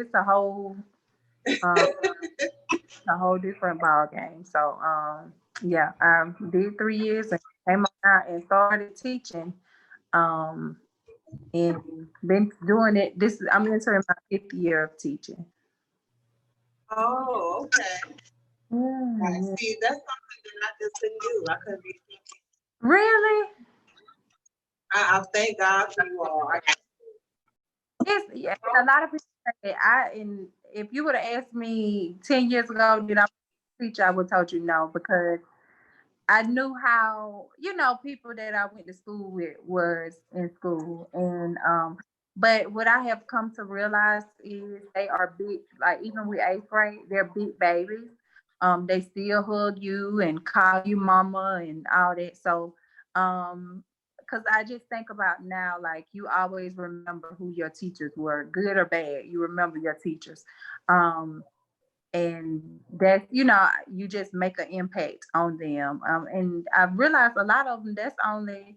it's um, a whole different ball game. So yeah, I did 3 years and came out and started teaching. Um, and been doing it. I'm entering my 5th year of teaching. Oh, okay. I Yeah. see. That's something that I just couldn't do. I couldn't be. Really? I thank God for you all. It's yeah, a lot of people say and if you would have asked me 10 years ago, did I teach? I would have told you no because I knew how people that I went to school with was in school, and but what I have come to realize is they are big. Like even with 8th grade, they're big babies. They still hug you and call you mama and all that. So, because I just think about now, like you always remember who your teachers were, good or bad. You remember your teachers. Um, and that you just make an impact on them, and I've realized a lot of them that's the only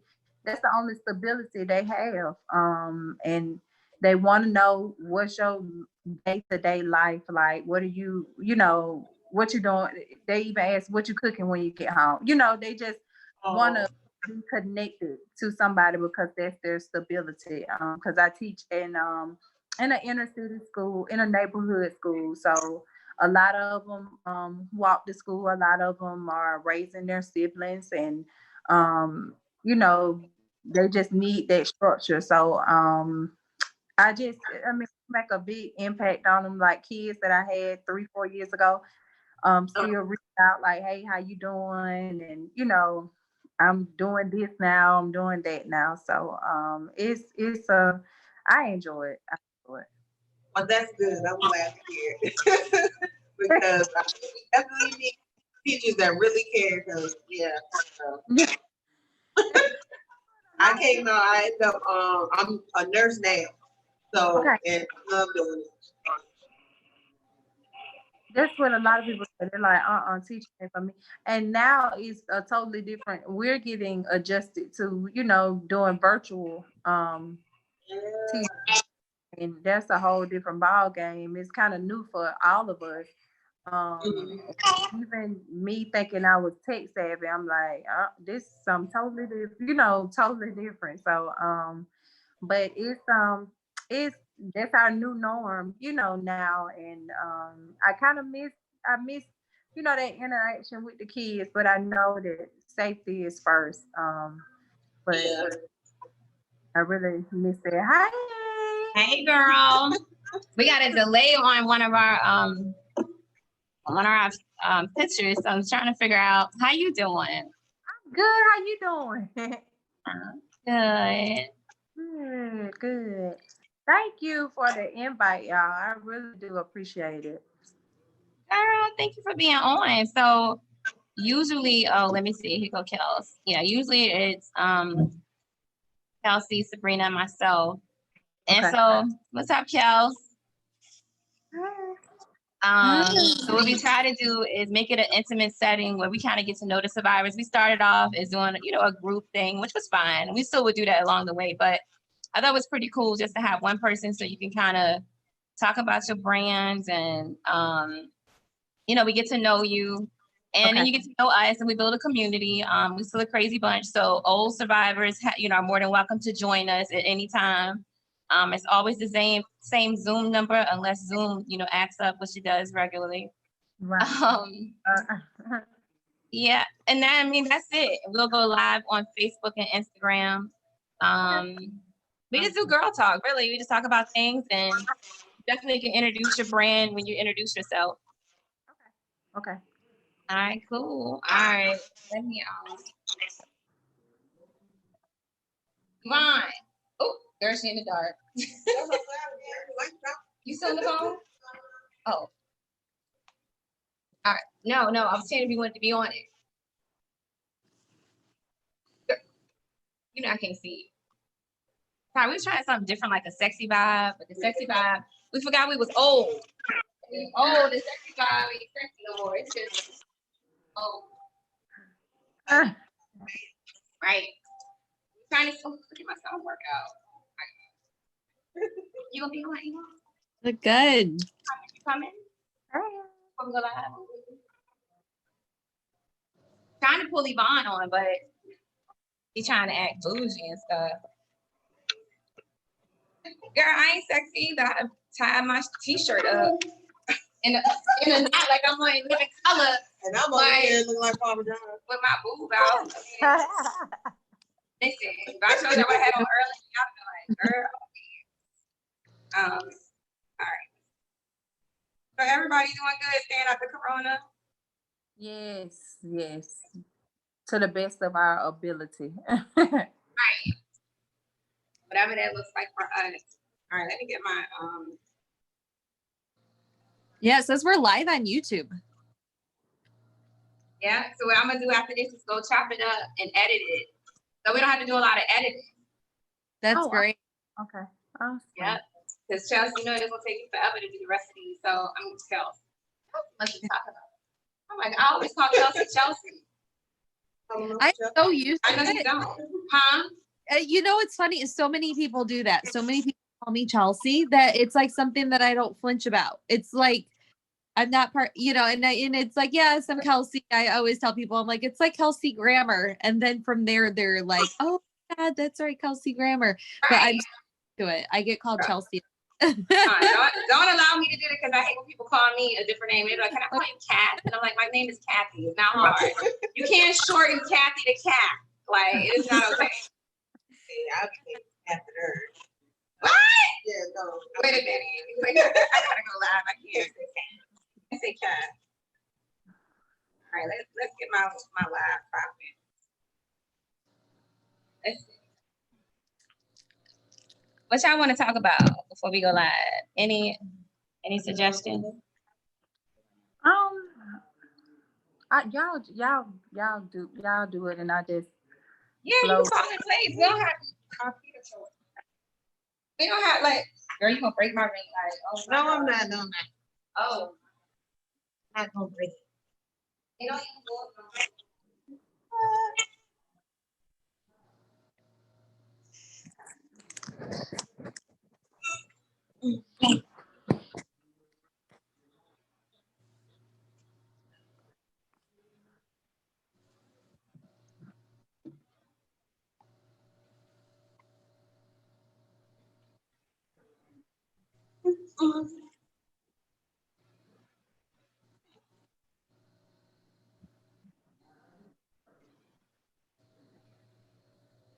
stability they have, and they want to know what's your day-to-day life like. What are what you doing. They even ask what you cooking when you get home. They just want Oh, to be connected to somebody because that's their stability, because I teach in an inner city school, in a neighborhood school. So a lot of them walk to school. A lot of them are raising their siblings, and um, you know, they just need that structure. So I mean, make a big impact on them. Like kids that I had 3, 4 years ago, still reach out like, "Hey, how you doing?" And I'm doing this now. I'm doing that now. So I enjoy it. I enjoy well, that's good. I'm glad to hear it. Because I definitely need teachers that really care. Because yeah, so it. I came out. I end up. I'm a nurse now, so Okay. and I love doing it. That's what a lot of people say. They're like, teaching it for me. And now it's a totally different. We're getting adjusted to, doing virtual teaching, and that's a whole different ball game. It's kind of new for all of us. Mhm. Even me thinking I was tech savvy, I'm like, this is something totally different, totally different. So, but it's that's our new norm, now, and I kind of miss that interaction with the kids, but I know that safety is first. But Yeah. I really miss it. Hi. Hey, girl. We got a delay on one of our pictures, so I'm trying to figure out how you doing. Good. How you doing? Good. Good, good. Thank you for the invite, y'all. I really do appreciate it. Girl, thank you for being on. So usually, oh, let me see. Here go Kels. Yeah, usually it's Kelsey, Sabrina, and myself. And Okay. so, what's up, Kels? Hi. So what we try to do is make it an intimate setting where we kind of get to know the survivors. We started off as doing, a group thing, which was fine. We still would do that along the way, but I thought it was pretty cool just to have one person so you can kind of talk about your brands and, we get to know you. And then Okay. you get to know us, and we build a community. We're still a crazy bunch. So old survivors, are more than welcome to join us at any time. It's always the same Zoom number, unless Zoom, acts up, which it does regularly. Right. Um, yeah, and then, that's it. We'll go live on Facebook and Instagram. We just do girl talk, really. We just talk about things, and definitely can introduce your brand when you introduce yourself. Okay. All right, cool. All right, let me come on. Oh, girl, she in the dark. You still on the phone? Oh, all right. No, I was saying if you wanted to be on it. I can't see. Sorry, we was trying something different, like a sexy vibe, but the sexy vibe, we forgot we was old. Oh, the sexy vibe ain't sexy no more. It's just old. Right. Trying to look at my son work out. You gonna be on? Look good. You coming? Before we go live? Trying to pull Yvonne on, but he's trying to act bougie and stuff. Girl, I ain't sexy either. I tied my t-shirt up in a knot like I'm wearing living color And I'm over here looking like Parmesan. with my boob out. Listen, if I showed you what I had on early, y'all be like, girl. All right. So everybody doing good, staying out the corona? Yes, yes. To the best of our ability. Right. Whatever that looks like for us. All right, let me get my Yeah, it says we're live on YouTube. yeah. So what I'm gonna do after this is go chop it up and edit it. So we don't have to do a lot of editing. That's Oh, great. Okay. Awesome. Yeah. Because Chelsea, you know it's gonna take you forever to do the rest of these. So I'm Chelsea. Let's just talk about it. I'm like, I always call Chelsea Chelsea. I'm so used to I know you it. don't. Huh? You know what's funny is so many people do that. So many people call me Chelsea that it's like something that I don't flinch about. It's like I'm not part, and it's like, yes, I'm Kelsey. I always tell people, I'm like, it's like Kelsey Grammer. And then from there, they're like, oh God, that's right, Kelsey Grammer. But I'm to it. I get called Chelsea. Don't allow me to do it because I hate when people call me a different name. They're like, can I call you Kat? And I'm like, my name is Kathy. It's not hard. You can't shorten Kathy to Kat. Like, it's not okay. I'll be after her. What? Yeah, no. Wait a minute. I gotta go live. I can't say Kat. I say Kat. All right, let's get my live popping. Let's see. What y'all want to talk about before we go live? Any suggestions? Y'all do it, and I just Yeah, you can call it plays. We don't have we don't have like, girl, you gonna break my ring light. Oh, No, I'm not. No, I'm not. Oh, I'm not gonna break it. they don't even go up.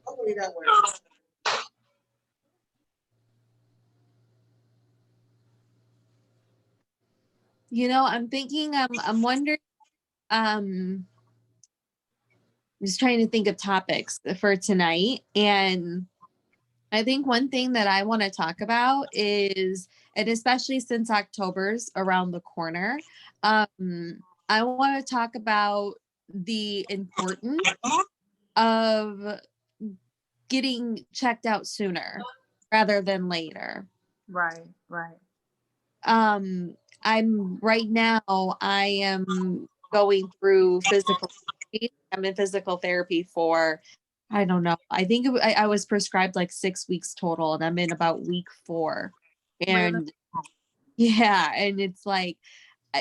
Hopefully that works. I'm thinking, I'm wondering, I'm just trying to think of topics for tonight. And I think one thing that I want to talk about is, and especially since October's around the corner, I want to talk about the importance of getting checked out sooner rather than later. Right. I'm right now, I am going through physical therapy. I'm in physical therapy for, I don't know. I think I was prescribed like 6 weeks total, and I'm in about week 4. And yeah, and it's like,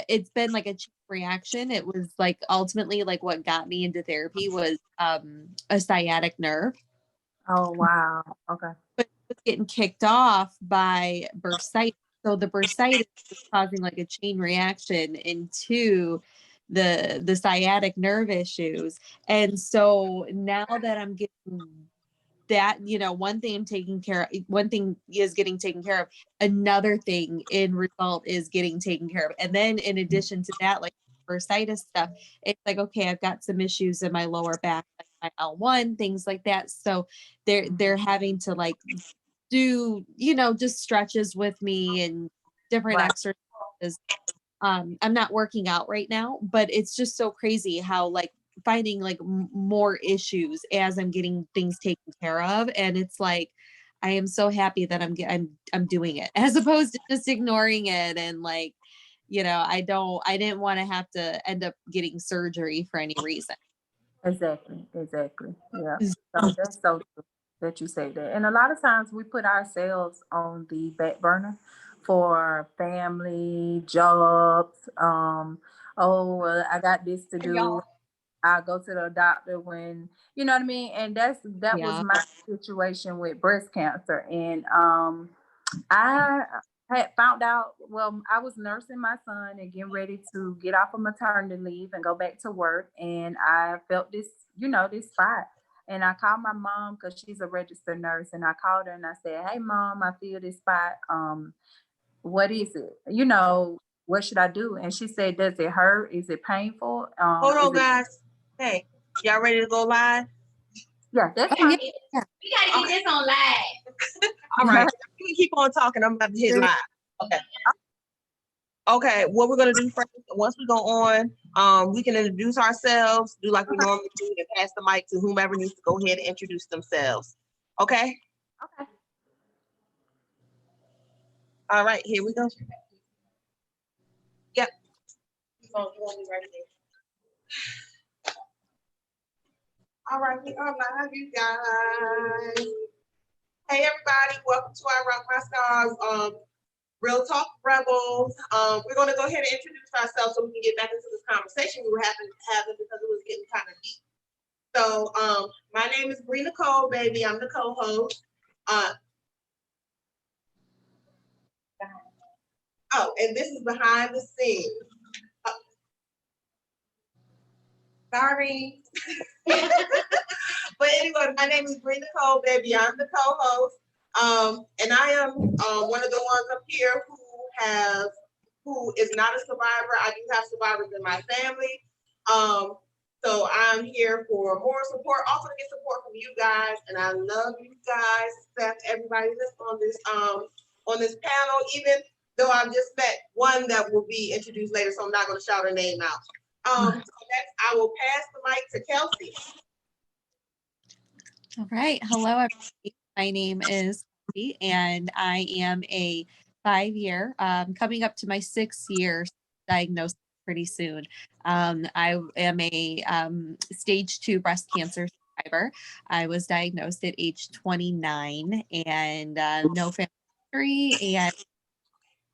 it's been like a chain reaction. It was like ultimately like what got me into therapy was a sciatic nerve. Oh wow. Okay. But it was getting kicked off by bursitis. So the bursitis is causing like a chain reaction into the sciatic nerve issues. And so now that I'm getting that, one thing I'm taking care of, one thing is getting taken care of, another thing in result is getting taken care of. And then in addition to that, like bursitis stuff, it's like, okay, I've got some issues in my lower back, like my L1, things like that. So they're having to like do, just stretches with me and different exercises. I'm not working out right now, but it's just so crazy how like finding like more issues as I'm getting things taken care of. And it's like, I am so happy that I'm doing it as opposed to just ignoring it. And like, I didn't want to have to end up getting surgery for any reason. Exactly. Yeah. So that's so true that you say that. And a lot of times we put ourselves on the back burner for family, jobs. Oh, well, I got this to do. I'll go to the doctor when, you know what I mean? And that was Yeah. my situation with breast cancer. And I had found out, well, I was nursing my son and getting ready to get off of maternity leave and go back to work. And I felt this, this spot. And I called my mom because she's a registered nurse. And I called her and I said, "Hey, mom, I feel this spot. What is it? What should I do?" And she said, "Does it hurt? Is it painful? Hold on, Is it?" guys. Hey, y'all ready to go live? Yeah, that's Oh, fine. yeah. We gotta get this on live. All right. You can keep on talking. I'm about to hit live. Okay. Okay, what we're gonna do first, once we go on, we can introduce ourselves, do like we normally do, and pass the mic to whomever needs to go ahead and introduce themselves. Okay? Okay. All right, here we go. Yep. You want me right there. All right, we are live, you guys. Hey everybody, welcome to our Rock My Stars Real Talk Rebels. We're gonna go ahead and introduce ourselves so we can get back into this conversation we were having because it was getting kind of deep. So my name is Bree Nicole, baby. I'm the co-host. Oh, and this is behind the scenes. Sorry. But anyway, my name is Bree Nicole, baby. I'm the co-host. And I am one of the ones up here who is not a survivor. I do have survivors in my family. So I'm here for more support, also to get support from you guys. And I love you guys, Seth, everybody that's on this panel, even though I've just met one that will be introduced later, so I'm not going to shout her name out. So next, I will pass the mic to Kelsey. All right. Hello, everybody. My name is Kelsey, and I am a 5-year, coming up to my 6th year diagnosed pretty soon. I am a stage 2 breast cancer survivor. I was diagnosed at age 29 and no family history, and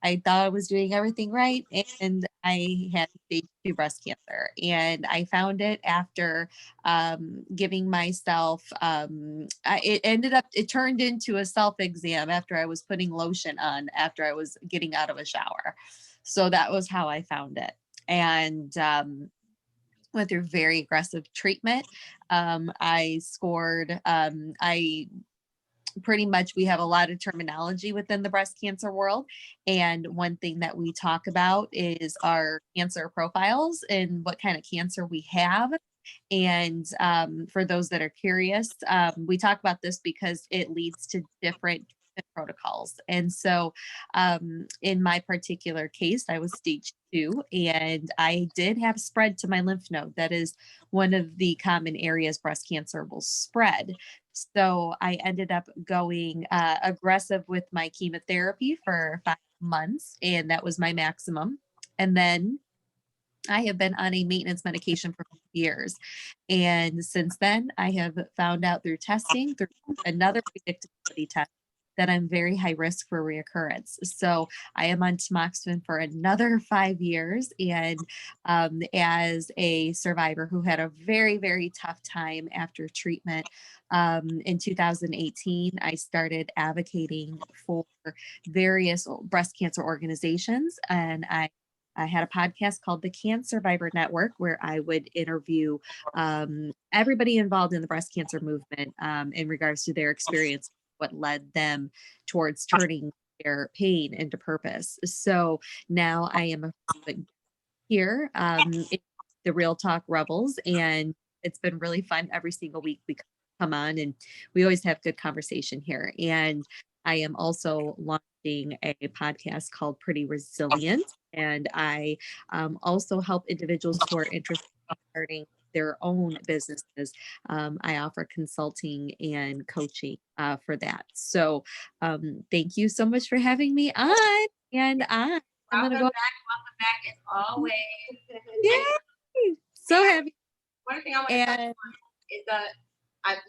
I thought I was doing everything right, and I had stage 2 breast cancer. And I found it after giving myself, it turned into a self-exam after I was putting lotion on after I was getting out of a shower. So that was how I found it. And went through very aggressive treatment. I scored, pretty much we have a lot of terminology within the breast cancer world. And one thing that we talk about is our cancer profiles and what kind of cancer we have. And for those that are curious, we talk about this because it leads to different protocols. And so in my particular case, I was stage 2 and I did have spread to my lymph node. That is one of the common areas breast cancer will spread. So I ended up going aggressive with my chemotherapy for 5 months, and that was my maximum. And then I have been on a maintenance medication for years. And since then, I have found out through testing, through another predictability test, that I'm very high risk for reoccurrence. So I am on tamoxifen for another 5 years. And as a survivor who had a very, very tough time after treatment, in 2018, I started advocating for various breast cancer organizations. And I had a podcast called the Cancer Survivor Network, where I would interview everybody involved in the breast cancer movement in regards to their experience, what led them towards turning their pain into purpose. So now I am here in the Real Talk Rebels, and it's been really fun every single week. We come on and we always have good conversation here. And I am also launching a podcast called Pretty Resilient. And I also help individuals who are interested in starting their own businesses. I offer consulting and coaching for that. So thank you so much for having me on. And I'm going to go. Welcome back as always. Yay! So happy. One thing I want to touch on is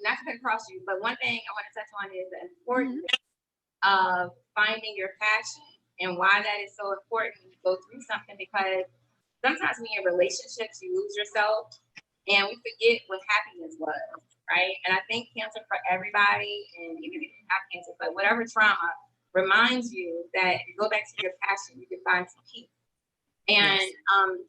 not to cut across you, but one thing I want to touch on is the importance of finding your passion and why that is so important when you go through something, because sometimes when you're in relationships, you lose yourself and we forget what happiness was, right? And I think cancer for everybody, and even if you didn't have cancer, but whatever trauma reminds you that if you go back to your passion, you can find some peace. And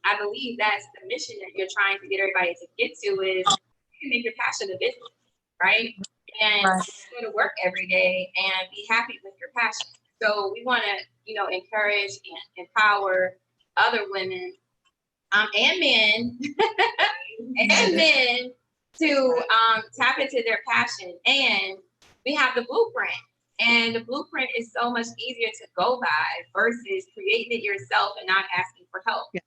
I believe that's the mission that you're trying to get everybody to get to is you can make your passion a business, right? And go to work every day and be happy with your passion. So we want to, encourage and empower other women and men to tap into their passion. And we have the blueprint. And the blueprint is so much easier to go by versus creating it yourself and not asking for help. Yeah.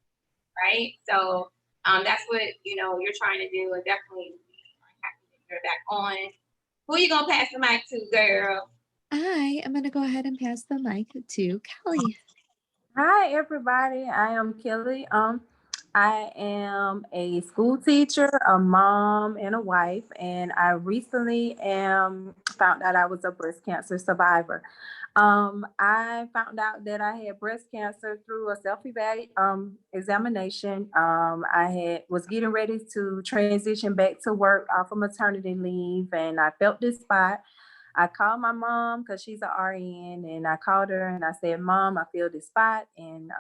Right? So that's what, you're trying to do. And definitely happy that you're back on. Who are you going to pass the mic to, girl? I am going to go ahead and pass the mic to Kelly. Hi, everybody. I am Kelly. I am a school teacher, a mom, and a wife, and I recently found out I was a breast cancer survivor. I found out that I had breast cancer through a examination. I was getting ready to transition back to work off of maternity leave, and I felt this spot. I called my mom because she's an RN, and I called her and I said, "Mom, I feel this spot, and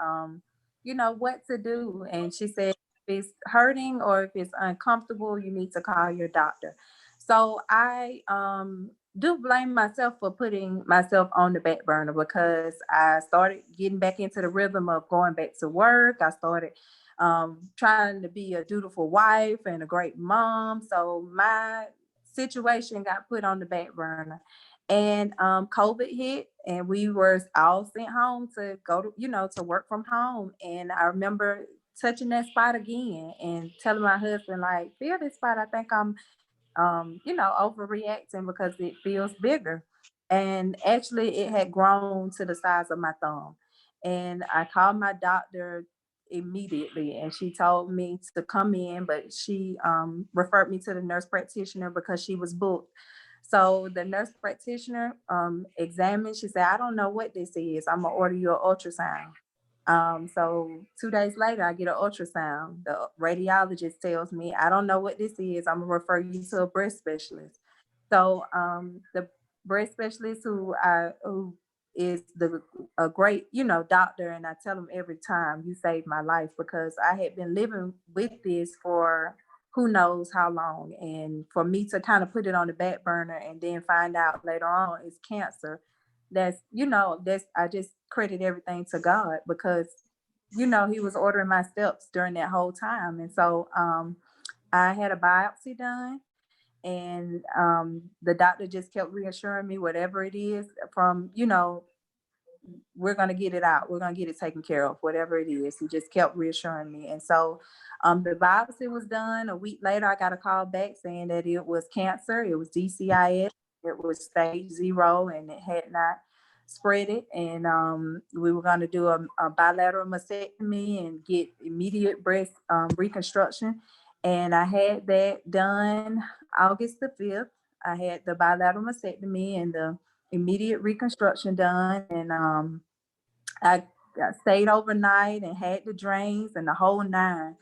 what to do." And she said, "If it's hurting or if it's uncomfortable, you need to call your doctor." So I do blame myself for putting myself on the back burner, because I started getting back into the rhythm of going back to work. I started trying to be a dutiful wife and a great mom. So my situation got put on the back burner, and COVID hit, and we were all sent home to go to to work from home. And I remember touching that spot again and telling my husband, like, "Feel this spot, I think I'm overreacting because it feels bigger." And actually it had grown to the size of my thumb. And I called my doctor immediately, and she told me to come in, but she referred me to the nurse practitioner because she was booked. So the nurse practitioner examined. She said, "I don't know what this is. I'm gonna order you an ultrasound." So 2 days later, I get an ultrasound. The radiologist tells me, "I don't know what this is. I'm gonna refer you to a breast specialist." So the breast specialist who is a great doctor, and I tell him every time, "You saved my life," because I had been living with this for who knows how long, and for me to kind of put it on the back burner and then find out later on it's cancer. That's I just credit everything to God, because he was ordering my steps during that whole time. And so I had a biopsy done, and the doctor just kept reassuring me, whatever it is, from we're going to get it out, we're going to get it taken care of, whatever it is. He just kept reassuring me. And so the biopsy was done. A week later, I got a call back saying that it was cancer. It was DCIS. It was stage 0, and it had not spread it. And we were going to do a bilateral mastectomy and get immediate breast reconstruction. And I had that done August the 5th. I had the bilateral mastectomy and the immediate reconstruction done. And I stayed overnight and had the drains and the whole 9.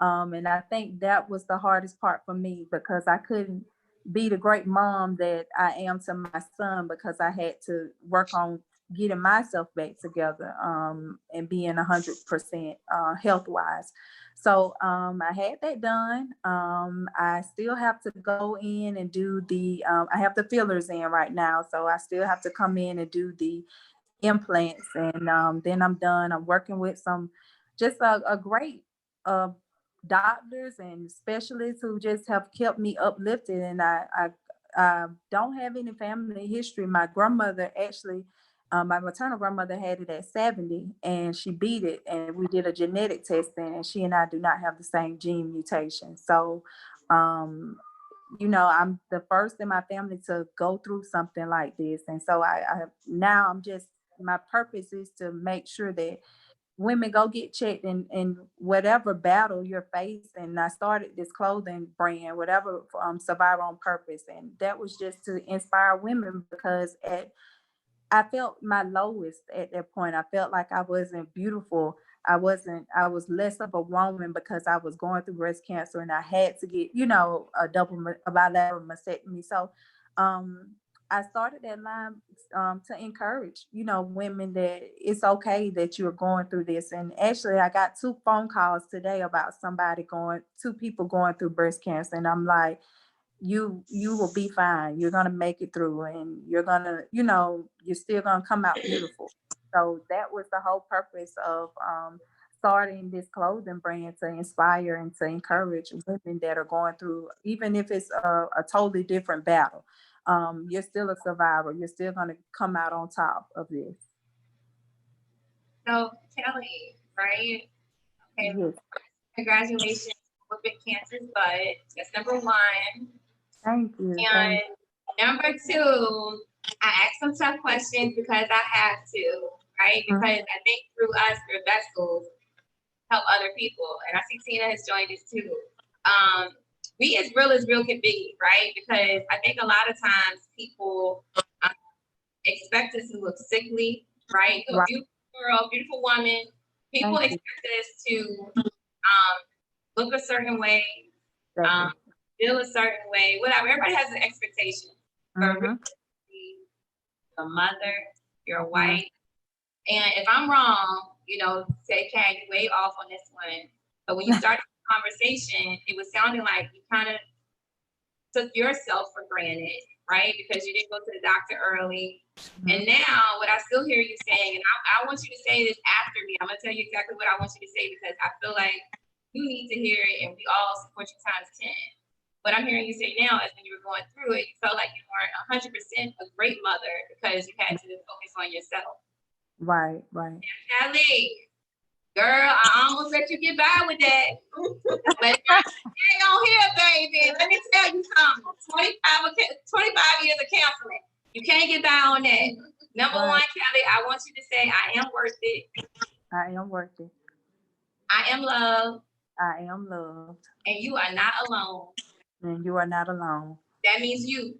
And I think that was the hardest part for me, because I couldn't be the great mom that I am to my son, because I had to work on getting myself back together and being 100% health wise. So I had that done. I still have to go in and do I have the fillers in right now. So I still have to come in and do the implants, and then I'm done. I'm working with just a great doctors and specialists who just have kept me uplifted. And I don't have any family history. My grandmother actually, my maternal grandmother had it at 70, and she beat it, and we did a genetic testing, and she and I do not have the same gene mutation. So I'm the first in my family to go through something like this. And so my purpose is to make sure that women go get checked in whatever battle you're facing. And I started this clothing brand, whatever, Survivor on Purpose. And that was just to inspire women, because I felt my lowest at that point. I felt like I wasn't beautiful. I was less of a woman because I was going through breast cancer and I had to get, a bilateral mastectomy. So um I started that line to encourage, women that it's okay that you're going through this. And actually I got two phone calls today about two people going through breast cancer. And I'm like, you will be fine. You're gonna make it through, and you're gonna, you're still gonna come out beautiful. So that was the whole purpose of starting this clothing brand, to inspire and to encourage women that are going through, even if it's a totally different battle. You're still a survivor. You're still gonna come out on top of this. So Kelly, right? Okay, Yes. congratulations with Big Cancer's butt. That's number one. Thank you. And number two, I ask some tough questions because I have to, right? Because I think through us, we're vessels, help other people. And I see Tina has joined us too. Be as real can be, right? Because I think a lot of times people expect us to look sickly, right? You're a beautiful girl, beautiful woman. People expect us to look a certain way, feel a certain way, whatever. Everybody has an expectation. A mother, you're a wife. And if I'm wrong, say, Kat, you way off on this one. But when you started the conversation, it was sounding like you kind of took yourself for granted, right? Because you didn't go to the doctor early. And now what I still hear you saying, and I want you to say this after me. I'm going to tell you exactly what I want you to say because I feel like you need to hear it and we all support you times 10. What I'm hearing you say now is when you were going through it, you felt like you weren't 100% a great mother because you had to focus on yourself. Right. Kelly, girl, I almost let you get by with that. But hang on here, baby. Let me tell you something. 25 years of counseling. You can't get by on that. Number one, Kelly, I want you to say, I am worth it. I am worth it. I am loved. I am loved. And you are not alone. And you are not alone. That means you.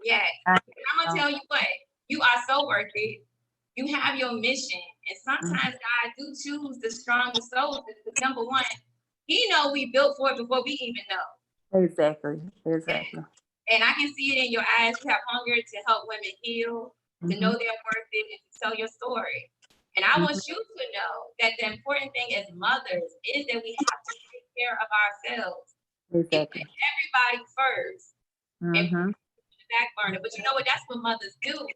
Yes. I'm going to tell you what. You are so worth it. You have your mission. And sometimes God do choose the strongest souls. Because number one, He know we built for it before we even know. Exactly. And I can see it in your eyes. You have hunger to help women heal, to know they're worth it, and to tell your story. And I want you to know that the important thing as mothers is that we have to take care of ourselves. Exactly. Everybody first. And put the back burner. But you know what? That's what mothers do.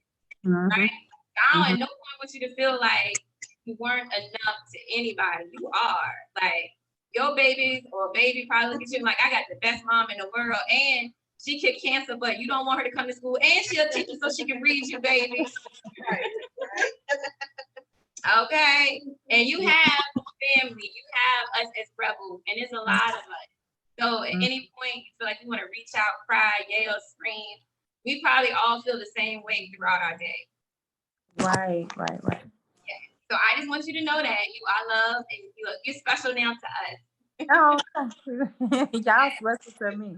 Right? I don't at no point want you to feel like you weren't enough to anybody. You are. Like, your babies or baby probably look at you like, I got the best mom in the world. And she kicked cancer, but you don't want her to come to school. And she'll teach you so she can read you, baby. Okay? And you have family. You have us as rebels. And there's a lot of us. So at any point you feel like you want to reach out, cry, yell, scream, we probably all feel the same way throughout our day. Right. Yeah. So I just want you to know that you are loved and you're special now to us. Oh, y'all special to me.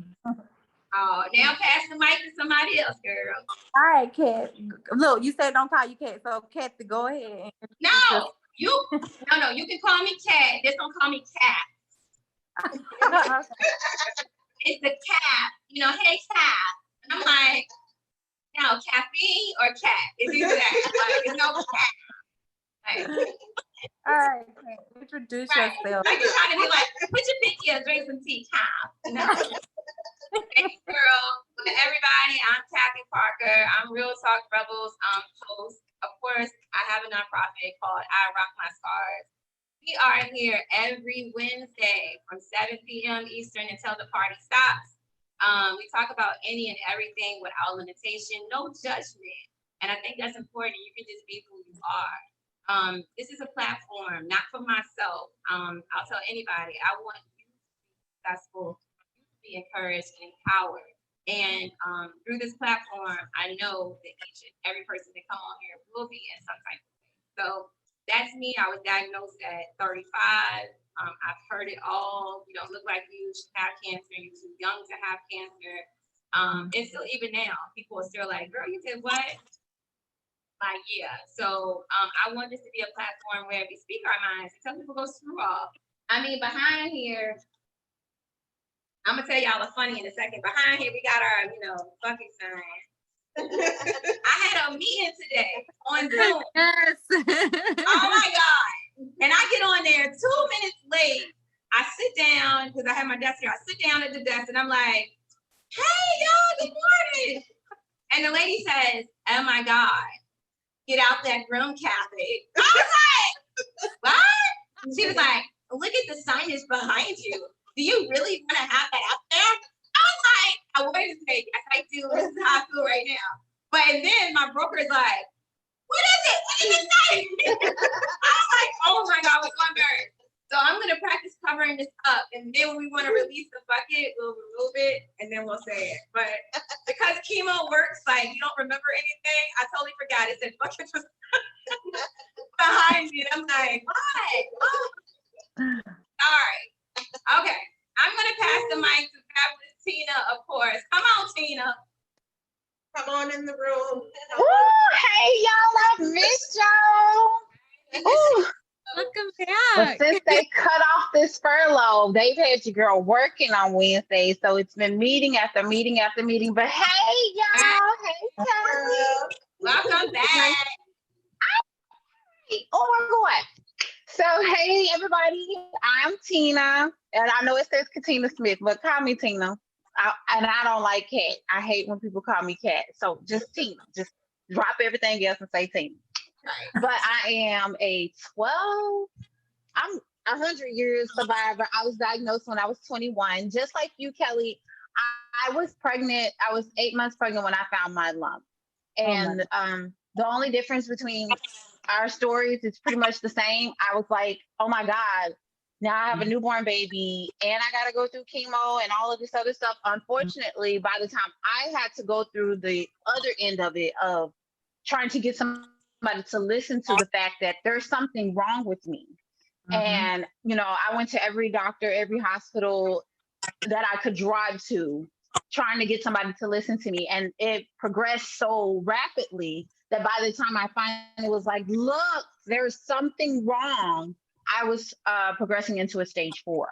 Oh, now pass the mic to somebody else, girl. All right, Kat. Look, you said don't call you Kat, so Kat, go ahead. No, you can call me Kat. Just don't call me Kat. It's the cat. Hey Kat. And I'm like, no, caffeine or cat. It's either that. Like, it's no cat. Like, all right, Kat, introduce yourself. Like you're trying to be like, put your pinky up, drink some tea, Kat. No. Hey, girl. But everybody, I'm Kathy Parker. I'm Real Talk Rebels host. Of course, I have a nonprofit called I Rock My Scars. We are here every Wednesday from 7 p.m. Eastern until the party stops. We talk about any and everything without limitation, no judgment. And I think that's important. You can just be who you are. This is a platform, not for myself. I'll tell anybody, I want you to be successful, be encouraged and empowered. And through this platform, I know that each and every person that come on here will be in some type of way. So that's me. I was diagnosed at 35. I've heard it all. You don't look like you should have cancer. You're too young to have cancer. And still, even now, people are still like, girl, you did what? like, yeah. So I want this to be a platform where we speak our minds and tell people go screw off. I mean, behind here, I'm gonna tell y'all a funny in a second. Behind here, we got our, fucking sign. I had a meeting today on Zoom. Yes. Oh my God. And I get on there 2 minutes late. I sit down because I have my desk here. I sit down at the desk and I'm like, hey, y'all, good morning. And the lady says, oh my God, get out that room, Kathy. I was like, what? She was like, look at the signage behind you. Do you really want to have that out there? I was like, I wanted to say, yes, I do. This is how I feel right now. But and then my broker is like, what is it? What did it say? I was like, oh my God, what's my bird? So I'm going to practice covering this up. And then when we want to release the bucket, we'll remove it and then we'll say it. But because chemo works, like you don't remember anything, I totally forgot. It said bucket was behind me. And I'm like, what? Oh. Sorry. Okay. I'm going to pass the mic to Fabulous Tina, of course. Come on, Tina. Come on in the room. Ooh, hey y'all, I missed y'all. Ooh. Welcome But back. since they cut off this furlough, they've had your girl working on Wednesday, so it's been meeting after meeting after meeting. But hey y'all, hey Kelly. Welcome back. Oh my God. So hey everybody, I'm Tina, and I know it says Katina Smith, but call me Tina. And I don't like Cat. I hate when people call me Cat. So just Tina. Just drop everything else and say Tina. But I am I'm 100 years survivor. I was diagnosed when I was 21. Just like you, Kelly, I was pregnant. I was 8 months pregnant when I found my lump. And the only difference between our stories is pretty much the same. I was like, oh my God, now I have a newborn baby and I got to go through chemo and all of this other stuff. Unfortunately, by the time I had to go through the other end of it, of trying to get somebody to listen to the fact that there's something wrong with me. And, I went to every doctor, every hospital that I could drive to, trying to get somebody to listen to me. And it progressed so rapidly that by the time I finally was like, look, there's something wrong, I was progressing into a stage 4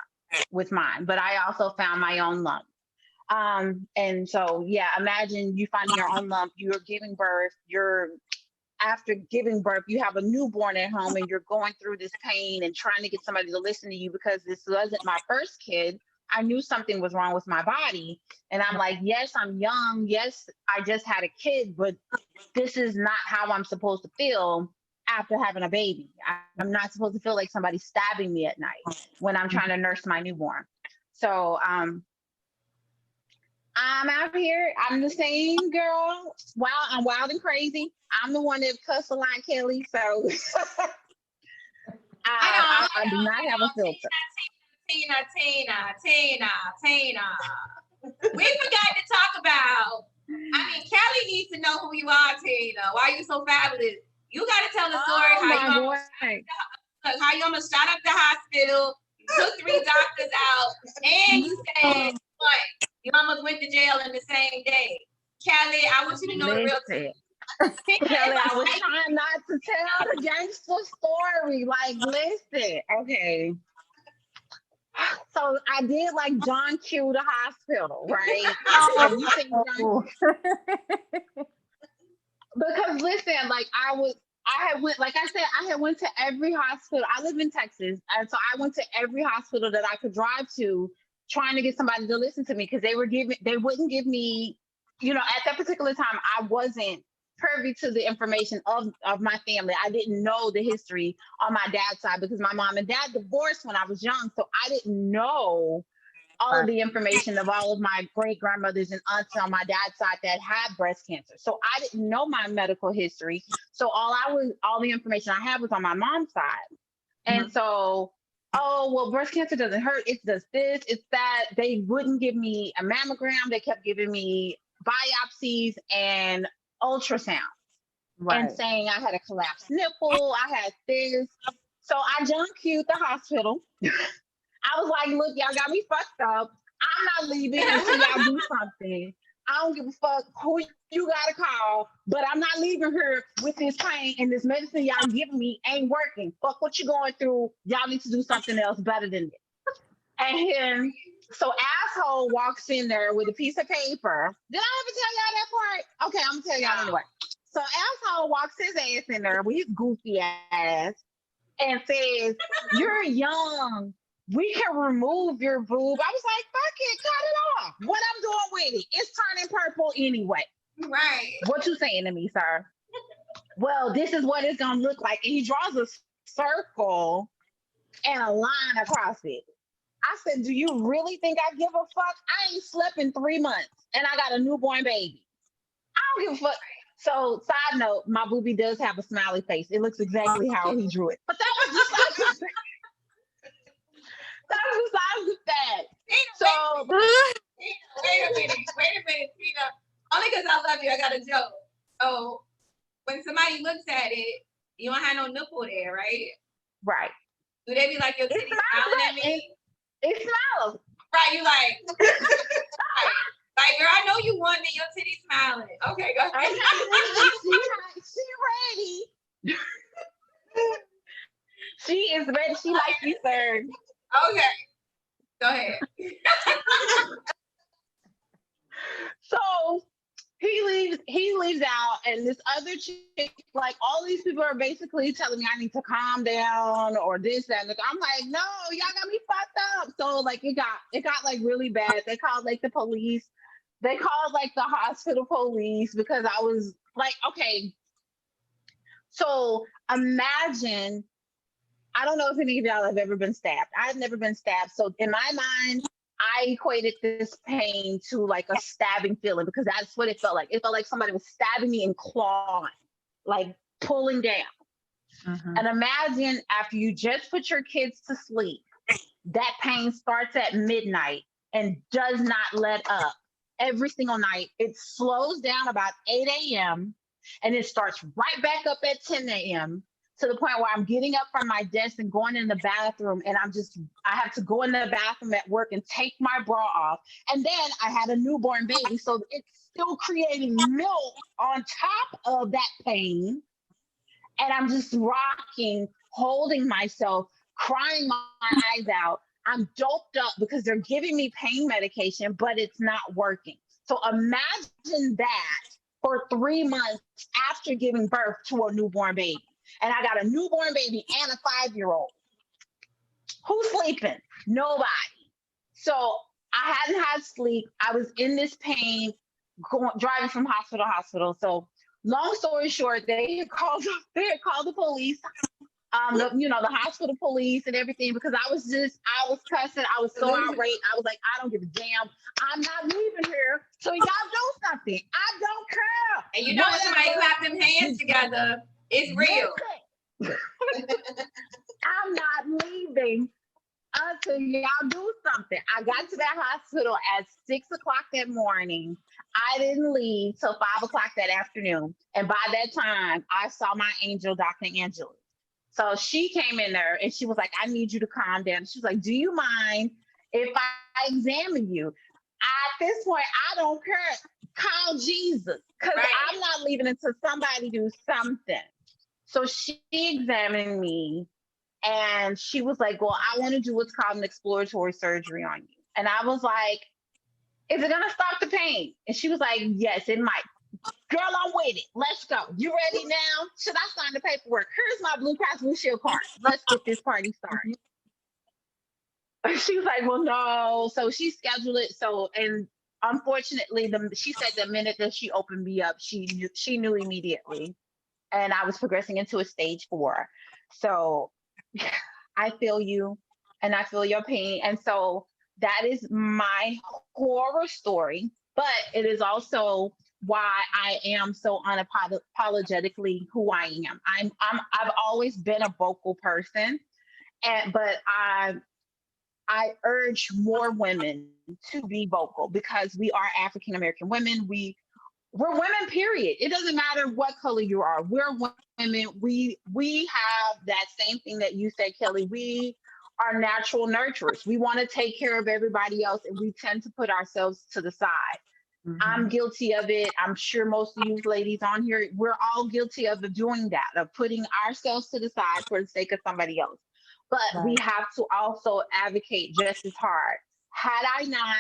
with mine. But I also found my own lump. And so, yeah, imagine you finding your own lump, you're giving birth, after giving birth, you have a newborn at home and you're going through this pain and trying to get somebody to listen to you because this wasn't my first kid. I knew something was wrong with my body. And I'm like, yes, I'm young. Yes, I just had a kid, but this is not how I'm supposed to feel after having a baby. I'm not supposed to feel like somebody's stabbing me at night when I'm trying to nurse my newborn. So I'm out here. I'm the same girl. I'm wild and crazy. I'm the one that cussed a lot, Kelly. So I do not have a filter. Tina. We forgot to talk about. I mean, Kelly needs to know who you are, Tina. Why are you so fabulous? You got to tell the story how you almost shot up the hospital, you took 3 doctors out, and you said, what? You almost went to jail in the same day. Kelly, I want you to know the real thing. Kelly, I was trying not to tell the gangster story. Like, listen, okay. So I did like John Q the hospital, right? Have you seen John? Because listen, like I had went to every hospital. I live in Texas, and so I went to every hospital that I could drive to, trying to get somebody to listen to me because they wouldn't give me, at that particular time, I wasn't privy to the information of my family. I didn't know the history on my dad's side because my mom and dad divorced when I was young. So I didn't know all of the information of all of my great grandmothers and aunts on my dad's side that had breast cancer. So I didn't know my medical history. So all the information I had was on my mom's side. And so, oh, well, breast cancer doesn't hurt. It's just this, it's that. They wouldn't give me a mammogram. They kept giving me biopsies and ultrasounds and saying I had a collapsed nipple, I had this. So I John Q'd the hospital. I was like, look, y'all got me fucked up. I'm not leaving until y'all do something. I don't give a fuck who you gotta call, but I'm not leaving here with this pain and this medicine y'all giving me ain't working. Fuck what you going through. Y'all need to do something else better than this. And then, so asshole walks in there with a piece of paper. Did I ever tell y'all that part? Okay, I'm gonna tell y'all anyway. So asshole walks his ass in there with his goofy ass and says, "You're young. We can remove your boob." I was like, "Fuck it, cut it off. What I'm doing with it? It's turning purple anyway." Right. What you saying to me, sir? Well, this is what it's gonna look like. And he draws a circle and a line across it. I said, "Do you really think I give a fuck? I ain't slept in 3 months and I got a newborn baby. I don't give a fuck." So, side note, my boobie does have a smiley face. It looks exactly how he drew it. But that was just like that was besides the fact. So Wait a minute, Tina. Only because I love you, I got a joke. So when somebody looks at it, you don't have no nipple there, right? right. Do they be like, your It titty smells smiling at like me? it smells. Right, you like, like, girl, I know you want me, your titty smiling. Okay, go ahead. She ready. She is ready. She likes to be served. Okay, go ahead. So he leaves out, and this other chick, like all these people are basically telling me I need to calm down or this, that, and I'm like, no, y'all got me fucked up. So like it got like really bad. They called like the police. They called like the hospital police because I was like, okay. So imagine, I don't know if any of y'all have ever been stabbed. I've never been stabbed. So in my mind, I equated this pain to like a stabbing feeling because that's what it felt like. It felt like somebody was stabbing me and clawing, like pulling down. Mhm. And imagine after you just put your kids to sleep, that pain starts at midnight and does not let up every single night. It slows down about 8 a.m. and it starts right back up at 10 a.m. to the point where I'm getting up from my desk and going in the bathroom, and I have to go in the bathroom at work and take my bra off. And then I had a newborn baby, so it's still creating milk on top of that pain. And I'm just rocking, holding myself, crying my eyes out. I'm doped up because they're giving me pain medication, but it's not working. So imagine that for 3 months after giving birth to a newborn baby. And I got a newborn baby and a 5-year-old. Who's sleeping? Nobody. So I hadn't had sleep. I was in this pain, driving from hospital to hospital. So long story short, they had called the police, the hospital police and everything, because I was cussing. I was so outraged. I was like, I don't give a damn. I'm not leaving here. So y'all do something. I don't care. And you know when somebody clap them hands together, it's real. I'm not leaving until y'all do something. I got to that hospital at 6 o'clock that morning. I didn't leave till 5 o'clock that afternoon. And by that time, I saw my angel, Dr. Angela. So she came in there and she was like, I need you to calm down. She was like, do you mind if I examine you? At this point, I don't care. Call Jesus, because Right. I'm not leaving until somebody do something. So she examined me and she was like, well, I want to do what's called an exploratory surgery on you. And I was like, is it going to stop the pain? And she was like, yes, it might. Girl, I'm with it. Let's go. You ready now? Should I sign the paperwork? Here's my Blue Cross Blue Shield card. Let's get this party started. She was like, well, no. So she scheduled it. So, and unfortunately, she said the minute that she opened me up, she knew immediately. And I was progressing into a stage 4. So I feel you and I feel your pain. And so that is my horror story, but it is also why I am so unapologetically who I am. I've always been a vocal person, but I urge more women to be vocal because we are African American women. We're women, period. It doesn't matter what color you are. We're women. We have that same thing that you said, Kelly. We are natural nurturers. We want to take care of everybody else, and we tend to put ourselves to the side. I'm guilty of it. I'm sure most of you ladies on here, we're all guilty of doing that, of putting ourselves to the side for the sake of somebody else. But we Right. have to also advocate just as hard. Had I not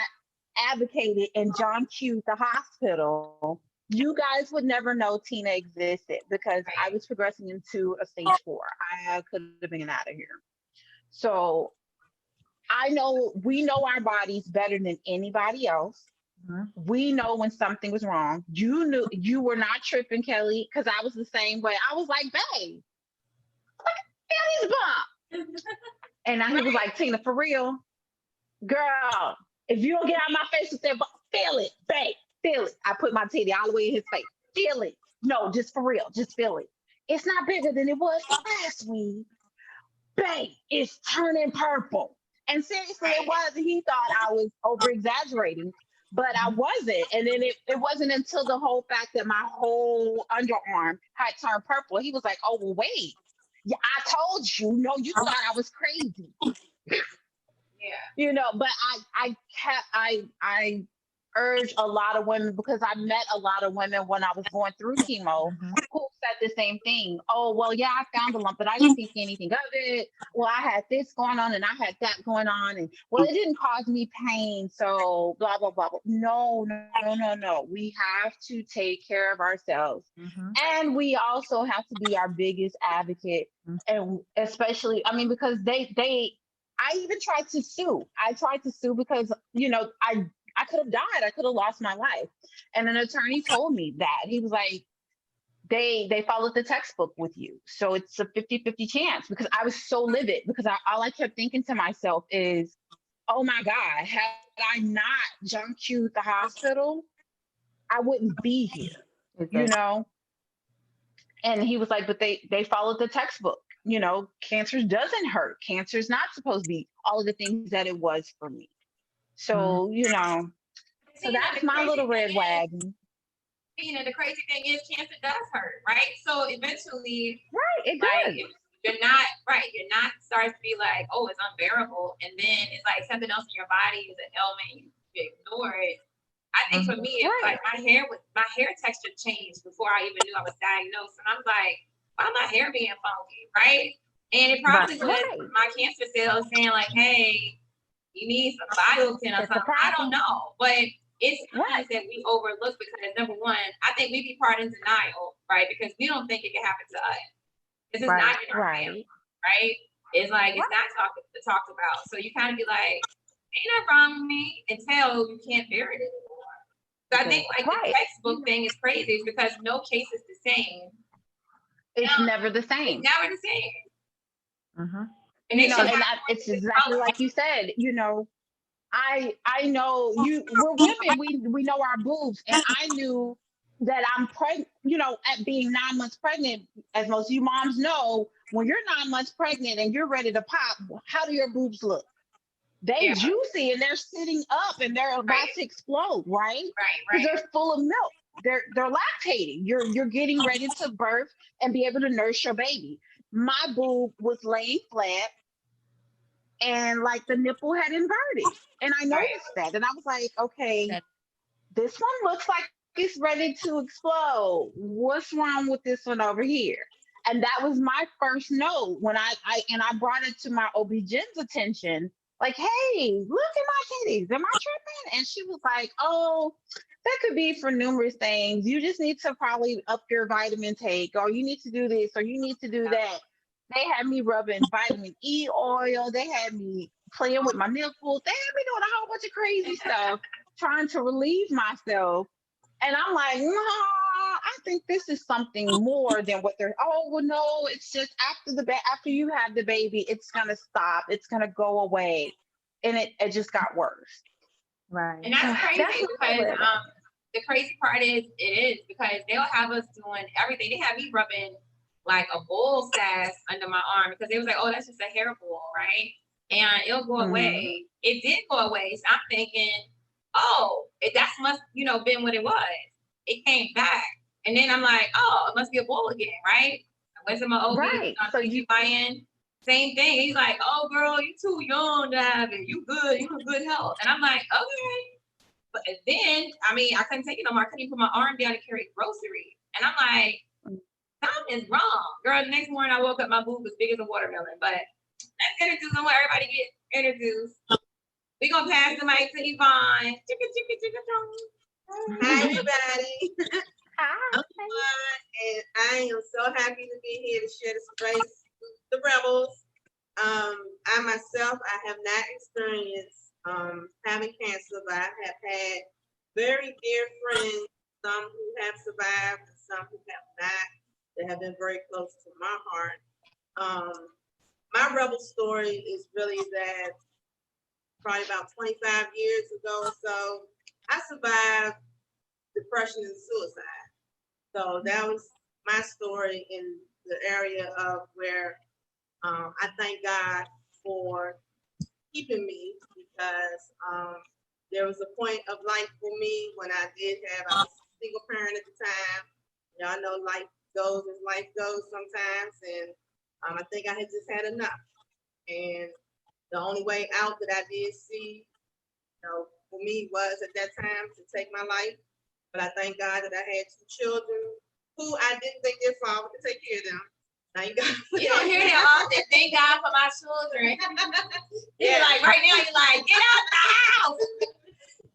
advocated and John Q the hospital, you guys would never know Tina existed because I was progressing into a stage 4. I could have been out of here. So we know our bodies better than anybody else. Mhm. We know when something was wrong. You knew, you were not tripping, Kelly, because I was the same way. I was like, babe, Kelly's bump. And he was like, Tina, for real, girl, if you don't get out of my face with that bump, feel it, babe, feel it. I put my titty all the way in his face. Feel it. No, just for real, just feel it. It's not bigger than it was last week. Babe, it's turning purple. And seriously, it was. He thought I was over exaggerating, but I wasn't. And then it wasn't until the whole fact that my whole underarm had turned purple. He was like, oh, well, wait. Yeah, I told you. No, you thought I was crazy. Yeah. But I urge a lot of women, because I met a lot of women when I was going through chemo who said the same thing. Oh, well, yeah, I found a lump, but I didn't think anything of it. Well, I had this going on and I had that going on. And well, it didn't cause me pain. So blah, blah, blah, blah. No. We have to take care of ourselves. And we also have to be our biggest advocate. And especially, I mean, because I even tried to sue. I tried to sue because, I could have died. I could have lost my life. And an attorney told me that. He was like, they followed the textbook with you. So it's a 50-50 chance, because I was so livid, because all I kept thinking to myself is, oh my God, had I not John Q the hospital, I wouldn't be here, And he was like, but they followed the textbook. Cancer doesn't hurt. Cancer is not supposed to be all of the things that it was for me. So, so that's my little red wagon. The crazy thing is cancer does hurt, right? So eventually, right, it does. You're not starts to be like, oh, it's unbearable. And then it's like something else in your body is an ailment, you ignore it. I think for me, it's like my hair texture changed before I even knew I was diagnosed. And I'm like, why my hair being funky, right? And it probably was my cancer cells saying like, hey, you need some biotin or something. I don't know. But it's things that we overlook because, number one, I think we be part in denial, right? Because we don't think it can happen to us. This is not in our family, right? It's like, it's not talked about. So you kind of be like, ain't nothing wrong with me until you can't bear it anymore. So I think like the textbook thing is crazy is because no case is the same. It's never the same. It's never the same. And it's exactly like you said, I know we're women, we know our boobs, and I knew that I'm pregnant, at being 9 months pregnant, as most of you moms know, when you're 9 months pregnant and you're ready to pop, how do your boobs look? They juicy and they're sitting up and they're about to explode, right? Because they're full of milk. They're lactating. You're getting ready to birth and be able to nurse your baby. My boob was laying flat and like the nipple had inverted. And I noticed that. And I was like, okay, this one looks like it's ready to explode. What's wrong with this one over here? And that was my first note when I brought it to my OB-GYN's attention. Like, hey, look at my titties. Am I tripping? And she was like, oh, that could be for numerous things. You just need to probably up your vitamin take, or you need to do this, or you need to do that. They had me rubbing vitamin E oil. They had me playing with my nipples. They had me doing a whole bunch of crazy stuff, trying to relieve myself. And I'm like, no, I think this is something more than what they're, oh, well, no, it's just after you have the baby, it's going to stop. It's going to go away. And it just got worse. Right. And that's crazy because the crazy part is because they'll have us doing everything. They have me rubbing like a bull sass under my arm because they was like, oh, that's just a hair ball, right? And it'll go away. It did go away. So I'm thinking, oh, that must, been what it was. It came back. And then I'm like, oh, it must be a bull again, right? I went to my OB, so you buy-in, same thing. He's like, oh, girl, you too young to have it. You good. You in good health. And I'm like, okay. But then, I mean, I couldn't take it no more. I couldn't even put my arm down to carry groceries. And I'm like, something is wrong. Girl, the next morning I woke up, my boob was big as a watermelon. But let's introduce them where everybody get introduced. We're going to pass the mic to Yvonne. Chicka, chicka, chicka, chicka. Hi, everybody. Hi. I'm Yvonne, and I am so happy to be here to share the space with the rebels. I myself, I have not experienced having cancer, but I have had very dear friends, some who have survived and some who have not, that have been very close to my heart. My rebel story is really that probably about 25 years ago or so, I survived depression and suicide. So that was my story in the area of where I thank God for keeping me, because there was a point of life for me when I did have a single parent at the time. Y'all know life goes as life goes sometimes, and I think I had just had enough. And the only way out that I did see, for me was at that time to take my life. But I thank God that I had 2 children who I didn't think their father could take care of them. Thank God. You don't hear that often. Thank God for my children. You're like, right now, you're like, get out the house.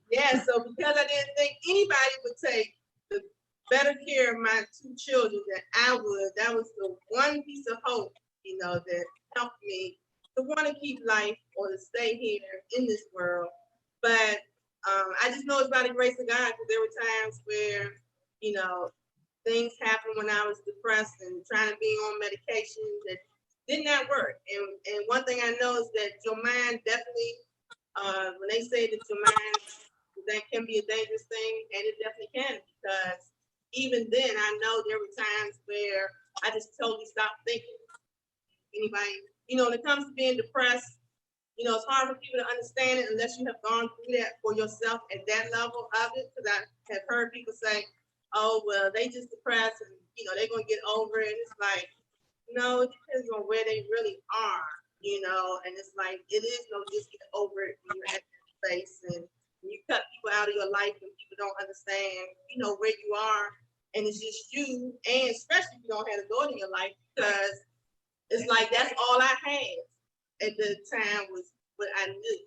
Yeah, so because I didn't think anybody would take the better care of my 2 children than I would, that was the one piece of hope, that helped me to want to keep life or to stay here in this world. But I just know it's by the grace of God, because there were times where, things happened when I was depressed and trying to be on medication that did not work. And one thing I know is that your mind definitely, when they say that your mind, that can be a dangerous thing, and it definitely can, because even then I know there were times where I just totally stopped thinking. Anybody, when it comes to being depressed, it's hard for people to understand it unless you have gone through that for yourself at that level of it. Because I have heard people say, oh, well, they just depressed and, they're going to get over it. And it's like, no, it depends on where they really are, and it's like, it is no just get over it when you're at that place and you cut people out of your life and people don't understand, where you are. And it's just you, and especially if you don't have a daughter in your life, because it's like, that's all I had at the time was what I knew,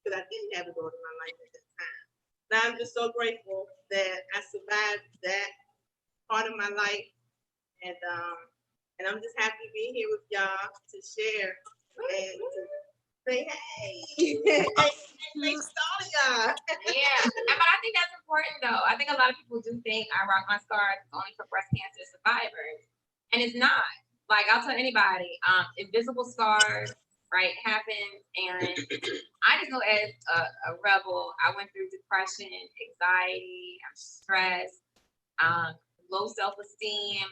because I didn't have a daughter in my life at that time. Now I'm just so grateful that I survived that part of my life, and I'm just happy to be here with y'all to share and to say hey. Thanks to all of y'all. Yeah, but I think that's important though. I think a lot of people do think I rock my scars only for breast cancer survivors, and it's not. Like, I'll tell anybody, invisible scars, right, happen. And I just know as a rebel, I went through depression, anxiety, I'm stressed, low self-esteem.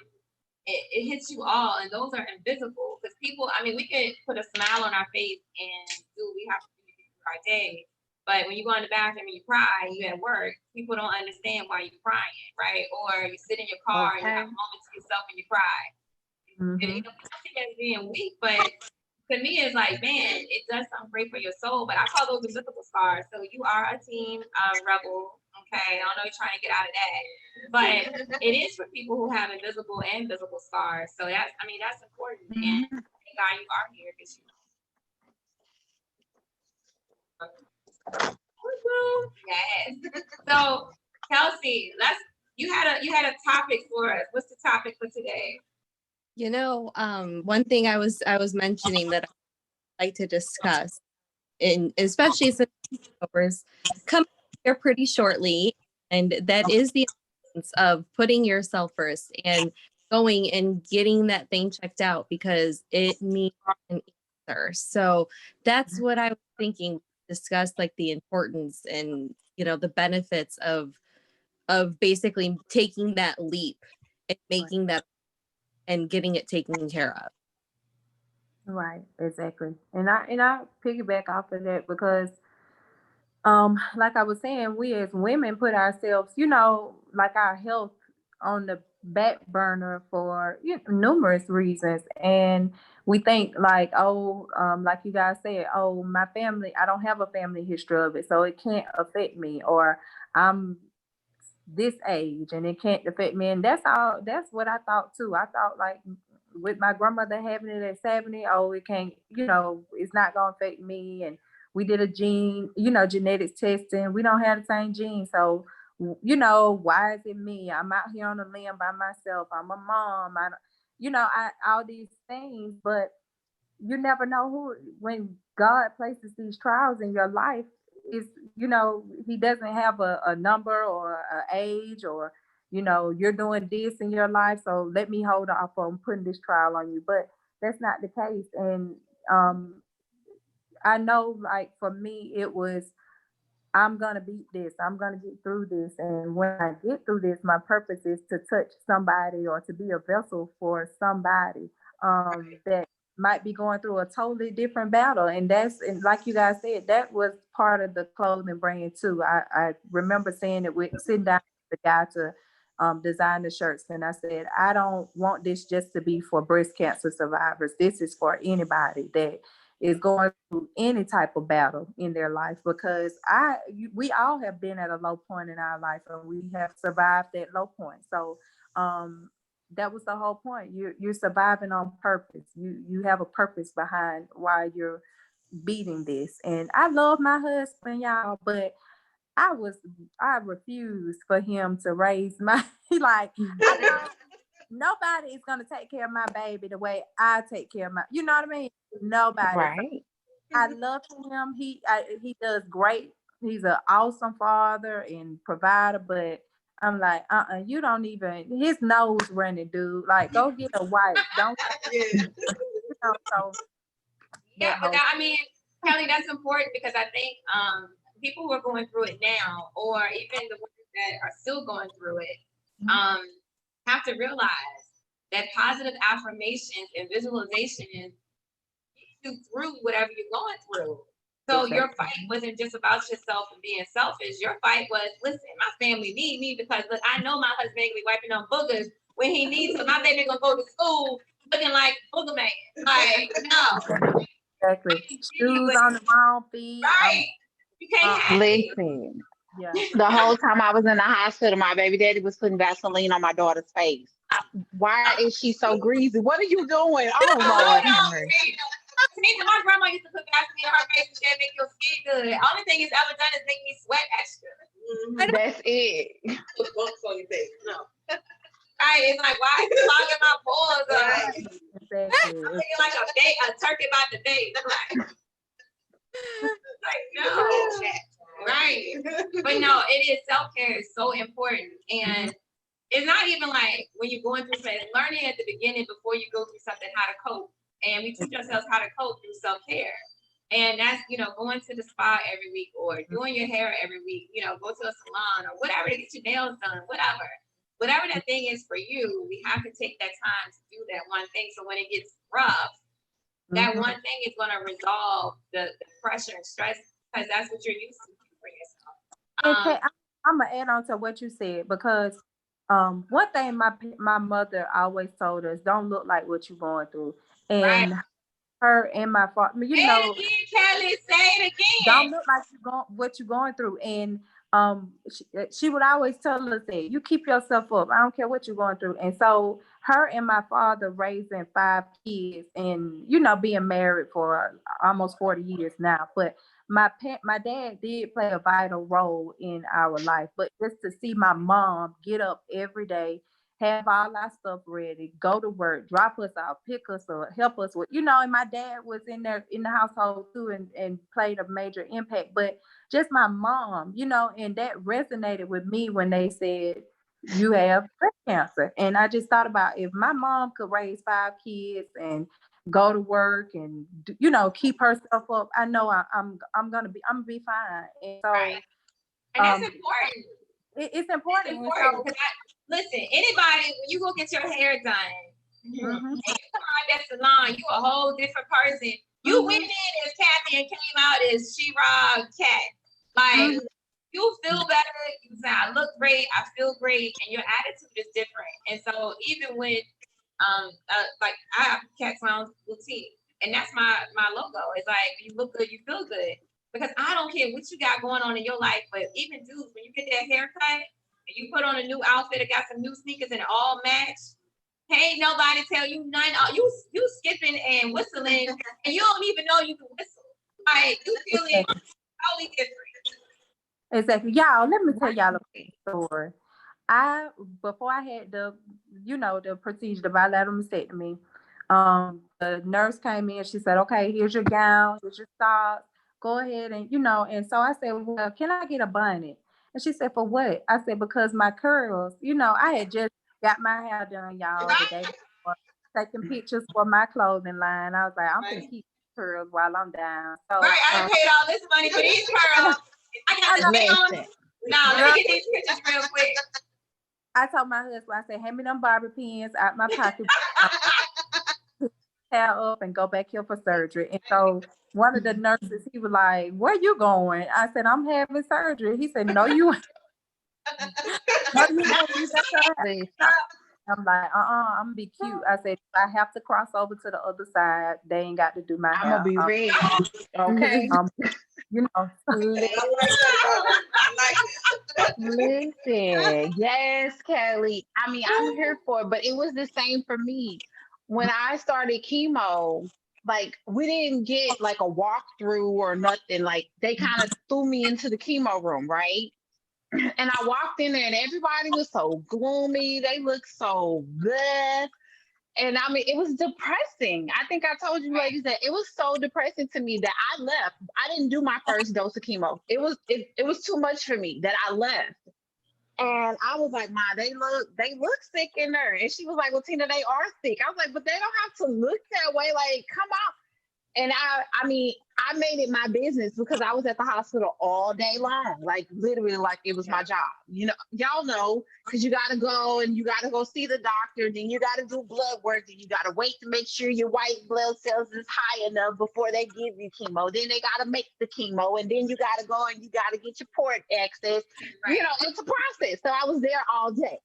It hits you all, and those are invisible, because people, I mean, we could put a smile on our face and do what we have to do through our day. But when you go in the bathroom and you cry, you at work, people don't understand why you're crying, right? Or you sit in your car and you have a moment to yourself and you cry. And, people see it as being weak, but to me, it's like, man, it does something great for your soul. But I call those invisible scars. So you are a team rebel, okay? I don't know you're trying to get out of that, but it is for people who have invisible and visible scars. So that's important. And thank God you are here, because yes. So Kelsey, you had a topic for us. What's the topic for today? One thing I was mentioning that I'd like to discuss, and especially since October's coming here pretty shortly, and that is the importance of putting yourself first and going and getting that thing checked out, because it needs an answer. So that's what I was thinking. Discuss like the importance and the benefits of basically taking that leap and making that and getting it taken care of. Right, exactly. And I piggyback off of that, because like I was saying, we as women put ourselves, like our health on the back burner for numerous reasons. And we think like, oh, like you guys said, oh, my family, I don't have a family history of it, so it can't affect me, or I'm this age and it can't affect me. And that's what I thought too. I thought like with my grandmother having it at 70, oh, it can't, it's not gonna affect me. And we did a genetics testing. We don't have the same gene. So, why is it me? I'm out here on a limb by myself. I'm a mom. I all these things, but you never know when God places these trials in your life, is he doesn't have a number or an age, or you're doing this in your life, so let me hold off on putting this trial on you. But that's not the case. And I know, like, for me it was, I'm gonna beat this. I'm gonna get through this. And when I get through this, my purpose is to touch somebody or to be a vessel for somebody that might be going through a totally different battle. And like you guys said, that was part of the clothing brand too. I remember saying it with sitting down with the guy to design the shirts, and I said, I don't want this just to be for breast cancer survivors. This is for anybody that is going through any type of battle in their life, because we all have been at a low point in our life and we have survived that low point. So that was the whole point. You're surviving on purpose. You have a purpose behind why you're beating this. And I love my husband, y'all, but I refused for him to raise my like I know nobody is gonna take care of my baby the way I take care of my, you know what I mean? Nobody. Right. I love him. He does great. He's an awesome father and provider, but I'm like, you don't even, his nose running, dude. Like, go get a wife. Don't so Yeah, but I mean, Kelly, that's important, because I think people who are going through it now, or even the ones that are still going through it, have to realize that positive affirmations and visualization get you through whatever you're going through. So your fight wasn't just about yourself and being selfish. Your fight was, listen, my family need me, because look, I know my husband ain't gonna be wiping on boogers when he needs to. My baby gonna go to school looking like Booger Man. Like, no. Exactly. Shoes on the wrong feet. Right. You can't have it. Listen, Yeah. the whole time I was in the hospital, my baby daddy was putting Vaseline on my daughter's face. Why is she so greasy? What are you doing? Oh, Lord. My grandma used to put Vaseline on her face and that make your skin good. The only thing it's ever done is make me sweat extra. That's it. Put bumps on your face. No. Right? It's like, why is it clogging my pores up? Exactly. I'm thinking like a turkey about the day. Like, no. Right. But no, it is, self-care is so important. And it's not even like when you're going through something, learning at the beginning before you go through something, how to cope. And we teach ourselves how to cope through self-care. And that's, going to the spa every week, or doing your hair every week, go to a salon or whatever to get your nails done, whatever that thing is for you. We have to take that time to do that one thing. So when it gets rough, that one thing is going to resolve the pressure and stress, because that's what you're used to for yourself. I'm gonna add on to what you said, because one thing my mother always told us: don't look like what you're going through. And her and my father, Say it again, Kelly. Say it again. Don't look like what you're going through. And she would always tell us that you keep yourself up. I don't care what you're going through. And so her and my father raising 5 kids, and being married for almost 40 years now. But my dad did play a vital role in our life. But just to see my mom get up every day, have all our stuff ready, go to work, drop us off, pick us up, help us with, and my dad was in there in the household too, and played a major impact. But just my mom, and that resonated with me when they said, you have breast cancer. And I just thought about, if my mom could raise 5 kids and go to work and keep herself up, I know I'm gonna be fine. And so and that's important. It's important. It's important, listen, anybody, when you go get your hair done, and you come out that salon, you a whole different person. You went in as Kathy and came out as She-Ra Cat. Like, you feel better. You say, I look great, I feel great, and your attitude is different. And so even when like I have Cat Clown Boutique, and that's my logo. It's like you look good, you feel good. Because I don't care what you got going on in your life, but even dudes, when you get that haircut and you put on a new outfit and got some new sneakers and it all match, can't nobody tell you nothing. You skipping and whistling, and you don't even know you can whistle. Like you feeling totally different. Exactly. Y'all, let me tell y'all a story. Before I had the procedure, the bilateral mastectomy, the nurse came in, she said, okay, here's your gown, here's your socks, go ahead and and so I said, well, can I get a bonnet? And she said, for what? I said, because my curls, I had just got my hair done, y'all, the day before, taking pictures for my clothing line. I was like, I'm gonna keep curls while I'm down. So right, I done paid all this money for these curls. I got to stay on. No, let me get these pictures real quick. I told my husband, I said, hand me them Barbie pins out my pocket, hair up and go back here for surgery. And so one of the nurses, he was like, where you going? I said, I'm having surgery. He said, no, you ain't. No, you ain't. You got I'm like, I'm gonna be cute. I said, if I have to cross over to the other side, they ain't got to do my hair. I'm gonna be ready. Okay. Listen, yes, Kelly. I mean, I'm here for it, but it was the same for me. When I started chemo, like we didn't get like a walkthrough or nothing. Like they kind of threw me into the chemo room, right? And I walked in there and everybody was so gloomy. They looked so good. And I mean, it was depressing. I think I told you ladies that it was so depressing to me that I left. I didn't do my first dose of chemo. It was too much for me that I left. And I was like, Ma, they look sick in there. And she was like, well, Tina, they are sick. I was like, but they don't have to look that way. Like, come on. And I mean, I made it my business because I was at the hospital all day long, like literally like it was my job. Y'all know, because you got to go and you got to go see the doctor. Then you got to do blood work. Then you got to wait to make sure your white blood cells is high enough before they give you chemo. Then they got to make the chemo. And then you got to go and you got to get your port access. Right. It's a process. So I was there all day.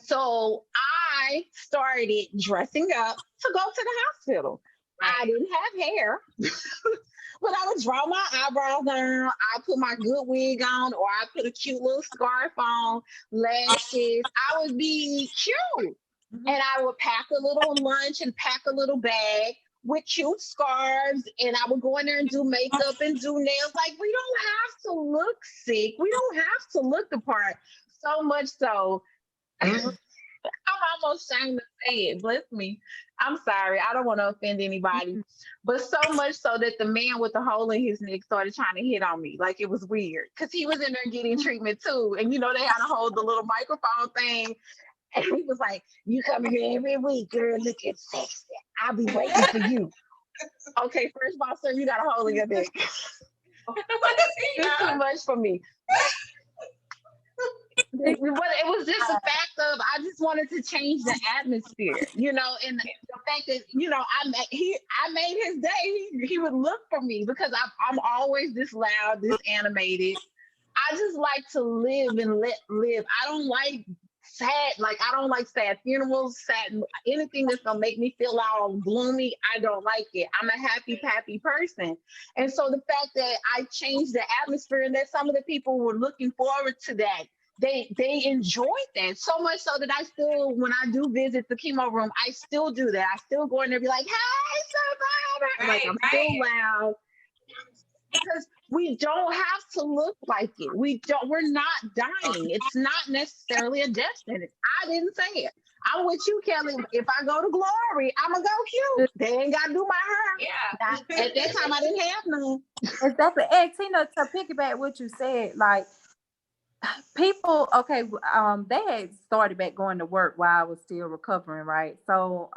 So I started dressing up to go to the hospital. I didn't have hair, but I would draw my eyebrows down. I put my good wig on, or I put a cute little scarf on, lashes. I would be cute. And I would pack a little lunch and pack a little bag with cute scarves. And I would go in there and do makeup and do nails. Like, we don't have to look sick. We don't have to look the part. So much so, I'm almost ashamed to say it. Bless me. I'm sorry. I don't want to offend anybody. But so much so that the man with the hole in his neck started trying to hit on me. Like, it was weird. Because he was in there getting treatment too. And, they had to hold the little microphone thing. And he was like, you come here every week, girl, looking sexy. I'll be waiting for you. Okay, first of all, sir, you got a hole in your neck. It's too much for me. It was just the fact of I just wanted to change the atmosphere, and the fact that I made his day. He would look for me because I'm always this loud, this animated. I just like to live and let live. I don't like sad, I don't like sad funerals, sad anything that's gonna make me feel all gloomy. I don't like it. I'm a happy person, and so the fact that I changed the atmosphere and that some of the people were looking forward to that. They enjoyed that so much so that I still, when I do visit the chemo room, I still do that. I still go in there and be like, hey, survivor. I'm still loud. Because we don't have to look like it. We're not dying. It's not necessarily a death sentence. I didn't say it. I'm with you, Kelly. If I go to Glory, I'm going to go cute. They ain't got to do my hair. Yeah. At that time, I didn't have none. Exactly. And Tina, to piggyback what you said, people, okay, they had started back going to work while I was still recovering, right? So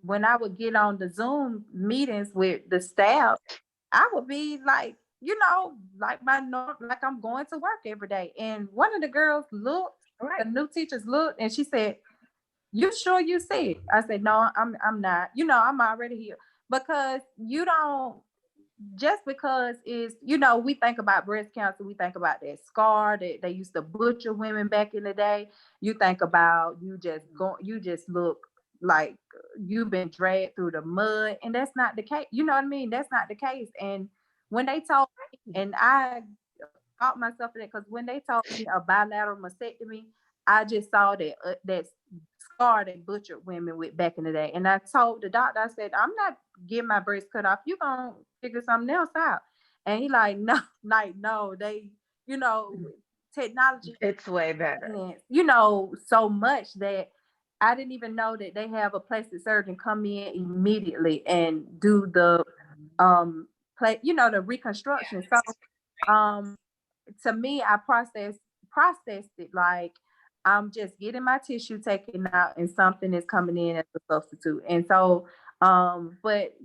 when I would get on the Zoom meetings with the staff, I would be like I'm going to work every day. And one of the girls looked, the new teachers looked, and she said, "You sure you sick?" I said, "No, I'm not. I'm already here." Because just because it's, you know, we think about breast cancer, we think about that scar that they used to butcher women back in the day. You think about you just look like you've been dragged through the mud, and that's not the case. You know what I mean? That's not the case. And when they told me, and I taught myself that, because when they told me a bilateral mastectomy, I just saw that scar they butchered women with back in the day. And I told the doctor, I said, I'm not getting my breast cut off. You gonna figure something else out. And he like, no, like, no, they, you know, technology, It's way better. advanced, you know, so much that I didn't even know that they have a plastic surgeon come in immediately and do the you know, the reconstruction. So to me, I processed it like I'm just getting my tissue taken out and something is coming in as a substitute. And so, but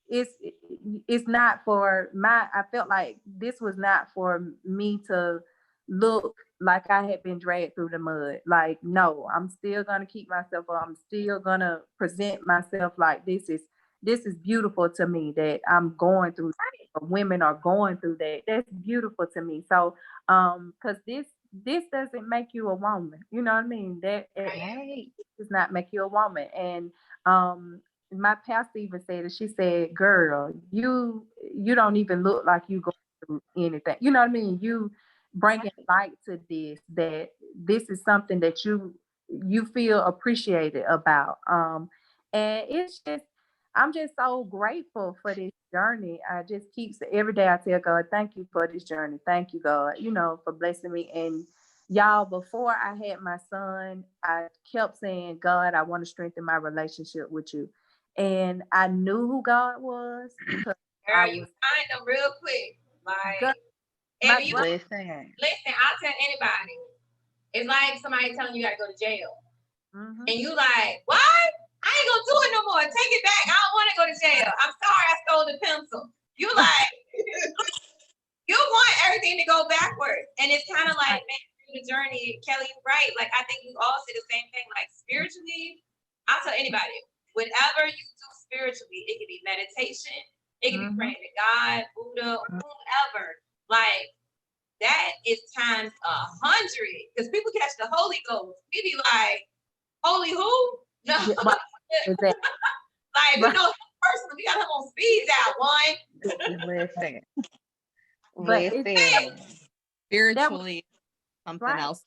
it's not for I felt like this was not for me to look like I had been dragged through the mud. Like, no, I'm still gonna keep myself up. I'm still gonna present myself like this is beautiful to me that I'm going through. Women are going through that. That's beautiful to me. So, because this doesn't make you a woman. You know what I mean? That Right. does not make you a woman. And my pastor even said it. She said, "Girl, you don't even look like you go through anything." You know what I mean? You bringing light to this, that this is something that you feel appreciated about. And it's just, I'm just so grateful for this journey. I just keep every day I tell God, thank you for this journey. Thank you, God, you know, for blessing me. And y'all, before I had my son, I kept saying, God, I want to strengthen my relationship with you. And I knew who God was because Girl, you find them real quick. Like, God, and you Listen. listen, I'll tell anybody. It's like somebody telling you gotta go to jail. Mhm. And you like, what? I ain't gonna do it no more. Take it back. I don't want to go to jail. I'm sorry I stole the pencil. You like, you want everything to go backwards. And it's kind of like, man, through the journey, Kelly, right? Like, I think you all say the same thing. Like, spiritually, I'll tell anybody, whatever you do spiritually, it can be meditation, it can be praying to God, Buddha, whoever. Like, that is times 100. Because people catch the Holy Ghost. We be like, Holy who? No. Exactly. Like, you know, personally, we got him on speed dial. Listen. But Listen. Spiritually, something right. else.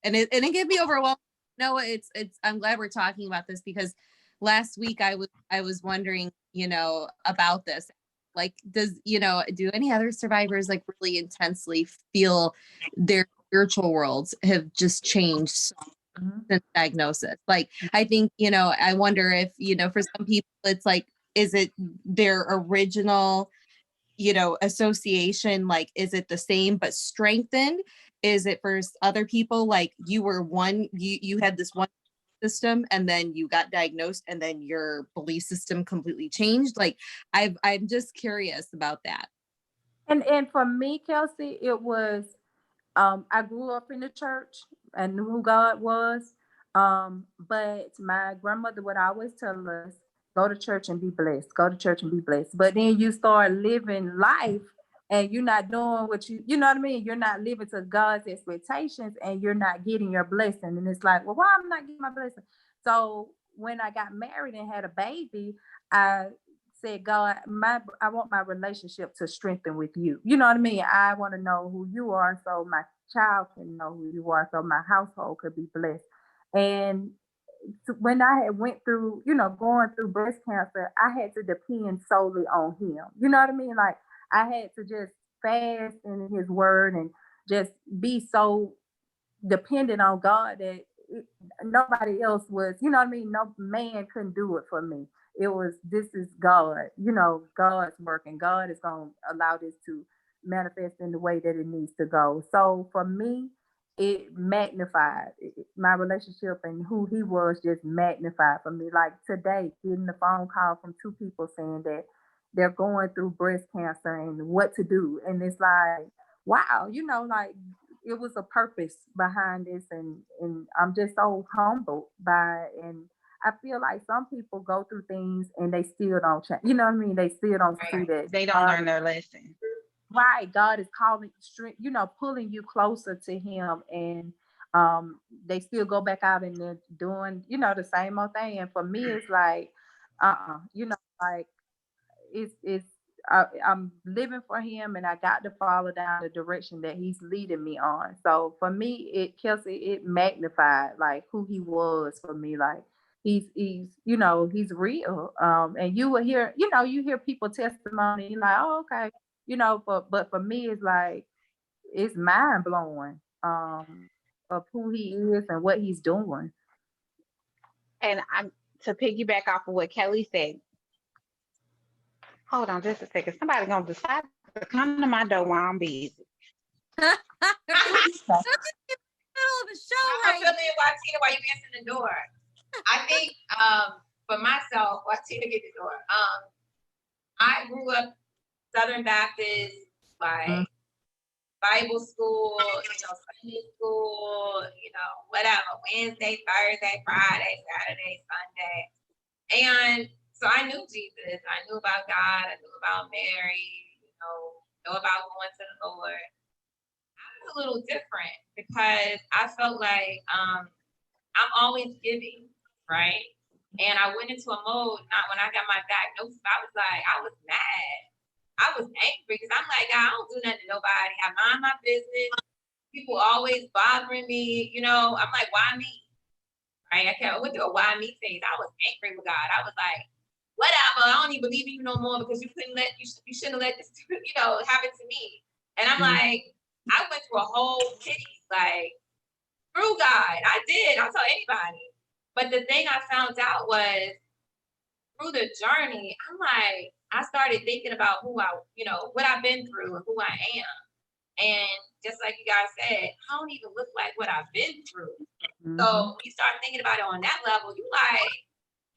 And it can be overwhelming. No, it's I'm glad we're talking about this, because last week I was wondering, you know, about this. Like, do any other survivors like really intensely feel their spiritual worlds have just changed since diagnosis? Like, I think, you know, I wonder if, you know, for some people it's like, is it their original, you know, association? Like, is it the same but strengthened? Is it for other people like you were you had this one system and then you got diagnosed and then your belief system completely changed? Like, I'm just curious about that. And for me, Kelsey, it was I grew up in the church. I knew who God was. But my grandmother would always tell us, go to church and be blessed. Go to church and be blessed. But then you start living life and you're not doing what you know what I mean? You're not living to God's expectations and you're not getting your blessing. And it's like, well, why am I not getting my blessing? So when I got married and had a baby, I said, God, I want my relationship to strengthen with you. You know what I mean? I want to know who you are so my child can know who you are, so my household could be blessed. And when I had went through, you know, going through breast cancer, I had to depend solely on him. You know what I mean? Like, I had to just fast in his word and just be so dependent on God that nobody else was, you know what I mean? No man couldn't do it for me. It was, this is God, you know, God's work, and God is going to allow this to manifest in the way that it needs to go. So for me, it magnified my relationship, and who he was just magnified for me. Like today, getting the phone call from two people saying that they're going through breast cancer and what to do. And it's like, wow, you know, like it was a purpose behind this, and I'm just so humbled by it. And I feel like some people go through things and they still don't change. You know what I mean? They still don't see that. They don't learn their lesson. Right. God is calling, pulling you closer to Him, and they still go back out and they're doing, the same old thing. And for me, it's like, like I'm living for Him, and I got to follow down the direction that He's leading me on. So for me, it magnified like who He was for me. Like he's real. And you will hear, you hear people testimony, you're like, oh, okay, but for me, it's like it's mind blowing of who He is and what He's doing. And I'm to piggyback off of what Kelly said. Hold on just a second. Somebody gonna decide to come to my door while I'm busy. Middle of the show, I'm right? feeling Watina while you answer the door. I think for myself, Watina get the door. I grew up Southern Baptist, like Bible school, Sunday school, whatever, Wednesday, Thursday, Friday, Saturday, Sunday. And so I knew Jesus. I knew about God. I knew about Mary, know about going to the Lord. I was a little different because I felt like I'm always giving, right? And I went into a mode, not when I got my diagnosis, I was mad. I was angry because I'm like, God, I don't do nothing to nobody. I mind my business. People always bothering me. I'm like, why me? Right? I went through a why me phase. I was angry with God. I was like, whatever. I don't even believe in you no more because you shouldn't have let this, happen to me. And I'm like, I went through a whole pity, like, through God. I did. I'll tell anybody. But the thing I found out was through the journey, I'm like, I started thinking about what I've been through and who I am. And just like you guys said, I don't even look like what I've been through. Mm-hmm. So you start thinking about it on that level, you like,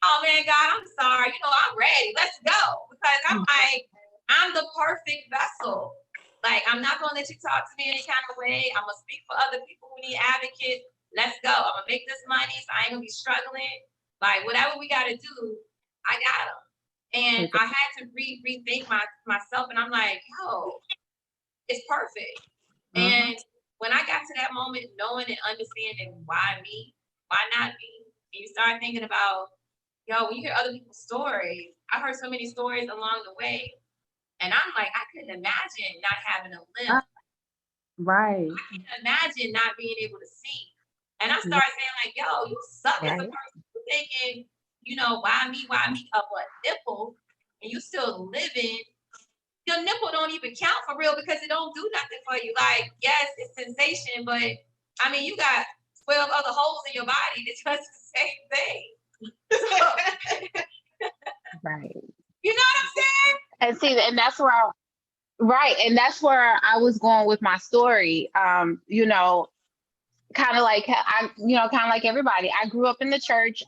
oh man, God, I'm sorry. I'm ready. Let's go. Because I'm like, I'm the perfect vessel. Like, I'm not going to let you talk to me any kind of way. I'm going to speak for other people who need advocates. Let's go. I'm going to make this money, so I ain't going to be struggling. Like, whatever we got to do, I got them. And I had to rethink myself, and I'm like, yo, it's perfect. And when I got to that moment, knowing and understanding why me, why not me, and you start thinking about, when you hear other people's stories, I heard so many stories along the way, and I'm like, I couldn't imagine not having a limb. Right. I couldn't imagine not being able to see. And I started saying like, yo, you suck as a person. You're thinking, why me up a nipple, and you still living. Your nipple don't even count for real because it don't do nothing for you. Like, yes, it's sensation, but I mean, you got 12 other holes in your body that does the same thing. Right. You know what I'm saying? And see, and that's where and that's where I was going with my story. Kind of like everybody. I grew up in the church.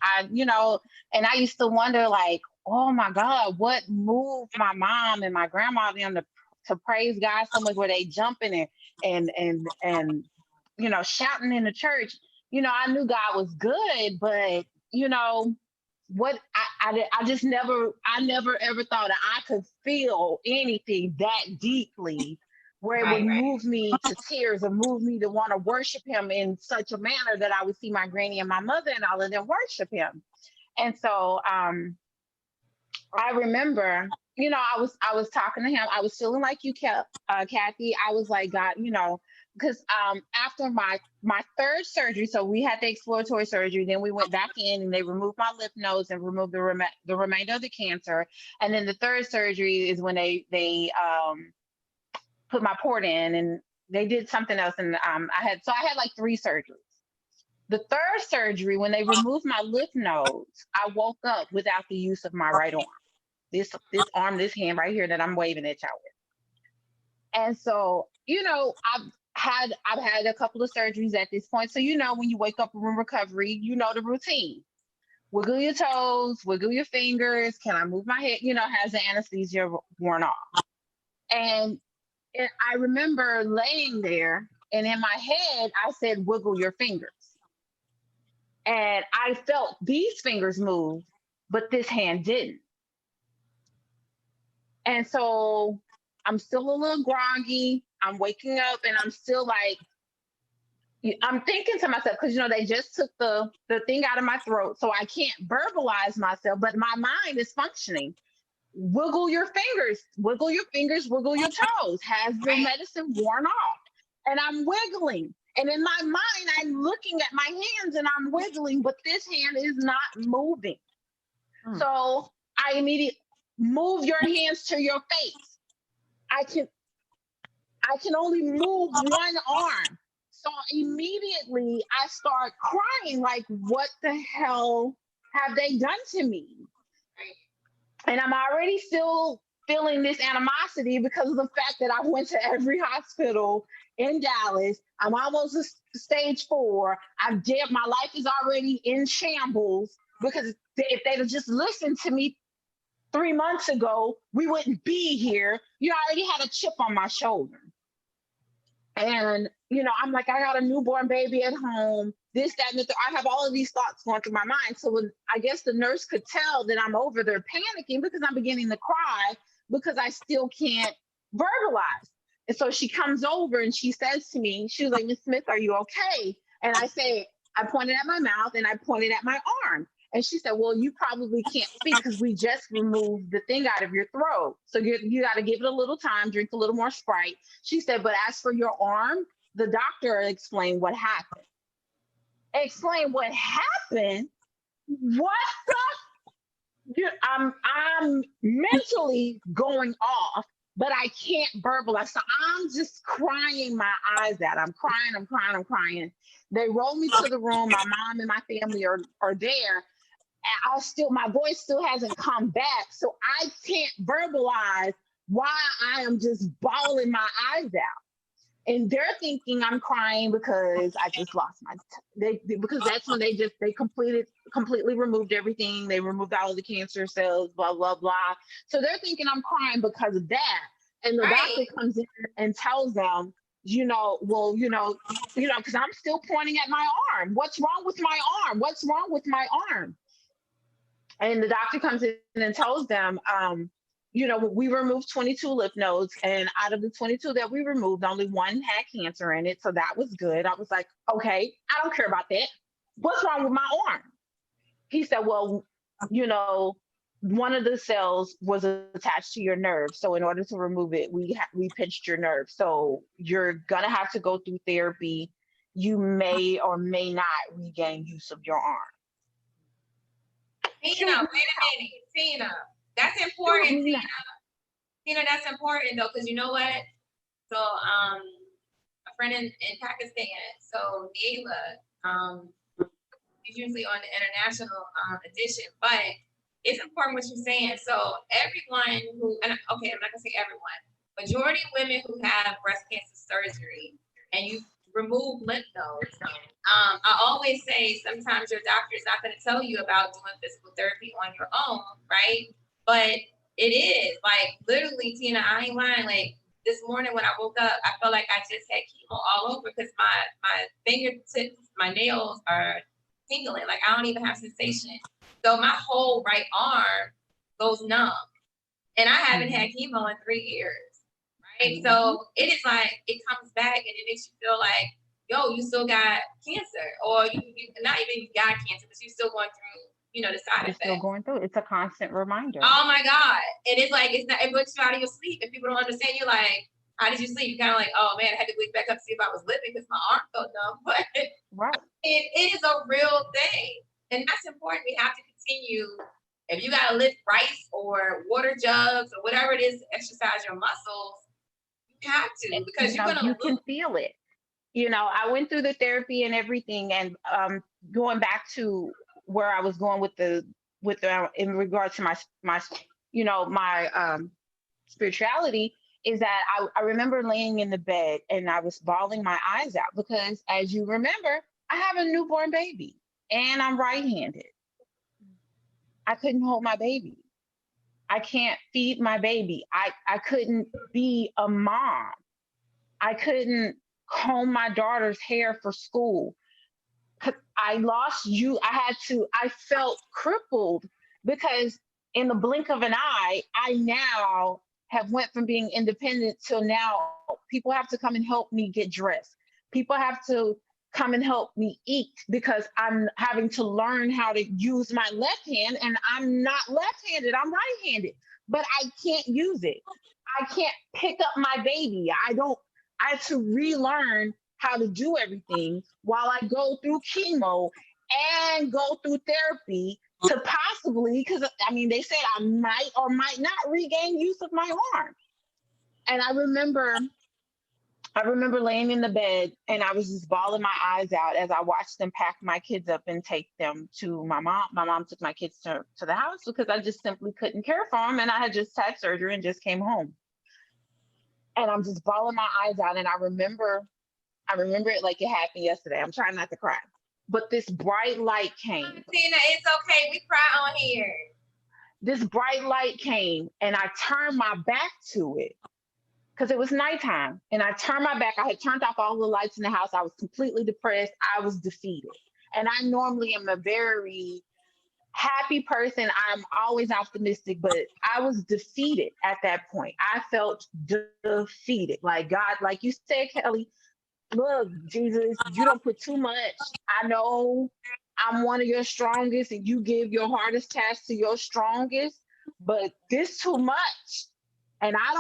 And I used to wonder, like, oh my God, what moved my mom and my grandma them to praise God so much, where they jumping and shouting in the church. I knew God was good, but what I just never ever thought that I could feel anything that deeply where it would move me to tears or move me to want to worship Him in such a manner that I would see my granny and my mother and all of them worship Him. And so I remember, I was talking to Him. I was feeling like you, Kathy. I was like, God, because after my third surgery, so we had the exploratory surgery, then we went back in and they removed my lymph nodes and removed the remainder of the cancer. And then the third surgery is when they put my port in, and they did something else. And I had like 3 surgeries. The third surgery, when they removed my lymph nodes, I woke up without the use of my right arm. This arm, this hand right here that I'm waving at y'all with. And so, I've had a couple of surgeries at this point. So, when you wake up from recovery, the routine. Wiggle your toes, wiggle your fingers. Can I move my head? Has the anesthesia worn off? And I remember laying there, and in my head, I said, wiggle your fingers. And I felt these fingers move, but this hand didn't. And so I'm still a little groggy. I'm waking up and I'm still like, I'm thinking to myself, because they just took the thing out of my throat, so I can't verbalize myself, but my mind is functioning. Wiggle your fingers, wiggle your fingers, wiggle your toes. Has the medicine worn off? And I'm wiggling. And in my mind, I'm looking at my hands and I'm wiggling, but this hand is not moving. So I immediately move your hands to your face. I can only move one arm. So immediately I start crying, like, what the hell have they done to me? And I'm already still feeling this animosity because of the fact that I went to every hospital in Dallas. I'm almost stage 4. My life is already in shambles because if they'd have just listened to me 3 months ago, we wouldn't be here. You already had a chip on my shoulder. And, I'm like, I got a newborn baby at home, this, that, and the third. I have all of these thoughts going through my mind. So when I guess the nurse could tell that I'm over there panicking because I'm beginning to cry because I still can't verbalize. And so she comes over and she says to me, she was like, Miss Smith, are you okay? And I pointed at my mouth and I pointed at my arm. And she said, well, you probably can't speak because we just removed the thing out of your throat. So you got to give it a little time, drink a little more Sprite. She said, but as for your arm, the doctor explained what happened. Explain what happened? What the? I'm mentally going off, but I can't verbalize. So I'm just crying my eyes out. I'm crying. They roll me to the room. My mom and my family are there. My voice still hasn't come back. So I can't verbalize why I am just bawling my eyes out. And they're thinking I'm crying because I just lost because that's when they completely removed everything. They removed all of the cancer cells, blah, blah, blah. So they're thinking I'm crying because of that. And the doctor comes in and tells them, because I'm still pointing at my arm. What's wrong with my arm? What's wrong with my arm? And the doctor comes in and tells them, we removed 22 lymph nodes, and out of the 22 that we removed, only one had cancer in it. So that was good. I was like, okay, I don't care about that. What's wrong with my arm? He said, well, one of the cells was attached to your nerve. So in order to remove it, we pinched your nerve. So you're going to have to go through therapy. You may or may not regain use of your arm. Tina, wait a minute. Tina, that's important, Tina. Tina, that's important, though, because you know what? So, a friend in Pakistan, so Nayla, is usually on the international edition, but it's important what you're saying. So everyone I'm not gonna say everyone, majority of women who have breast cancer surgery and you remove lymph nodes, I always say sometimes your doctor is not gonna tell you about doing physical therapy on your own, right? But it is like literally, Tina, I ain't lying. Like this morning when I woke up, I felt like I just had chemo all over because my fingertips, my nails are tingling. Like I don't even have sensation. So my whole right arm goes numb. And I haven't had chemo in 3 years. Right. Mm-hmm. So it is like it comes back and it makes you feel like, yo, you still got cancer. Or you not even got cancer, but you're still going through, the side effects. Still going through. It's a constant reminder. Oh my God. And it's like it puts you out of your sleep. If people don't understand, you're like, how did you sleep? You're kind of like, oh man, I had to wake back up to see if I was living because my arm felt numb. But right. It is a real thing. And that's important. We have to continue. If you got to lift rice or water jugs or whatever it is to exercise your muscles, you have to because you can feel it. I went through the therapy and everything, and going back to where I was going with the in regard to my spirituality is that I remember laying in the bed and I was bawling my eyes out because, as you remember, I have a newborn baby and I'm right-handed. I couldn't hold my baby. I can't feed my baby. I couldn't be a mom. I couldn't comb my daughter's hair for school. 'cause I lost you. I felt crippled because in the blink of an eye, I now have went from being independent till now people have to come and help me get dressed. People have to come and help me eat because I'm having to learn how to use my left hand, and I'm not left-handed, I'm right-handed, but I can't use it. I can't pick up my baby. I have to relearn how to do everything while I go through chemo and go through therapy to possibly, because I mean, they said I might or might not regain use of my arm. And I remember laying in the bed and I was just bawling my eyes out as I watched them pack my kids up and take them to my mom. My mom took my kids to the house because I just simply couldn't care for them. And I had just had surgery and just came home. And I'm just bawling my eyes out. And I remember it like it happened yesterday. I'm trying not to cry. But this bright light came. Tina, it's okay. We cry on here. This bright light came and I turned my back to it because it was nighttime. And I turned my back. I had turned off all the lights in the house. I was completely depressed. I was defeated. And I normally am a very happy person. I'm always optimistic, but I was defeated at that point. I felt defeated. Like, God, like you said, Kelly, look, Jesus, you don't put too much. I know I'm one of your strongest and you give your hardest task to your strongest, but this too much. And I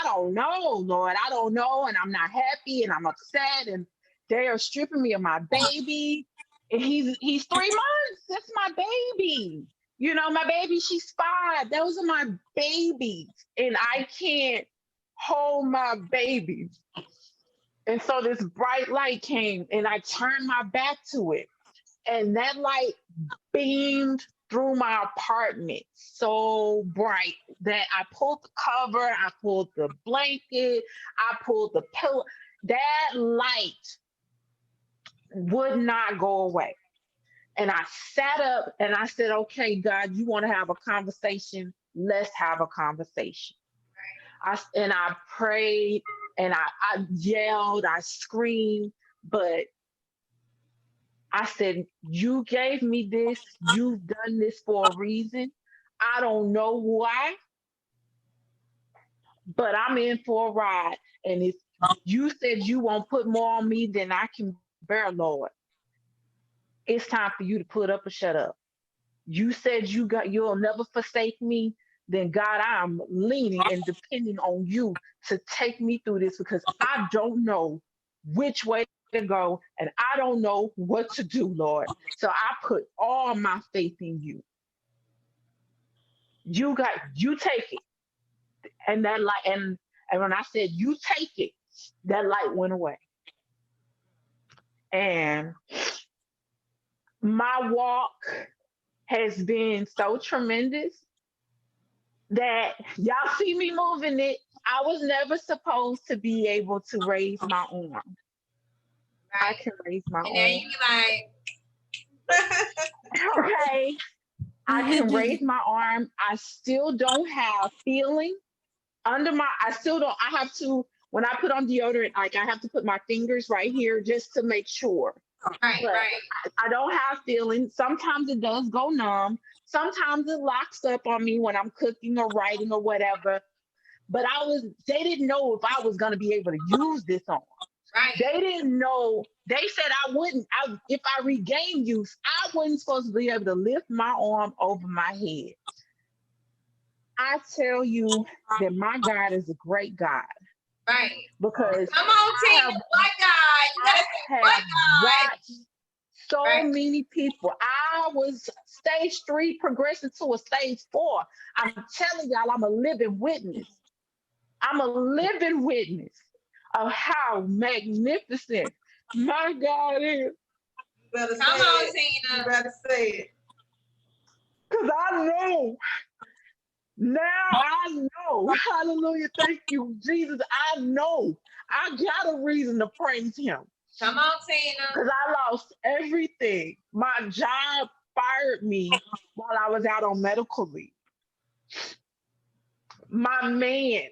don't know, Lord. I don't know. And I'm not happy and I'm upset. And they are stripping me of my baby. And he's 3 months. That's my baby. You know, my baby, she's 5. Those are my babies. And I can't hold my babies. And so this bright light came and I turned my back to it. And that light beamed through my apartment so bright that I pulled the cover, I pulled the blanket, I pulled the pillow. That light would not go away. And I sat up and I said, okay, God, you want to have a conversation? Let's have a conversation. I prayed and I yelled, I screamed, but I said, you gave me this, you've done this for a reason. I don't know why, but I'm in for a ride. And if you said you won't put more on me than I can bear, Lord, it's time for you to put up or shut up. You said you'll never forsake me, then God, I'm leaning and depending on you to take me through this because I don't know which way to go and I don't know what to do, Lord. So I put all my faith in you. You take it. And that light, and when I said you take it, that light went away. And my walk has been so tremendous that y'all see me moving it. I was never supposed to be able to raise my arm. Right. I can raise my arm. And then you be like, okay. I can raise my arm. I still don't have feeling under my, I have to, when I put on deodorant, like I have to put my fingers right here just to make sure. Right, but right. I don't have feeling. Sometimes it does go numb. Sometimes it locks up on me when I'm cooking or writing or whatever. But they didn't know if I was going to be able to use this arm. Right. They didn't know. They said if I regained use, I wasn't supposed to be able to lift my arm over my head. I tell you that my God is a great God. Right. Because come on, Tina, what God? You gotta say what God. So many people. I was stage 3 progressing to a stage 4. I'm telling y'all, I'm a living witness. I'm a living witness of how magnificent my God is. You better come say on, it. Tina. You better say it. Because I know. Now I know. Hallelujah. Thank you, Jesus. I know. I got a reason to praise him. Come on, Tina. Because I lost everything. My job fired me while I was out on medical leave. My man,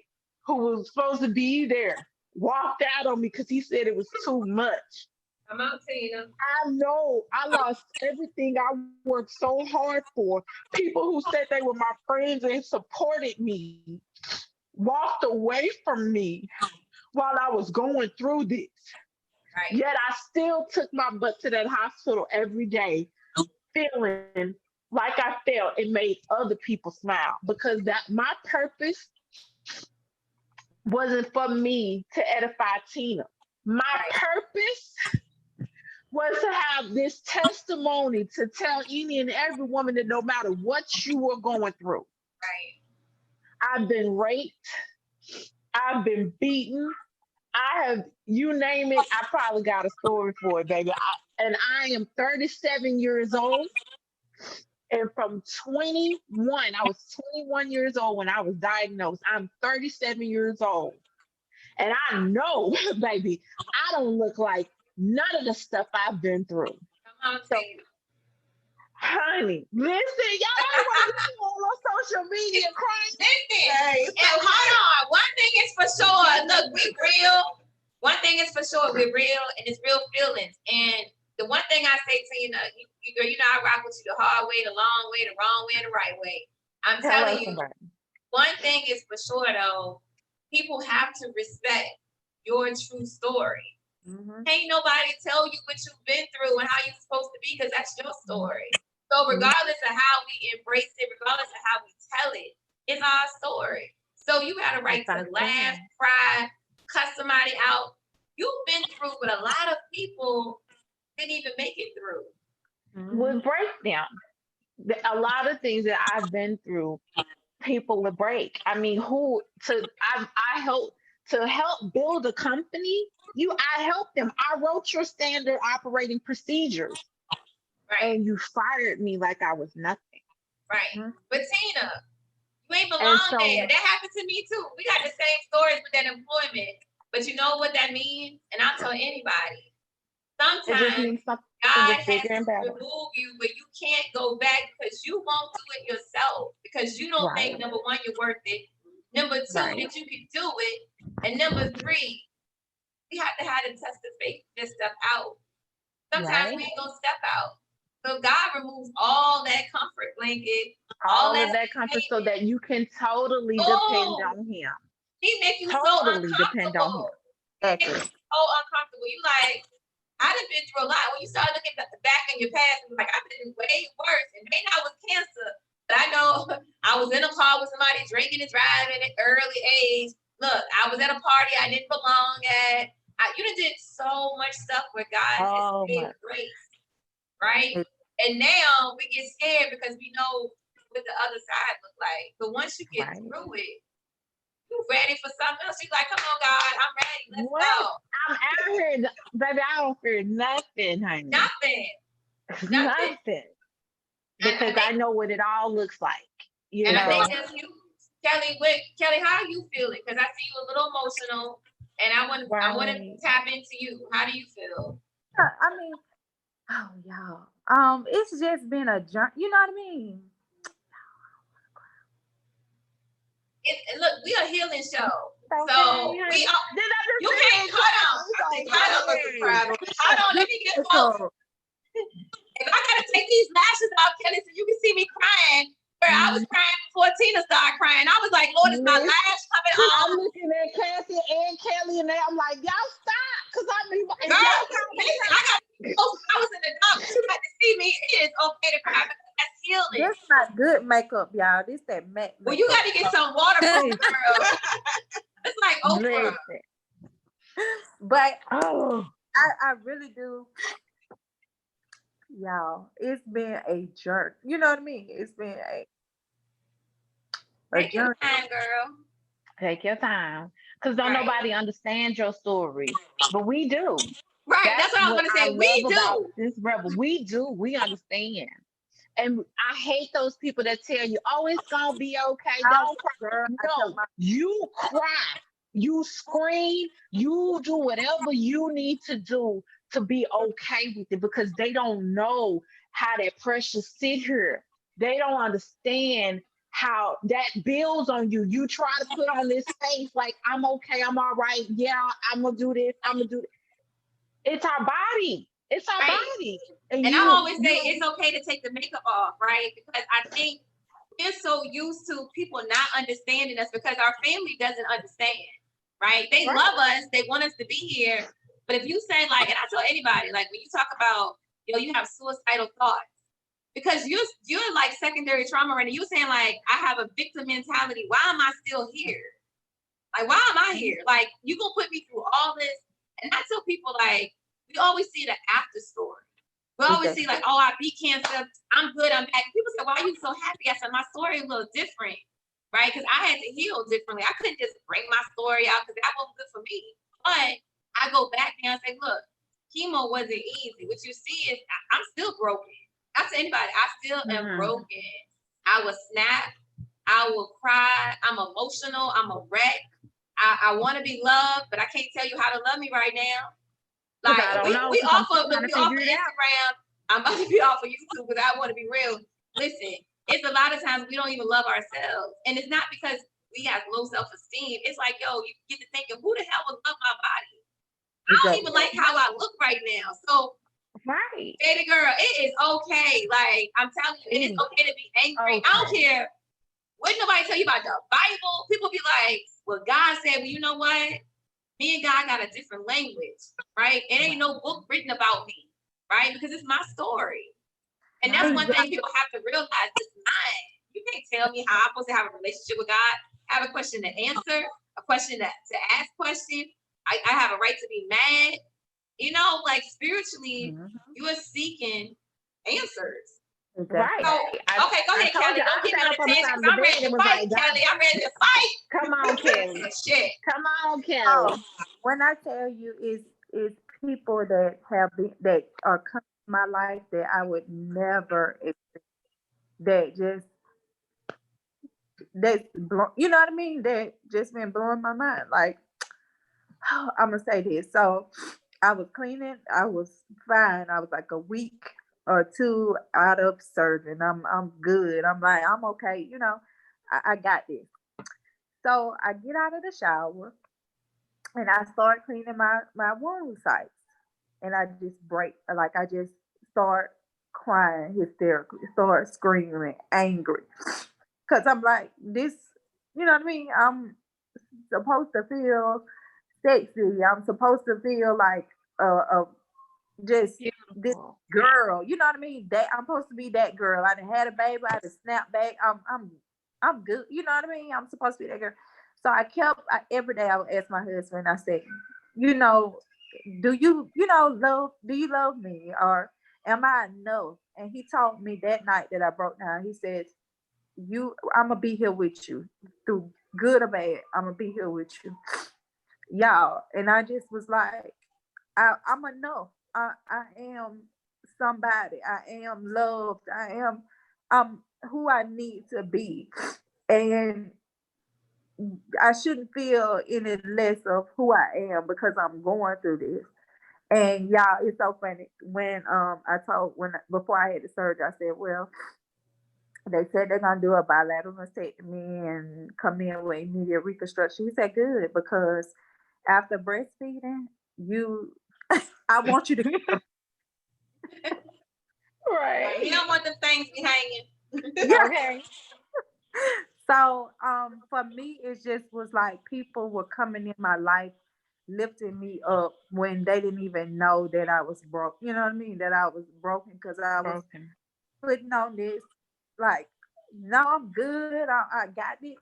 who was supposed to be there, walked out on me because he said it was too much. Come on, Tina. I know I lost everything I worked so hard for. People who said they were my friends and supported me walked away from me while I was going through this. Right. Yet I still took my butt to that hospital every day, feeling like I felt it made other people smile because that my purpose wasn't for me to edify Tina. My Right. purpose was to have this testimony to tell any and every woman that no matter what you are going through, Right. I've been raped, I've been beaten, I have, you name it, I probably got a story for it, baby. And I am 37 years old. And from 21, I was 21 years old when I was diagnosed. I'm 37 years old. And I know, baby, I don't look like none of the stuff I've been through. Come on, So, Tina. honey, listen, y'all don't want to see all on social media crying. Listen, Hey, and hold on. One thing is for sure. Look, we real. One thing is for sure. We're real, and it's real feelings. And the one thing I say to you, girl, you know I rock with you the hard way, the long way, the wrong way, the right way. I'm Tell telling us you, about it. one thing is for sure though, people have to respect your true story. Mhm. Ain't nobody tell you what you've been through and how you're supposed to be because that's your story. So regardless of how we embrace it, regardless of how we tell it, it's our story. So you got a right It's our to laugh, story. cry, cuss somebody out. You've been through what a lot of people didn't even make it through. With breakdown, a lot of things that I've been through, people would break. I mean, I helped to help build a company. I helped them. I wrote your standard operating procedures, Right, and you fired me like I was nothing. right. Mhm. But Tina, you ain't belong And so, there. That happened to me too. We got the same stories with that employment. But you know what that means? And I'll tell anybody. it just Sometimes means something God was has bigger to and better. remove you, but you can't go back because you won't do it yourself. Because you don't Right. think number one, you're worth it. Number two, Right. that you can do it. And number three, we have to have the test of faith to step out. Sometimes we Right. ain't gonna step out. So God removes all that comfort blanket, All of that comfort so that you can totally depend Oh, on Him. He make you so Totally depend on Him. uncomfortable. He makes you so uncomfortable. You like, I done been through a lot. When you start looking back in your past, you're like, I've been way worse. And maybe I was cancer, but I know I was in a car with somebody drinking and driving at early age. Look, I was at a party I didn't belong at. You done did so much stuff where God has Oh gave my. grace, right? And now we get scared because we know what the other side look like. But once you get Right. through it, you ready for something else. You're like, come on, God, I'm ready. Let's What? go. I'm out here, baby. I don't fear nothing, honey. Nothing. Nothing. Because I know what it all looks like. You And I know. think that's huge. Kelly, how are you feeling? Because I see you a little emotional, and I want to Right. tap into you. How do you feel? I mean, oh y'all, it's just been a journey. You know what I mean? Look, we a healing show, Okay, so honey. we are. Did I just You say can't it? hold on. I think all of us are proud of Hold on. Let me get close. So, If I gotta take these lashes off, Kelly, so you can see me crying. Where I was crying before Tina started crying. I was like, Lord, is my Listen, lash coming I'm off? looking at Cassie and Kelly, and I'm like, y'all stop, cause I mean, if Girl, y'all come listen, I got I was in the dark. You got to see me. It is okay to cry because that's healing. this not good makeup, y'all. This that matte Well, you got makeup. to get some waterproof, girl. It's like Oprah. listen. But Oh, I really do, y'all. It's been a jerk. You know what I mean? It's been a Take your journey. time, girl. take your time, cause don't Right. nobody understand your story, but we do. Right. That's what I was what going to say. I We love about do. this rebel. We do. We understand. And I hate those people that tell you, "Oh, it's gonna be okay. Don't cry." Girl, I tell No, my you cry, you scream, you do whatever you need to do to be okay with it because they don't know how that pressure sit here. They don't understand how that builds on you. You try to put on this face like I'm okay, I'm all right. Yeah, I'm gonna do this. I'm gonna do this. It's our body. It's our Right. body. And I always say it's okay to take the makeup off, right? Because I think we're so used to people not understanding us because our family doesn't understand, right? They love us, they want us to be here. But if you say like, and I tell anybody, like when you talk about, you have suicidal thoughts, because you're like secondary trauma right now. You're saying like, I have a victim mentality. Why am I still here? Like, why am I here? Like, you gonna put me through all this? And I tell people like, we always see the after story. We always see like, oh, I beat cancer. I'm good. I'm back. People say, why are you so happy? I said, my story is a little different, right? Because I had to heal differently. I couldn't just bring my story out because that wasn't good for me. But I go back now and say, look, chemo wasn't easy. What you see is I'm still broken. I tell anybody, I still am broken. I will snap. I will cry. I'm emotional. I'm a wreck. I want to be loved, but I can't tell you how to love me right now. Like we off of Instagram. I'm about to be off of YouTube because I want to be real. Listen, it's a lot of times we don't even love ourselves. And it's not because we have low self-esteem. It's like, yo, you get to thinking, who the hell would love my body? I don't even like how I look right now. So baby girl, it is okay. Like I'm telling you, it is okay to be angry. I don't care. Wouldn't nobody tell you about the Bible? People be like, well, God said, well, you know what? Me and God got a different language, right? It ain't no book written about me, right? Because it's my story. And that's one thing people have to realize. It's mine. You can't tell me how I'm supposed to have a relationship with God. I have a question to answer, a question to ask question. I have a right to be mad. Like spiritually, you are seeking answers. Right. So, okay, go ahead, Kelly. Don't get me on the tangent. I'm ready to fight, Kelly. I'm ready to fight. Come on, Kelly. Shit. Come on, Kelly. Oh, when I tell you, it's people that are coming in my life that I would never expect. You know what I mean? That just been blowing my mind. Like, I'm gonna say this. So, I was cleaning. I was fine. I was like a week or two out of surgery. I'm good. I'm like, I'm okay. I got this. So I get out of the shower and I start cleaning my wound sites. And I just I just start crying hysterically, start screaming, angry. Cause I'm like, this, you know what I mean? I'm supposed to feel sexy. I'm supposed to feel like just this girl, you know what I mean? That I'm supposed to be that girl. I done had a baby, I done snapped back. I'm good, you know what I mean? I'm supposed to be that girl. So every day I would ask my husband, I said, do you love me, or am I enough? And he told me that night that I broke down, he says, I'm gonna be here with you through good or bad. I'm gonna be here with you, y'all. And I just was like, I'm enough. I am somebody. I am loved. I'm who I need to be. And I shouldn't feel any less of who I am because I'm going through this. And y'all, it's so funny. When before I had the surgery, I said, well, they said they're gonna do a bilateral mastectomy and come in with immediate reconstruction. He said, good, because after breastfeeding, I want you to right. You don't want them things be hanging. Okay. So for me, it just was like people were coming in my life, lifting me up when they didn't even know that I was broke. You know what I mean? That I was broken because I was putting on this, like, no, I'm good. I got this.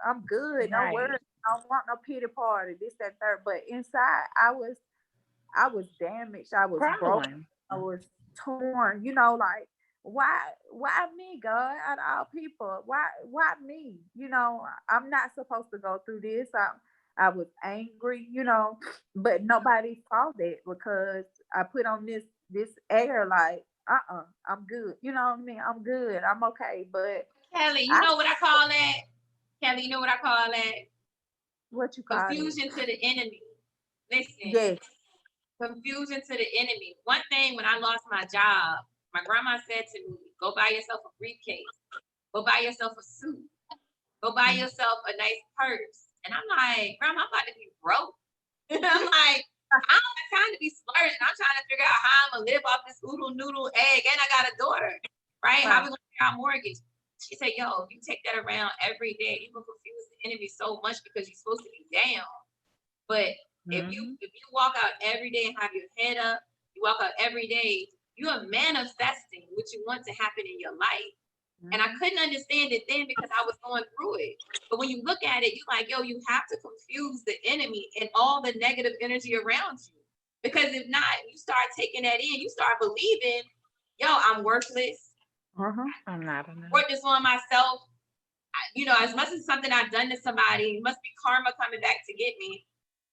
I'm good. Don't worry. I don't want no pity party. This, that, third. But inside, I was damaged. I was broken. I was torn. Like, why me, God? Out of all people, why me? I'm not supposed to go through this. I was angry, but nobody saw that because I put on this air like, I'm good. You know what I mean? I'm good. I'm okay. But Kelly, you know what I call that? Kelly, you know what I call that? What you call confusion to the enemy. Listen. Yes. Confusion to the enemy. One thing, when I lost my job, my grandma said to me, go buy yourself a briefcase. Go buy yourself a suit. Go buy yourself a nice purse. And I'm like, Grandma, I'm about to be broke. And I'm like, I don't have time to be splurging. I'm trying to figure out how I'm gonna live off this oodle noodle egg, and I got a daughter, right? How we gonna pay our mortgage? She said, "Yo, if you take that around every day, you gonna confuse the enemy so much because you're supposed to be down. But if you walk out every day and have your head up, you walk out every day, you are manifesting what you want to happen in your life." And I couldn't understand it then because I was going through it. But when you look at it, you're like, yo, you have to confuse the enemy and all the negative energy around you. Because if not, you start taking that in, you start believing, yo, I'm worthless. I'm not enough. Work this on myself. You know, as much as something I've done to somebody, it must be karma coming back to get me.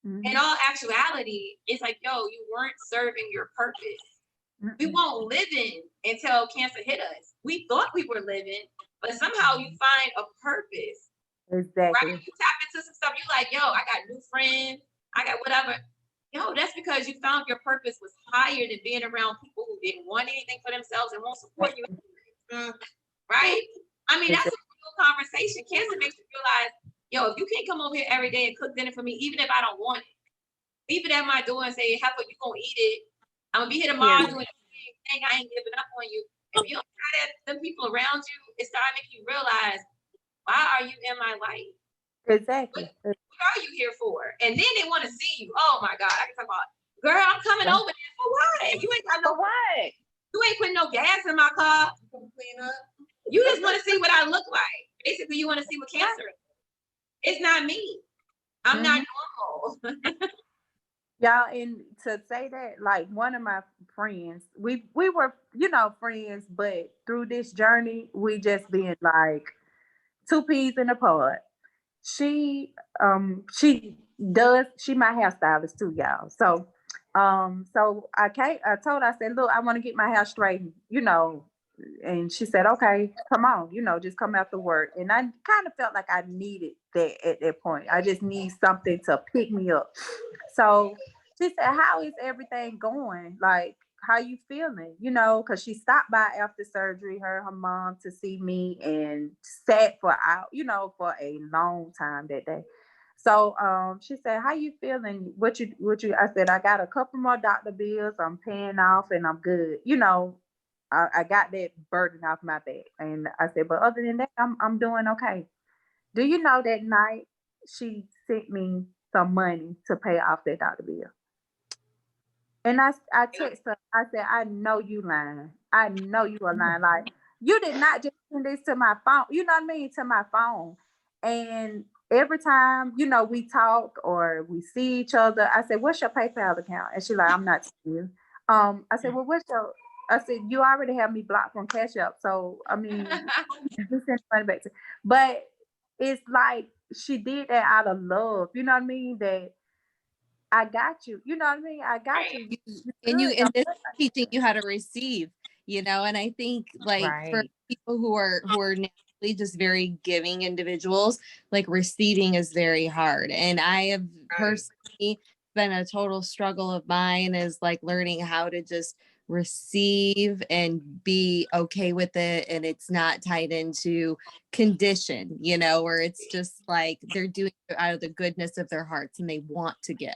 In all actuality, it's like, yo, you weren't serving your purpose. We won't live in until cancer hit us. We thought we were living, but somehow you find a purpose. Exactly. Right? You tap into some stuff. You like, yo, I got new friends. I got whatever. Yo, that's because you found your purpose was higher than being around people who didn't want anything for themselves and won't support you. Right? I mean, that's a real conversation. Cancer makes you realize, yo, if you can't come over here every day and cook dinner for me, even if I don't want it, leave it at my door and say, "Heifer, you gonna eat it. I'm gonna be here tomorrow doing the same thing. I ain't giving up on you." If you don't try that, them people around you, it starts making you realize, why are you in my life? Exactly. What are you here for? And then they want to see you. Oh my God, I can talk about, girl, I'm coming over there for what? You ain't got no what? You ain't putting no gas in my car. Clean up. You just want to see what I look like. Basically, you want to see what cancer is. It's not me. I'm not normal. Y'all, and to say that, like one of my friends, we were, you know, friends, but through this journey, we just been like two peas in a pod. She she my hairstylist too, y'all. So I told her, I said, look, I want to get my hair straightened, you know. And she said, okay, come on, you know, just come after work. And I kind of felt like I needed that at that point. I just need something to pick me up. So she said, how is everything going? Like, how you feeling? You know, because she stopped by after surgery, her mom, to see me, and sat for out, you know, for a long time that day. So she said, how you feeling? What you I said, I got a couple more doctor bills I'm paying off and I'm good. You know, I got that burden off my back. And I said, but other than that, I'm doing okay. Do you know that night she sent me some money to pay off that doctor bill? And I text her, I said, I know you lying. I know you are lying. Like, you did not just send this to my phone, you know what I mean? To my phone. And every time, you know, we talk or we see each other, I said, what's your PayPal account? And she's like, I'm not telling you. I said, well, I said, you already have me blocked from Cash App. So, I mean, you send money back to, but it's like she did that out of love. You know what I mean? That I got you. You know what I mean? I got you. And this is teaching you how to receive, you know. And I think, like, for people who are naturally just very giving individuals, like, receiving is very hard. And I have personally been a total struggle of mine, is like learning how to just receive and be okay with it, and it's not tied into condition, you know, where it's just like they're doing it out of the goodness of their hearts and they want to give.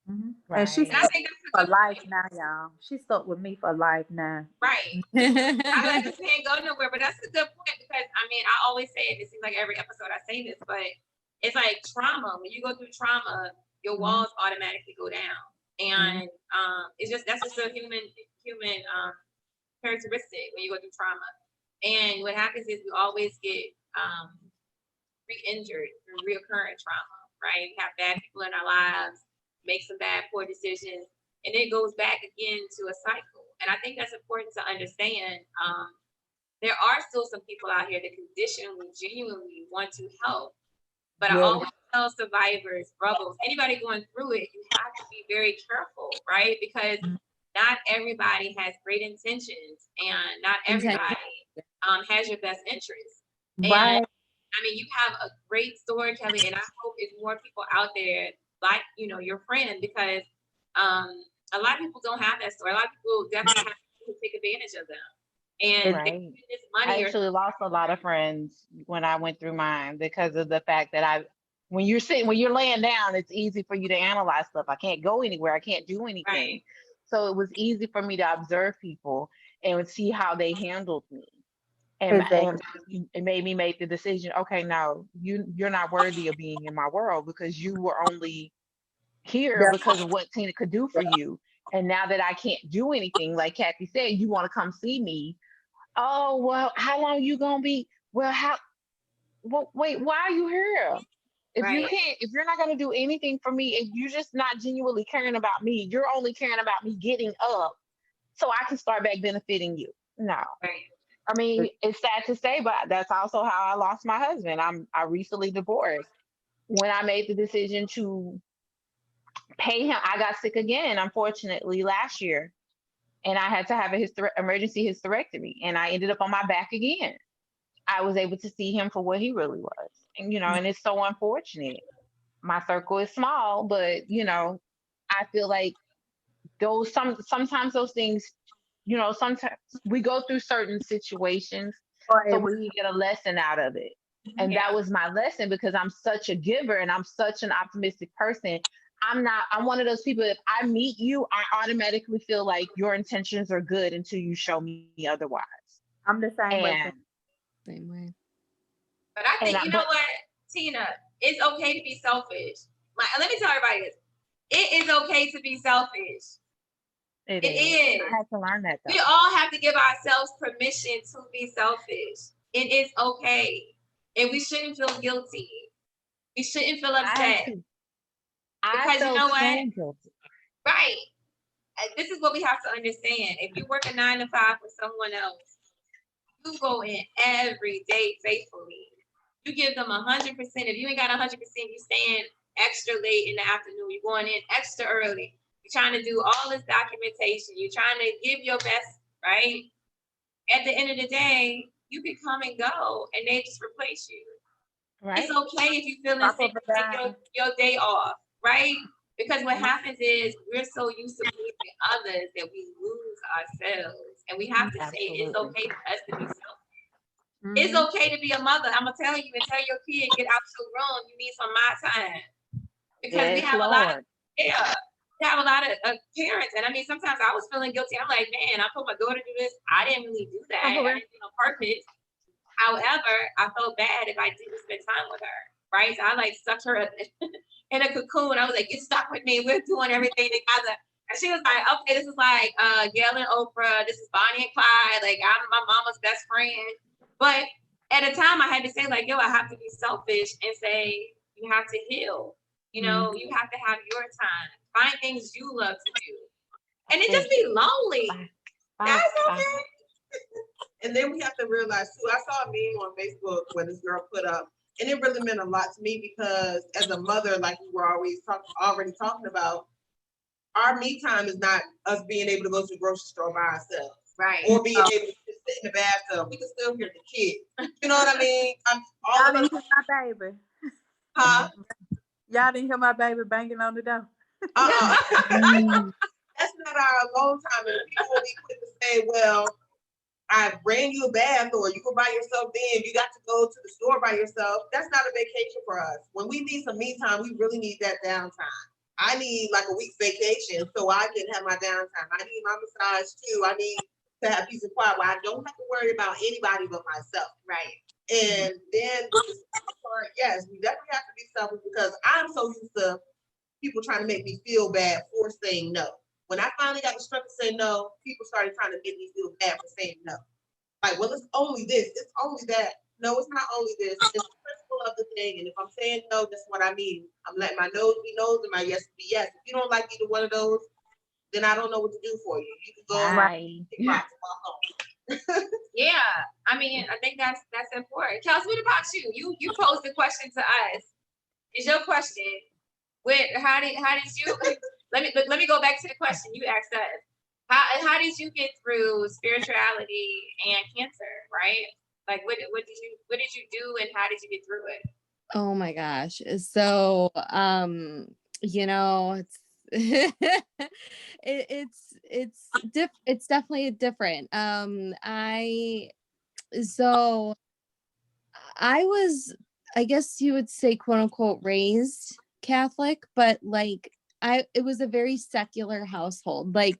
And she's stuck for life now, y'all. She's stuck with me for life now. Right. I just can't go nowhere, but that's a good point, because I mean, I always say it seems like every episode I say this, but it's like trauma. When you go through trauma, your walls automatically go down. And it's just, that's just a human characteristic when you go through trauma. And what happens is we always get re-injured through reoccurring trauma, right? We have bad people in our lives, make some bad, poor decisions, and it goes back again to a cycle. And I think that's important to understand. There are still some people out here that conditionally, genuinely want to help. But I always tell survivors, brothers, anybody going through it, you have to be very careful, right? Because not everybody has great intentions, and not everybody has your best interest. And I mean, you have a great story, Kelly, and I hope it's more people out there like, you know, your friend, because a lot of people don't have that story. A lot of people definitely have to take advantage of them. And this money, I actually lost a lot of friends when I went through mine because of the fact that when you're laying down, it's easy for you to analyze stuff. I can't go anywhere. I can't do anything. Right. So it was easy for me to observe people and see how they handled me. Exactly. And it made me make the decision, okay, no, you're not worthy of being in my world because you were only here because of what Tina could do for you. And now that I can't do anything, like Kathy said, you want to come see me. Oh, well, how long you gonna be? Well, wait, why are you here? Right. If you're not gonna do anything for me, if you're just not genuinely caring about me, you're only caring about me getting up so I can start back benefiting you. No. Right. I mean, it's sad to say, but that's also how I lost my husband. I recently divorced. When I made the decision to pay him, I got sick again, unfortunately, last year, and I had to have a emergency hysterectomy, and I ended up on my back again. I was able to see him for what he really was, and and it's so unfortunate. My circle is small, but I feel like sometimes those things, sometimes we go through certain situations so we can get a lesson out of it. And that was my lesson because I'm such a giver and I'm such an optimistic person. I'm one of those people, if I meet you, I automatically feel like your intentions are good until you show me otherwise. I'm the same way. And Same way. But I think, what, Tina, it's okay to be selfish. Let me tell everybody this. It is okay to be selfish. It is. I had to learn that, though. We all have to give ourselves permission to be selfish. And it's okay. And we shouldn't feel guilty. We shouldn't feel upset. Because you know what? Guilty. Right. This is what we have to understand. If you work a 9 to 5 for someone else, you go in every day faithfully. You give them 100%. If you ain't got 100%, you staying extra late in the afternoon. You're going in extra early. You're trying to do all this documentation. You're trying to give your best, right? At the end of the day, you can come and go, and they just replace you. Right. It's okay if you feel sick to take your day off, right? Because what happens is we're so used to pleasing others that we lose ourselves. And we have to say it's okay for us to be selfish. Mm-hmm. It's okay to be a mother. I'm going to tell you and tell your kid, get out your room. You need some my time. Because we have a lot of, we have a lot of parents. And I mean, sometimes I was feeling guilty. I'm like, man, I told my daughter to do this. I didn't really do that. I didn't do it on purpose. However, I felt bad if I didn't spend time with her, right? So I stuck her in a cocoon. I was like, get stuck with me. We're doing everything together. And she was like, okay, this is like Gail and Oprah. This is Bonnie and Clyde. Like, I'm my mama's best friend. But at a time, I had to say, like, yo, I have to be selfish and say, you have to heal. You know, you have to have your time. Find things you love to do. And it just be lonely. That's okay. And then we have to realize too, I saw a meme on Facebook where this girl put up, and it really meant a lot to me because as a mother, like we were already talking about, our me time is not us being able to go to the grocery store by ourselves. Right. Or being able to sit in the bathtub. We can still hear the kids. You know what I mean? Y'all didn't hear my baby. Huh? Y'all didn't hear my baby banging on the door. That's not our alone time. And people will be quick to say, well, I ran you a bath, or you go by yourself then, you got to go to the store by yourself. That's not a vacation for us. When we need some me time, we really need that downtime. I need like a week's vacation so I can have my downtime. I need my massage too. I need to have peace and quiet where I don't have to worry about anybody but myself. Right. And then with the part, yes, we definitely have to be selfish because I'm so used to people trying to make me feel bad for saying no. When I finally got the strength to say no, people started trying to make me feel bad for saying no. Like, well, it's only this, it's only that. No, it's not only this. It's the principle of the thing. And if I'm saying no, that's what I mean. I'm letting my no's be no's and my yes be yes. If you don't like either one of those, then I don't know what to do for you. You can go walk home. Yeah, I mean, I think that's important. Kels, what about you? You posed the question to us. Is your question? How did you? Let me go back to the question you asked us. How did you get through spirituality and cancer? Right? Like, what did you do, and how did you get through it? Oh my gosh! So, it's definitely different. I guess you would say, quote unquote, raised Catholic, but like it was a very secular household. Like,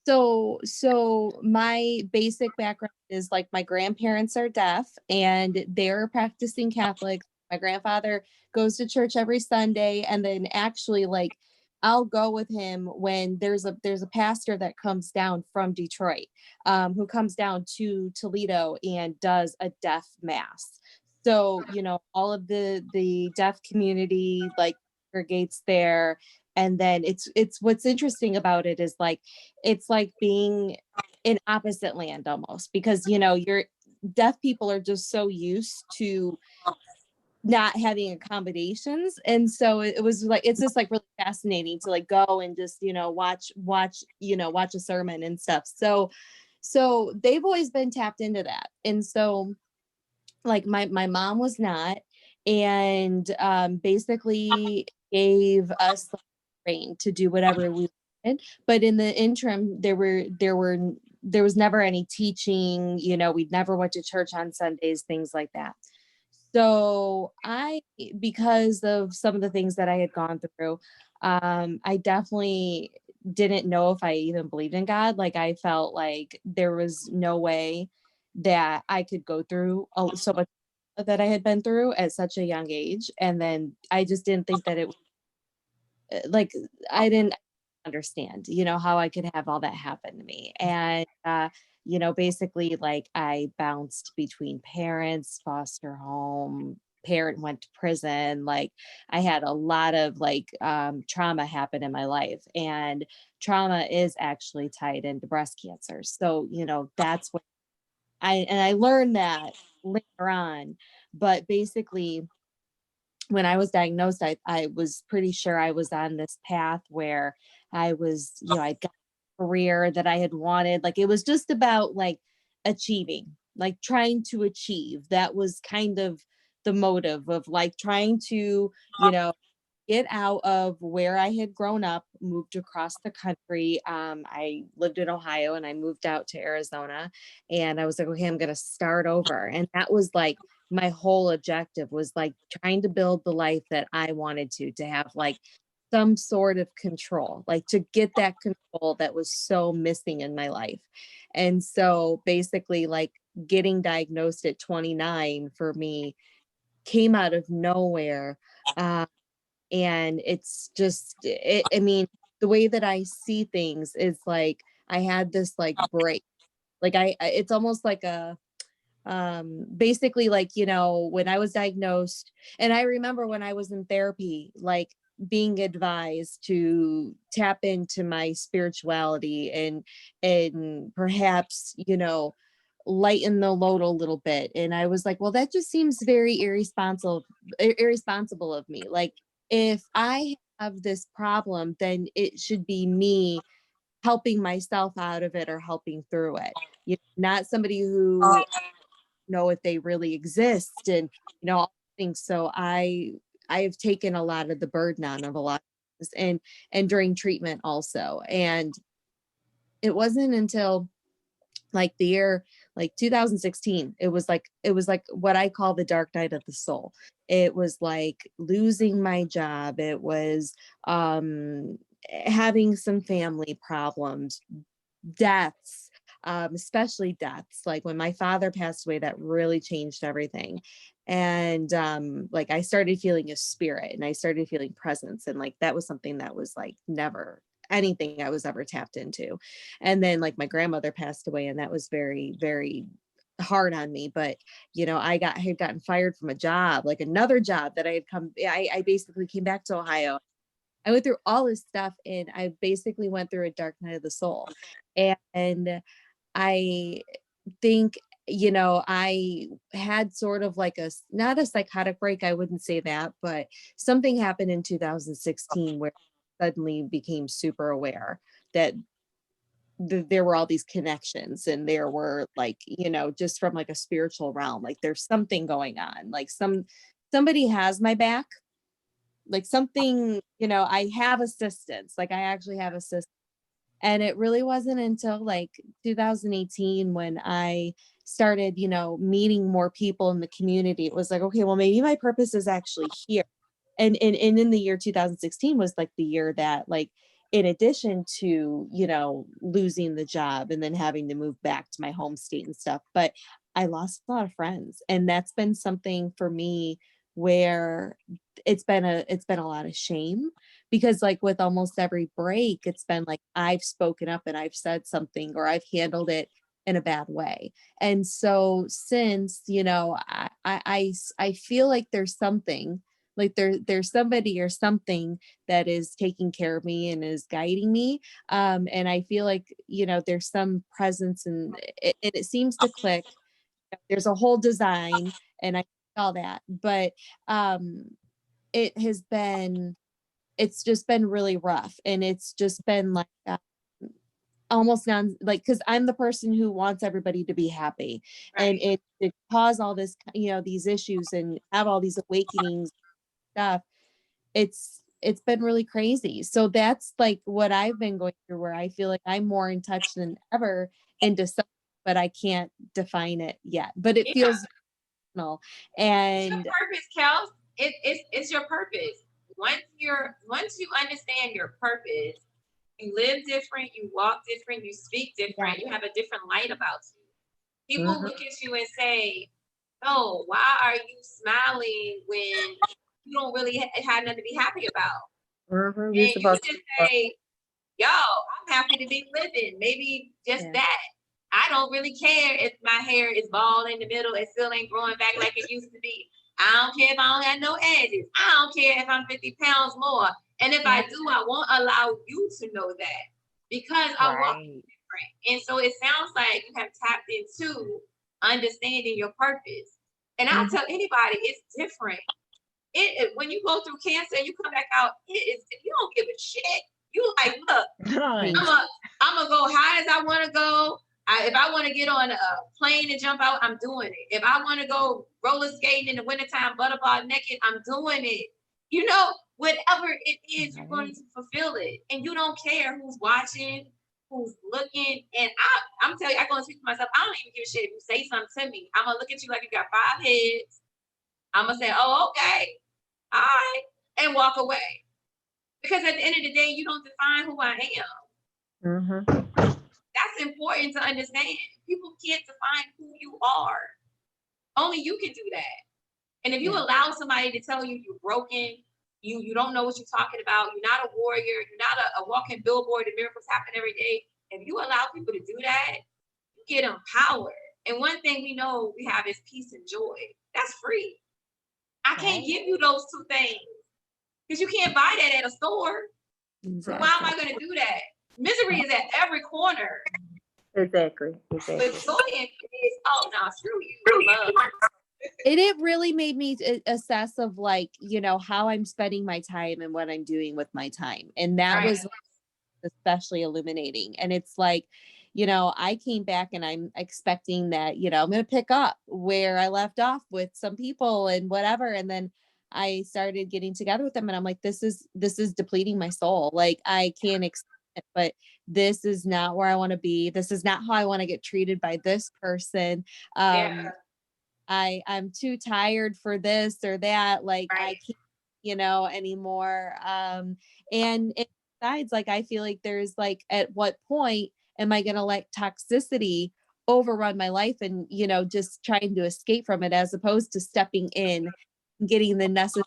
so my basic background is like my grandparents are deaf and they're practicing Catholics. My grandfather goes to church every Sunday, and then actually like I'll go with him when there's a pastor that comes down from Detroit, who comes down to Toledo and does a deaf mass. So, all of the deaf community like congregates there. And then it's what's interesting about it is like it's like being in opposite land almost, because you're deaf people are just so used to not having accommodations. And so it was like it's just like really fascinating to like go and just watch a sermon and stuff. So they've always been tapped into that. And so like my mom was not, and basically gave us like, reign to do whatever we wanted. But in the interim, there was never any teaching. We'd never went to church on Sundays, things like that. So because of some of the things that I had gone through, I definitely didn't know if I even believed in God. Like I felt like there was no way that I could go through so much that I had been through at such a young age. And then I just didn't think that it was like, I didn't understand, how I could have all that happen to me. And, basically like I bounced between parents, foster home, parent went to prison. Like I had a lot of like trauma happen in my life, and trauma is actually tied into breast cancer. So, that's what I learned that later on. But basically when I was diagnosed, I was pretty sure I was on this path where I was, I got a career that I had wanted. Like it was just about like achieving, like trying to achieve. That was kind of the motive of like trying to, get out of where I had grown up, moved across the country. I lived in Ohio and I moved out to Arizona, and I was like, okay, I'm going to start over. And that was like my whole objective, was like trying to build the life that I wanted to have like some sort of control, like to get that control that was so missing in my life. And so basically like getting diagnosed at 29 for me came out of nowhere. And it's just I mean, the way that I see things is like I had this like break. Like it's almost like a basically like, when I was diagnosed, and I remember when I was in therapy, like being advised to tap into my spirituality and perhaps, lighten the load a little bit. And I was like, well, that just seems very irresponsible of me. Like if I have this problem, then it should be me helping myself out of it or helping through it. Not somebody who know if they really exist, and all things. So I've taken a lot of the burden on of a lot of things, and during treatment also. And it wasn't until like the year like 2016, it was like what I call the dark night of the soul. It was like losing my job. It was having some family problems, deaths, especially deaths. Like when my father passed away, that really changed everything. And like I started feeling a spirit, and I started feeling presence, and like that was something that was like never anything I was ever tapped into. And then like my grandmother passed away, and that was very, very hard on me. But I had gotten fired from a job, like another job that I basically came back to Ohio. I went through all this stuff, and I basically went through a dark night of the soul. And I think, I had sort of like not a psychotic break, I wouldn't say that, but something happened in 2016 where I suddenly became super aware that there were all these connections, and there were like, just from like a spiritual realm, like there's something going on, like somebody has my back, like something, I have assistance, like I actually have assistance. And it really wasn't until like 2018 when I started, meeting more people in the community. It was like, okay, well, maybe my purpose is actually here. And in the year 2016 was like the year that, like, in addition to, losing the job and then having to move back to my home state and stuff, but I lost a lot of friends. And that's been something for me where it's been a lot of shame, because like with almost every break, it's been like I've spoken up and I've said something, or I've handled it in a bad way. And so since, I feel like there's something, like there's somebody or something that is taking care of me and is guiding me. And I feel like, there's some presence, and it seems to click. There's a whole design, and I all that, but um it has been it's just been really rough, and it's just been like almost non like, because I'm the person who wants everybody to be happy, and it cause all this, these issues and have all these awakenings stuff. It's been really crazy. So that's like what I've been going through, where I feel like I'm more in touch than ever into something, but I can't define it yet, but it feels personal. It's your And purpose, Kels. It's your purpose. Once you understand your purpose, you live different, you walk different, you speak different, you have a different light about you. People look at you and say, "Oh, why are you smiling when you don't really have nothing to be happy about?" Mm-hmm. And you just say, "Yo, I'm happy to be living." Maybe just that. I don't really care if my hair is bald in the middle and still ain't growing back like it used to be. I don't care if I don't have no edges. I don't care if I'm 50 pounds more. And if I do, I won't allow you to know that, because I walk different. And so it sounds like you have tapped into understanding your purpose. And I'll tell anybody, it's different. When you go through cancer and you come back out, you don't give a shit. You like, look, I'm gonna go high as I want to go. If I want to get on a plane and jump out, I'm doing it. If I want to go roller skating in the wintertime, butterball naked, I'm doing it. Whatever it is, you're going to fulfill it. And you don't care who's watching, who's looking. And I'm telling you, I'm going to speak for myself. I don't even give a shit if you say something to me. I'm going to look at you like you got 5 heads. I'm going to say, oh, okay. All right. And walk away. Because at the end of the day, you don't define who I am. That's important to understand. People can't define who you are. Only you can do that. And if you allow somebody to tell you you're broken, you don't know what you're talking about, you're not a warrior, you're not a walking billboard, the miracles happen every day. If you allow people to do that, you get empowered. And one thing we know we have is peace and joy. That's free. I can't give you those two things because you can't buy that at a store. Exactly. Why am I going to do that? Misery is at every corner. Exactly. But joy and peace, oh no, screw you. Love. And it really made me assess of like, how I'm spending my time and what I'm doing with my time. And that was especially illuminating. And it's like, I came back and I'm expecting that, I'm going to pick up where I left off with some people and whatever. And then I started getting together with them and I'm like, this is depleting my soul. Like I can't accept it, but this is not where I want to be. This is not how I want to get treated by this person. I'm too tired for this or that. Like I can't, anymore. And besides, like, I feel like there's like, at what point am I going to let toxicity overrun my life and, just trying to escape from it, as opposed to stepping in, getting the necessary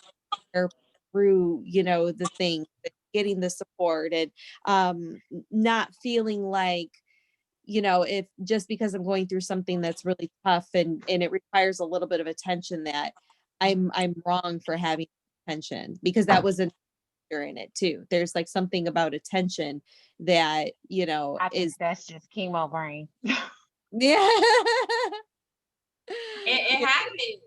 through, the thing, getting the support, and not feeling like, if just because I'm going through something that's really tough and it requires a little bit of attention, that I'm wrong for having attention, because that was an in it too. There's like something about attention that, I think that's just chemo brain. Yeah. It happened.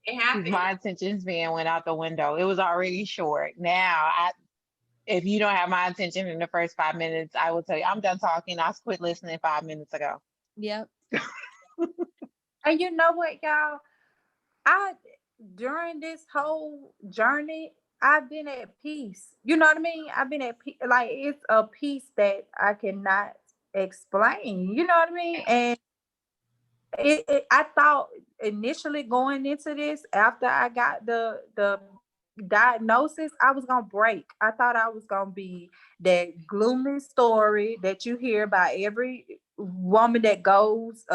It happened. My attention span went out the window. It was already short. Now, if you don't have my attention in the first 5 minutes, I will tell you, I'm done talking. I quit listening 5 minutes ago. Yep. And you know what, y'all? During this whole journey, I've been at peace. You know what I mean? I've been at peace. Like it's a peace that I cannot explain. You know what I mean? And I thought initially going into this, after I got the diagnosis, I was gonna break. I thought I was gonna be that gloomy story that you hear about every woman that goes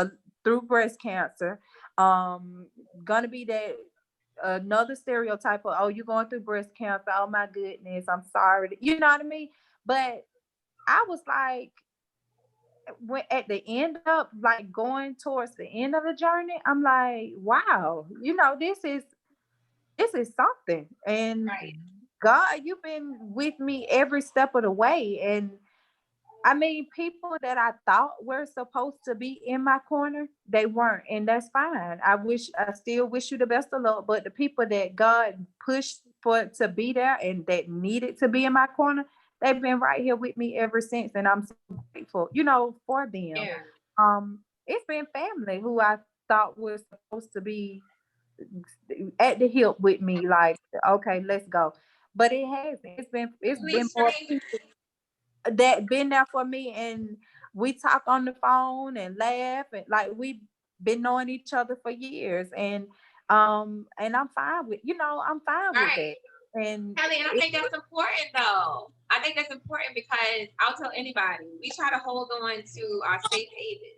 through breast cancer. Gonna be that another stereotype of, oh, you're going through breast cancer. Oh my goodness, I'm sorry. You know what I mean? But I was like, when at the end of like going towards the end of the journey, I'm like, wow, this is something. And Right. God, you've been with me every step of the way. And I mean, people that I thought were supposed to be in my corner, they weren't, and that's fine. I still wish you the best of luck. But the people that God pushed for to be there and that needed to be in my corner, they've been right here with me ever since, and I'm so grateful, for them. Yeah. It's been family who I thought was supposed to be at the hip with me, like, okay, let's go. But it hasn't. It's been more people that been there for me, and we talk on the phone and laugh, and like we've been knowing each other for years. And I'm fine with Right. that. And Kelly, and I think that's important though. I think that's important because I'll tell anybody, we try to hold on to our safe haven,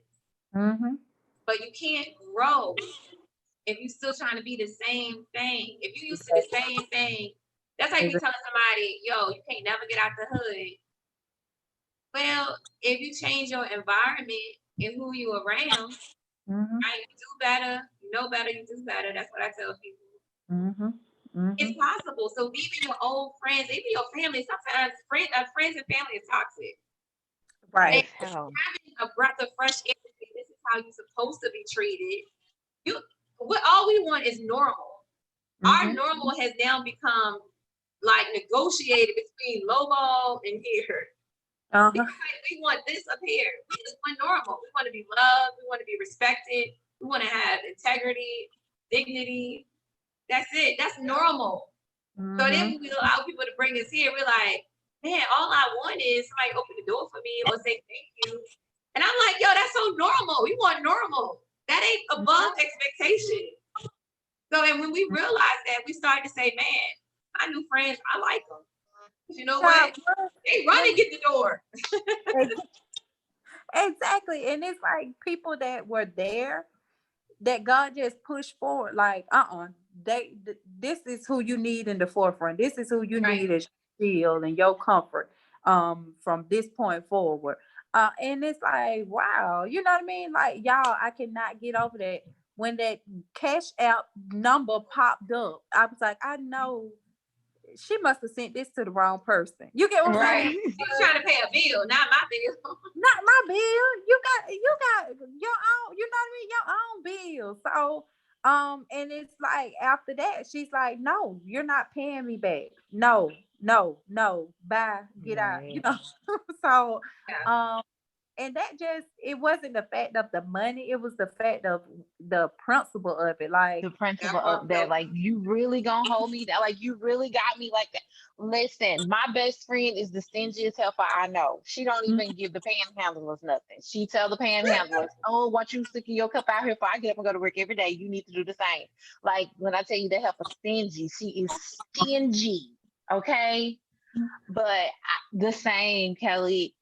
mm-hmm, but you can't grow if you're still trying to be the same thing. If you used to the same thing, that's like me telling somebody, yo, you can't never get out the hood. Well, if you change your environment and who you around, mm-hmm, right, you do better, you know better, you do better. That's what I tell people. mm-hmm, mm-hmm. It's possible. So even your old friends, even your family, sometimes friends and family is toxic. Right. And having a breath of fresh air, this is how you're supposed to be treated. All we want is normal. Our Mm-hmm. normal has now become like negotiated between lowball and here. Uh-huh. We want this up here. We just want normal. We want to be loved. We want to be respected. We want to have integrity, dignity. That's it. That's normal. Mm-hmm. So then we allow people to bring us here. We're like, man, all I want is somebody open the door for me or say thank you. And I'm like, yo, that's so normal. We want normal. That ain't above expectation. So, and when we realized that, we started to say, man, my new friends, I like them. You know what? They run and get the door. Exactly. And it's like people that were there that God just pushed forward, like, this is who you need in the forefront. This is who you need as your shield and your comfort from this point forward. And it's like, wow, you know what I mean? Like, y'all, I cannot get over that. When that cash app number popped up, I was like, I know she must have sent this to the wrong person. You get what I'm saying? She's trying to pay a bill, not my bill. Not my bill. You got your own, you know what I mean? Your own bill. So and it's like after that, she's like, no, you're not paying me back. No, bye, get out. So and that just, it wasn't the fact of the money, it was the fact of the principle of it. Like The principle of that, like, you really gonna hold me down? Like, you really got me like that? Listen, my best friend is the stingiest helper I know. She don't even give the panhandlers nothing. She tell the panhandlers, oh, what you sticking your cup out here for? I get up and go to work every day. You need to do the same. Like, when I tell you that helper stingy, she is stingy. Okay. But the same, Kelly.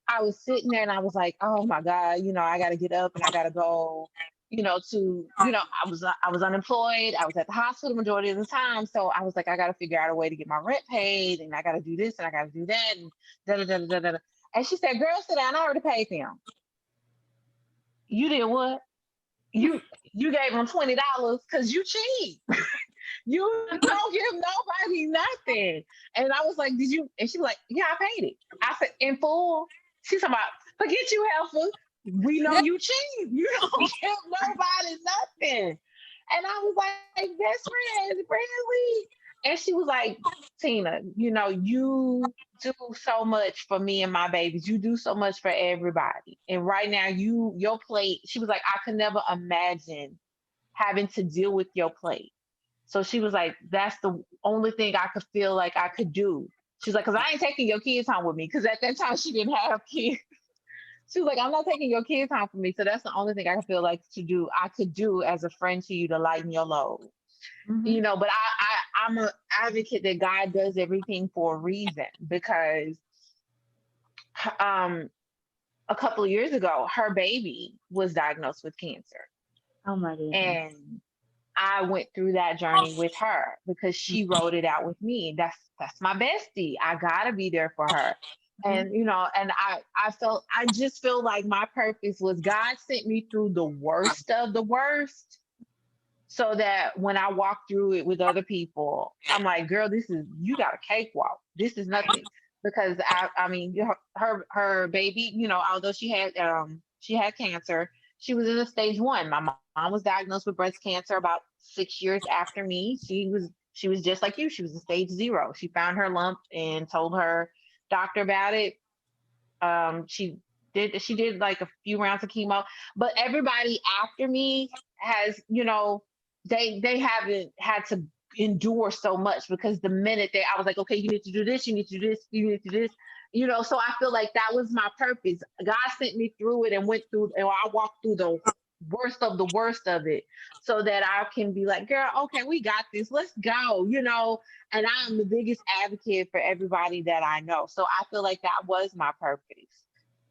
I was sitting there and I was like, oh my God, I got to get up and I got to go, I was unemployed. I was at the hospital majority of the time. So I was like, I got to figure out a way to get my rent paid, and I got to do this and I got to do that. And da, da, da, da, da, da. And she said, girl, sit down. I already paid them. You did what? You gave them $20 because you cheap. You don't give nobody nothing. And I was like, did you? And she was like, yeah, I paid it. I said, in full. She's talking about, forget you, helper. We know you cheap. You don't give nobody nothing. And I was like, best friends, really? And she was like, Tina, you do so much for me and my babies. You do so much for everybody. And right now, your plate, she was like, I could never imagine having to deal with your plate. So she was like, that's the only thing I could feel like I could do. She's like, because I ain't taking your kids home with me. Because at that time, she didn't have kids. She was like, I'm not taking your kids home from me. So that's the only thing I feel like I could do as a friend to you to lighten your load. Mhm. But I'm an advocate that God does everything for a reason, because a couple of years ago, her baby was diagnosed with cancer. Oh my goodness. And I went through that journey with her because she wrote it out with me. That's my bestie. I gotta be there for her. And and I just feel like my purpose was God sent me through the worst of the worst, so that when I walk through it with other people, I'm like, girl, you got a cakewalk. This is nothing. Because I mean, her baby, although she had cancer, she was in a stage 1. My mom was diagnosed with breast cancer about 6 years after me. She was just like you. She was in stage 0. She found her lump and told her doctor about it. She did like a few rounds of chemo, but everybody after me has, they haven't had to endure so much, because the minute I was like, okay, you need to do this, you need to do this, you need to do this, so I feel like that was my purpose. God sent me through it and I walked through the worst of it, so that I can be like, girl, okay, we got this, let's go, and I'm the biggest advocate for everybody that I know. So I feel like that was my purpose.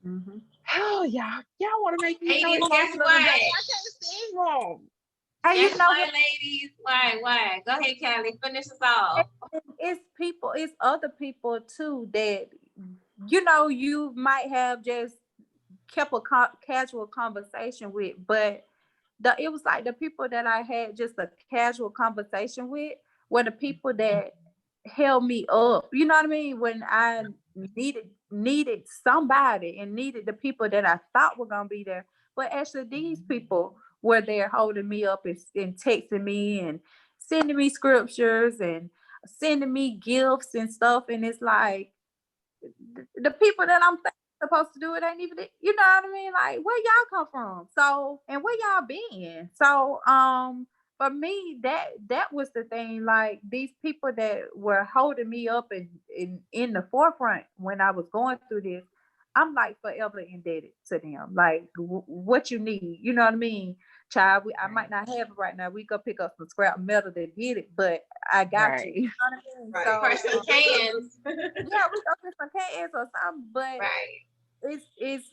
Mm-hmm. Oh, y'all want to make me so Ladies, emotional guess today. what? I can't sing wrong. Hey, Guess what, ladies? Why? Go ahead, Kelly. Finish us off. it's other people too that you might have just kept a casual conversation with, but it was like the people that I had just a casual conversation with were the people that held me up. You know what I mean? When I needed somebody and needed the people that I thought were gonna be there, but actually these people were there holding me up and texting me and sending me scriptures and sending me gifts and stuff. And it's like the people that I'm supposed to do it ain't even, you know what I mean? Like, where y'all come from? So, and where y'all been? So, for me, that was the thing. Like, these people that were holding me up in the forefront when I was going through this, I'm like forever indebted to them. Like, what you need, you know what I mean? Child, I might not have it right now. We go pick up some scrap metal to get it, but I got you. You know what I mean? Right. So, For some cans. yeah, we go get some cans or something, but Right. it's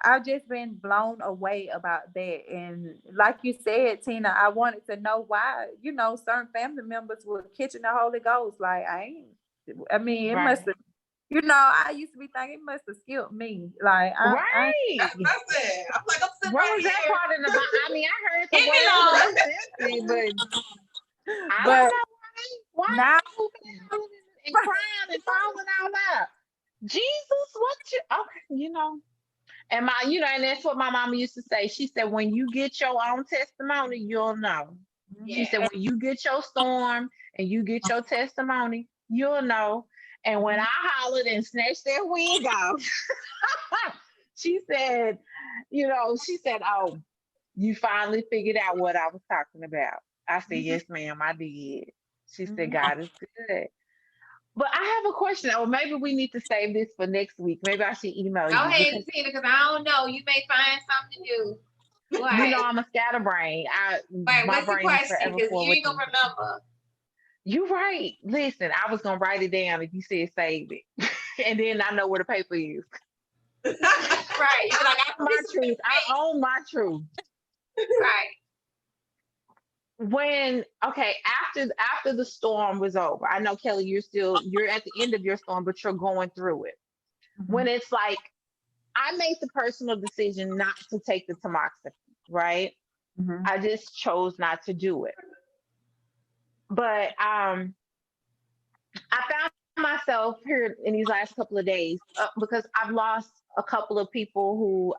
I've just been blown away about that. And like you said, Tina, I wanted to know why, certain family members were catching the Holy Ghost. Like, it must have, I used to be thinking it must have skipped me. Like, Right. That's what I said. I'm like, I'm sitting What right was that here. part in the Bible? I mean, I heard the Hit me, word, Lord. but I but don't know why now, hooping and crying and falling out loud. Jesus, what you? Okay, And and that's what my mama used to say. She said, when you get your own testimony, you'll know. She Yeah. said, when you get your storm and you get your testimony, you'll know. And when I hollered and snatched that wig off, she said, oh, you finally figured out what I was talking about. I said, yes, ma'am, I did. She said, God is good. But I have a question, or maybe we need to save this for next week. Maybe I should email you. Go ahead, Tina, because I don't know. You may find something new. What? I'm a scatterbrain. Wait, My what's the brain is question? forever Because full you with ain't gonna things. remember. You right. Listen, I was gonna write it down if you said save it, and then I know where the paper is. Right. You're like, I own my truth. I own my truth. Right. After the storm was over, I know, Kelly, you're at the end of your storm, but you're going through it. When it's like, I made the personal decision not to take the tamoxifen, right? I just chose not to do it. But I found myself here in these last couple of days because I've lost a couple of people who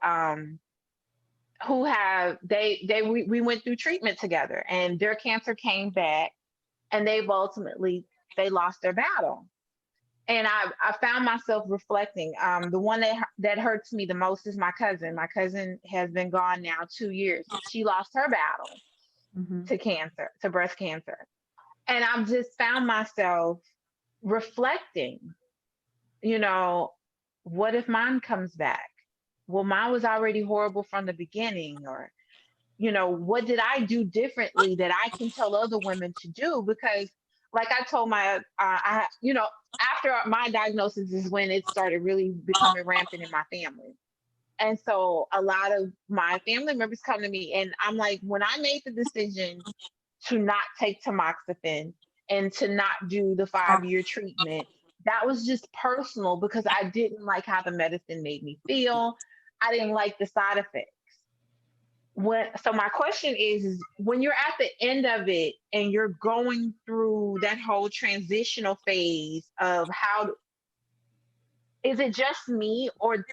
have we went through treatment together, and their cancer came back, and they lost their battle. And I found myself reflecting. The one that hurts me the most is my cousin. My cousin has been gone now 2 years. She lost her battle to breast cancer. And I've just found myself reflecting, you know, what if mine comes back? Well, mine was already horrible from the beginning, or, what did I do differently that I can tell other women to do? Because, like I told after my diagnosis is when it started really becoming rampant in my family. And so a lot of my family members come to me, and I'm like, when I made the decision to not take tamoxifen and to not do the 5-year treatment, that was just personal because I didn't like how the medicine made me feel. I didn't like the side effects. So my question is when you're at the end of it and you're going through that whole transitional phase of how is it just me, or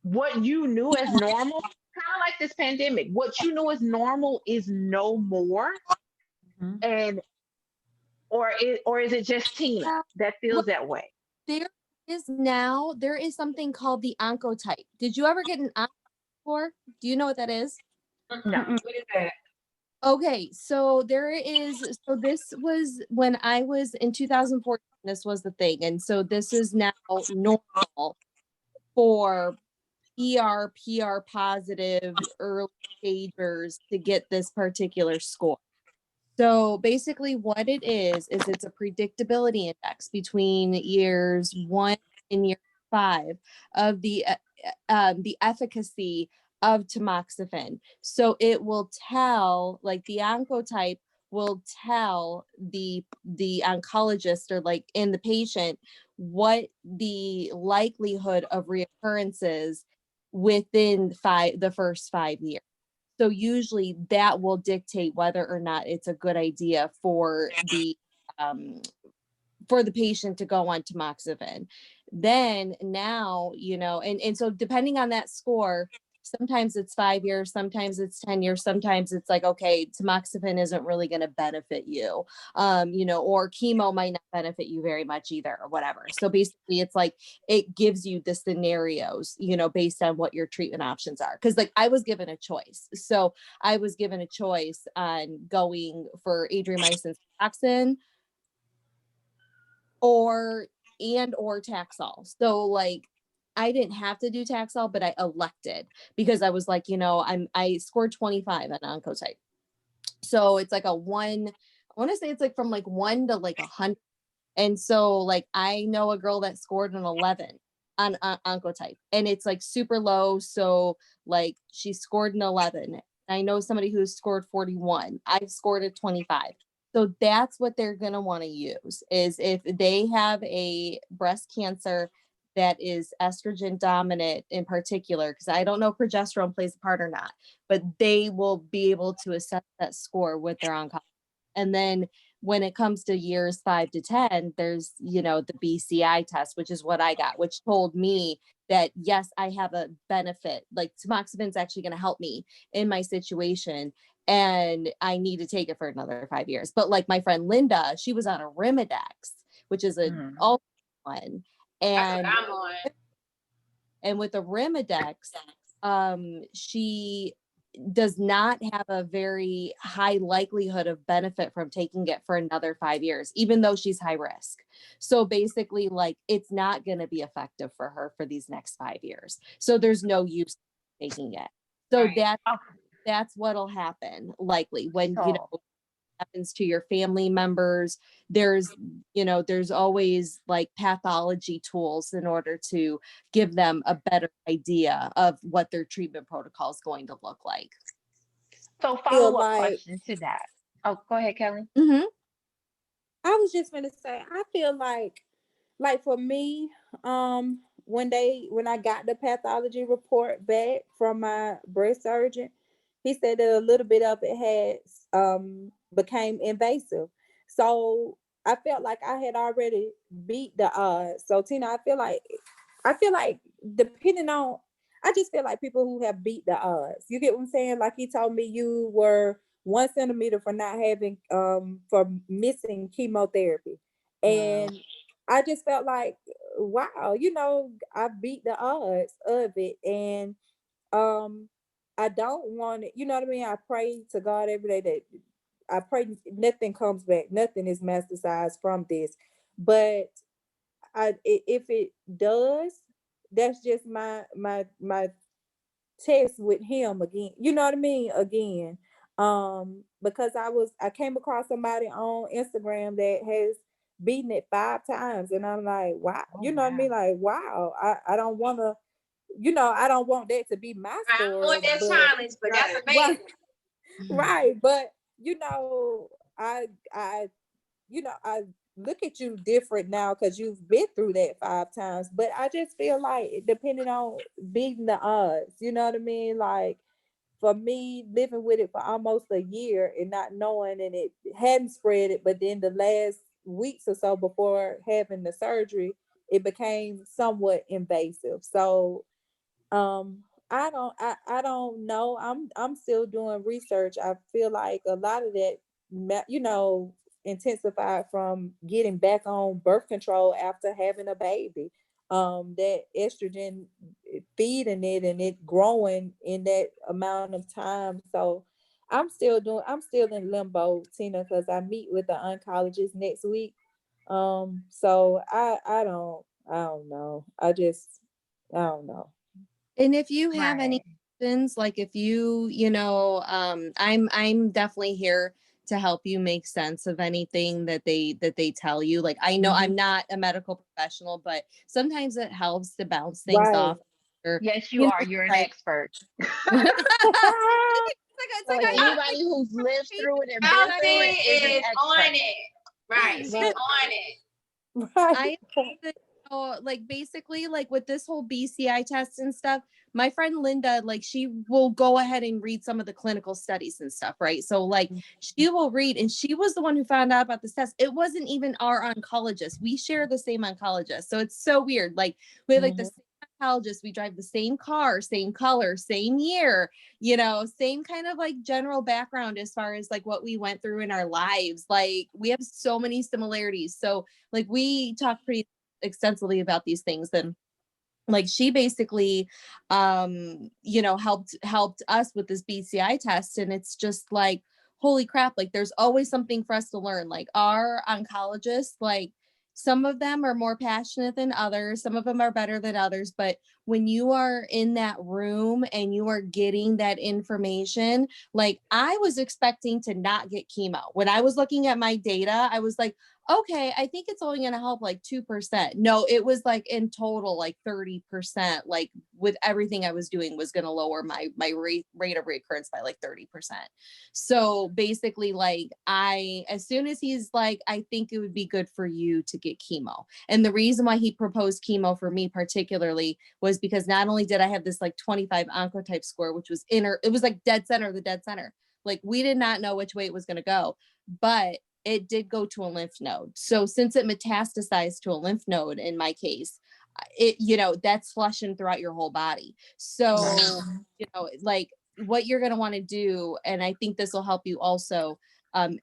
what you knew as normal, kind of like this pandemic, what you knew as normal is no more? Mhm. And or is it just Tina that feels that way? There is something called the Oncotype. Did you ever get an Oncotype before? Do you know what that is? No. What is that? Okay, so this was when I was in 2014, this was the thing. And so this is now normal for PR positive early stagers to get this particular score. So basically what it is it's a predictability index between years 1 and year 5 of the efficacy of tamoxifen. So it will tell, like the Oncotype will tell the oncologist or like in the patient what the likelihood of reoccurrences within the first 5 years. So usually that will dictate whether or not it's a good idea um, for the patient to go on tamoxifen. Then now, and so depending on that score, sometimes it's 5 years, sometimes it's 10 years, sometimes it's like, okay, tamoxifen isn't really going to benefit you, or chemo might not benefit you very much either, or whatever. So basically it's like, it gives you the scenarios, based on what your treatment options are. Cause like I was given a choice. So I was given a choice on going for adriamycin toxin or Taxol. So like I didn't have to do Taxol, but I elected because I was like, I scored 25 on Oncotype. So it's like I want to say it's like from like 1 to like 100. And so like I know a girl that scored an 11 on Oncotype, and it's like super low. So like she scored an 11. I know somebody who scored 41. I've scored a 25. So that's what they're going to want to use is if they have a breast cancer that is estrogen dominant in particular, because I don't know if progesterone plays a part or not, but they will be able to assess that score with their oncologist. And then when it comes to years 5 to 10, there's, the BCI test, which is what I got, which told me that, yes, I have a benefit. Like tamoxifen is actually going to help me in my situation. And I need to take it for another 5 years. But like my friend Linda, she was on a Arimidex, which is all one. And That's what I'm on. And with the Arimidex, she does not have a very high likelihood of benefit from taking it for another 5 years, even though she's high risk. So basically, like, it's not going to be effective for her for these next 5 years. So there's no use taking it. So Right. that's what'll happen likely when, So happens to your family members. There's always like pathology tools in order to give them a better idea of what their treatment protocol is going to look like. So Feel follow up like question to that. Oh, go ahead, Kelly. Mm-hmm. I was just gonna say, I feel like for me, when I got the pathology report back from my breast surgeon, he said that a little bit of it had became invasive. So I felt like I had already beat the odds. So Tina, I feel like depending on, I just feel like people who have beat the odds. You get what I'm saying? Like he told me you were 1 centimeter for not having for missing chemotherapy. Wow. And I just felt like, wow, I beat the odds of it. And um I don't want it, you know what I mean? I pray to God every day that I pray nothing comes back, nothing is metastasized from this. But if it does, that's just my test with him again. You know what I mean? Again. Because I came across somebody on Instagram that has beaten it 5 times, and I'm like, wow, Oh, you know what I mean? Like, wow, I don't wanna, I don't want that to be my I story. want that But challenge, but that's right, amazing. right. But I I look at you different now because you've been through that 5 times. But I just feel like depending on beating the odds, you know what I mean? Like for me, living with it for almost a year and not knowing, and it hadn't spread it, but then the last weeks or so before having the surgery, it became somewhat invasive. So I don't know. I'm still doing research. I feel like a lot of that intensified from getting back on birth control after having a baby. That estrogen feeding it and it growing in that amount of time. So I'm still in limbo, Tina, because I meet with the oncologist next week. So I don't know. I don't know. And if you have any Right. questions, like if I'm definitely here to help you make sense of anything that they tell you. Like I know Mhm. I'm not a medical professional, but sometimes it helps to bounce things Right. off. Or, Yes, you are. it's You're an like, expert. it's like So I know anybody who's lived through it and been through it Chelsea is an is on expert. it. Right. She's Right. on it. Right. I like basically like with this whole BCI test and stuff, my friend Linda, like she will go ahead and read some of the clinical studies and stuff, right? So like she will read, and she was the one who found out about this test. It wasn't even our oncologist. We share the same oncologist. So it's so weird. Like we have like the Mhm. same oncologist, we drive the same car, same color, same year, same kind of like general background as far as like what we went through in our lives. Like we have so many similarities. So like we talk pretty extensively about these things. And like she basically helped us with this BCI test, and it's just like holy crap, like there's always something for us to learn. Like our oncologists, like some of them are more passionate than others, some of them are better than others, but when you are in that room and you are getting that information, like I was expecting to not get chemo. When I was looking at my data, I was like, okay, I think it's only going to help like 2%. No, it was like in total like 30%. Like with everything I was doing was going to lower my rate of recurrence by like 30%. So basically, like as soon as he's like, I think it would be good for you to get chemo. And the reason why he proposed chemo for me particularly was because not only did I have this like 25 oncotype score, which was it was like dead center, the dead center. Like we did not know which way it was going to go, but it did go to a lymph node. So since it metastasized to a lymph node in my case, that's flushing throughout your whole body. So, like what you're going to want to do, and I think this will help you also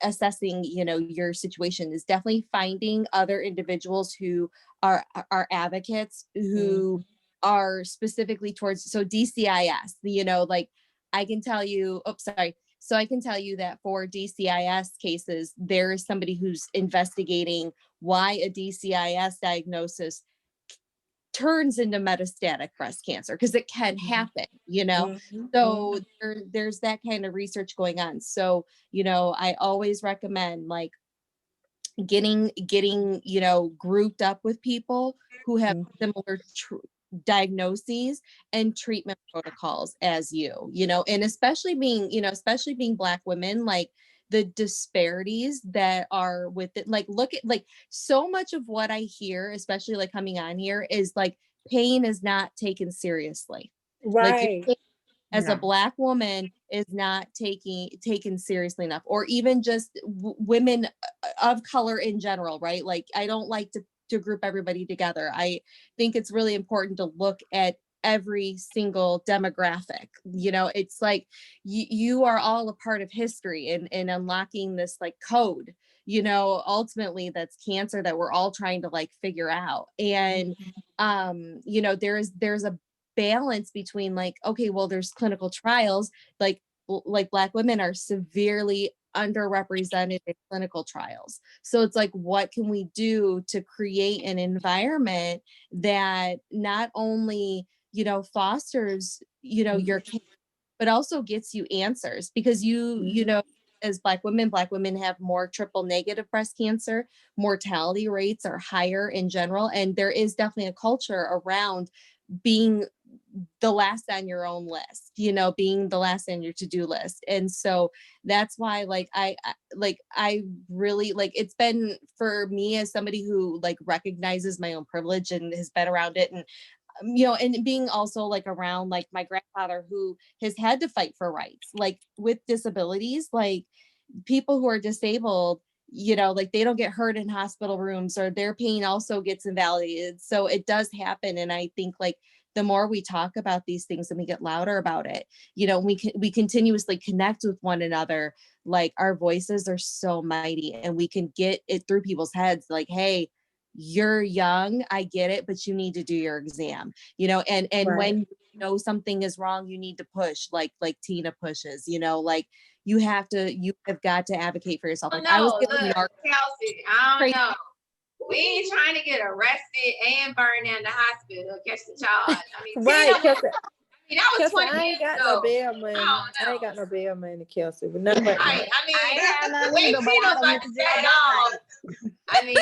assessing, your situation, is definitely finding other individuals who are advocates who are specifically towards, so DCIS, like I can tell you, sorry. So I can tell you that for DCIS cases, there is somebody who's investigating why a DCIS diagnosis turns into metastatic breast cancer, because it can happen, So there's that kind of research going on. So, I always recommend like getting grouped up with people who have similar diagnoses and treatment protocols as and especially being Black women, like the disparities that are with it. Like look at like so much of what I hear, especially like coming on here, is like pain is not taken seriously. Like your Right. pain as a No. Black woman is not taken seriously enough, or even just women of color in general, right? Like I don't like to group everybody together. I think it's really important to look at every single demographic. It's like you are all a part of history and unlocking this like code, ultimately that's cancer that we're all trying to like figure out. And there's a balance between like, okay, well, there's clinical trials, like Black women are severely underrepresented in clinical trials. So it's like, what can we do to create an environment that not only, fosters, your care, but also gets you answers? Because you know, as Black women have more triple negative breast cancer. Mortality rates are higher in general. And there is definitely a culture around being the last on your own list, being the last on your to-do list. And so that's why I really it's been, for me, as somebody who recognizes my own privilege and has been around it, and and being also around my grandfather who has had to fight for rights, with disabilities, people who are disabled, they don't get hurt in hospital rooms, or their pain also gets invalidated. So it does happen. And I think the more we talk about these things and we get louder about it, we continuously connect with one another, our voices are so mighty, and we can get it through people's heads. Hey, you're young, I get it, but you need to do your exam, and Right. when something is wrong, you need to push, like Tina pushes, you have got to advocate for yourself. Well, I was no, given look, the Kelsey, I don't crazy- know. We ain't trying to get arrested and burned in the hospital, catch the charge. I mean, Right, Tina, Kelsey. that was Kelsey, 20 I years ain't got ago. no bail money. No. I ain't got no bail money, Kelsey. But nothing like Right. that. I mean, I ain't had none the way either, but I Tina's don't about get to to say jail it all. that I mean,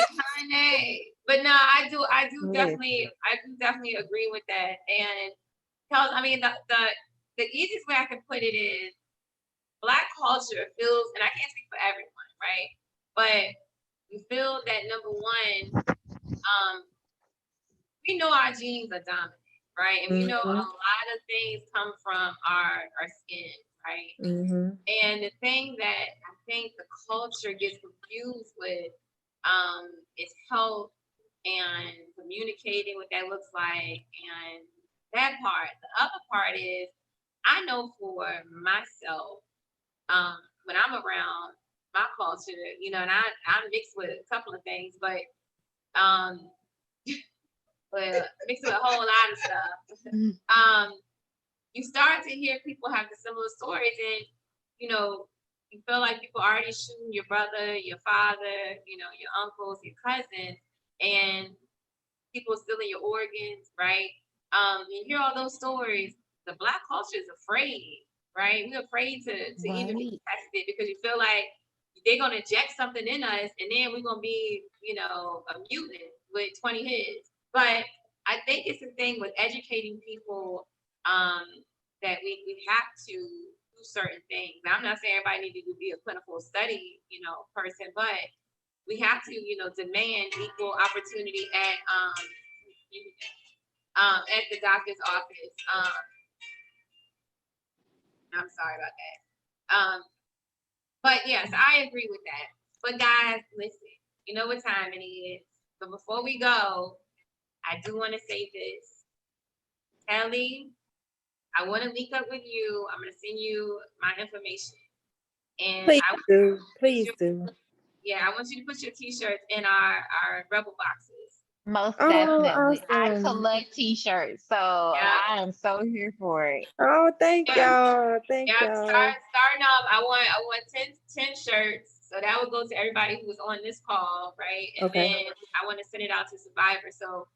Kanye. But no, I do Yeah. definitely agree with that. And Kelsey, I mean, the easiest way I can put it is Black culture feels, and I can't speak for everyone, right? But we feel that, number one, we know our genes are dominant, right? And we know a lot of things come from our skin, right? Mm-hmm. And the thing that I think the culture gets confused with is health and communicating what that looks like, and that part. The other part is, I know for myself, when I'm around my culture, and I'm mixed with a couple of things, but mixed with a whole lot of stuff. You start to hear people have the similar stories, and you feel like people are already shooting your brother, your father, your uncles, your cousins, and people stealing your organs, right? You hear all those stories. The Black culture is afraid, right? We're afraid to even be tested, because you feel like they're gonna inject something in us, and then we're gonna be, a mutant with 20 heads. But I think it's the thing with educating people, that we have to do certain things. Now, I'm not saying everybody needs to be a clinical study, person, but we have to, demand equal opportunity at the doctor's office. I'm sorry about that. But yes, I agree with that. But guys, listen, you know what time it is. But before we go, I do want to say this. Kelly, I want to link up with you. I'm going to send you my information. And Please do. Yeah, I want you to put your t-shirts in our Rebel boxes. Most Oh, definitely. I awesome. collect t-shirts, so I am so here for it. Oh, thank y'all. Thank Yeah, y'all. starting off, I want 10 shirts. So that would go to everybody who was on this call, right? And Okay. then I want to send it out to Survivor. So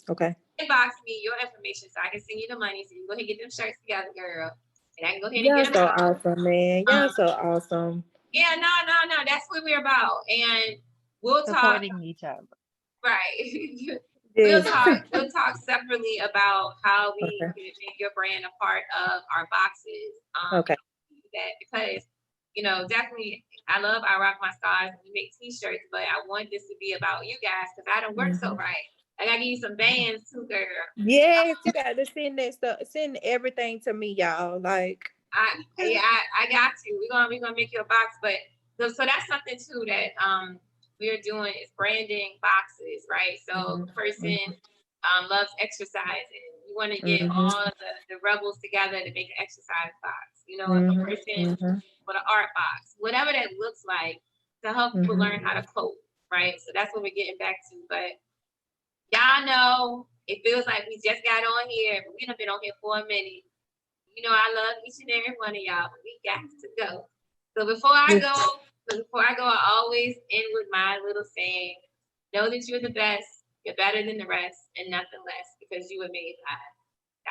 Okay. inbox me your information so I can send you the money, so you go ahead and get them shirts together, girl. And I can go ahead and Y'all get them so out. awesome, man. Y'all so awesome. Yeah, no. That's what we're about. And we'll talk. Supporting each other. Right. Yes. We'll talk separately about how we Okay. can make your brand a part of our boxes. Okay. That because definitely I love I Rock My Stars. We make t-shirts, but I want this to be about you guys, because I don't work so right. I gotta give you some bands too, girl. Yes, you got to send that stuff. Send everything to me, y'all. I got to. We're gonna make you a box, but so that's something too that we're doing is branding boxes, right? So the person loves exercising. We want to get all the rebels together to make an exercise box. If a person with an art box, whatever that looks like, to help people learn how to cope, right? So that's what we're getting back to. But y'all know it feels like we just got on here, but we done been on here for a minute. I love each and every one of y'all, but we got to go. So before I go, I always end with my little saying: know that you're the best, you're better than the rest, and nothing less, because you were made by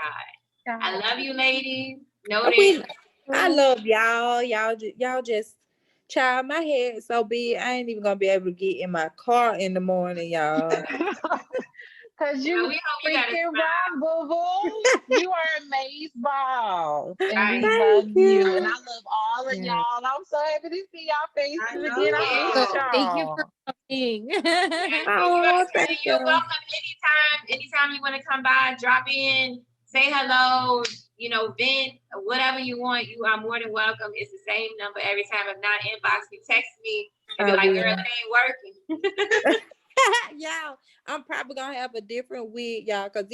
God. I love you, ladies. Know that. I love y'all. Y'all just, child, my head so big. I ain't even gonna be able to get in my car in the morning, y'all. Cause you We hope you got a freaking smile. rock, boo boo. You are amazing, and Right. we Thank love you. you. And I love all of Yeah. y'all. I'm so happy to see y'all faces I know. again. I miss So thank you y'all. for coming. Oh, thank You're you. welcome anytime you want to come by, drop in, say hello, vent, whatever you want. You are more than welcome. It's the same number every time. If not, inbox me, text me, and be I like, will. girl, it ain't working. Y'all, I'm probably gonna have a different wig, y'all, because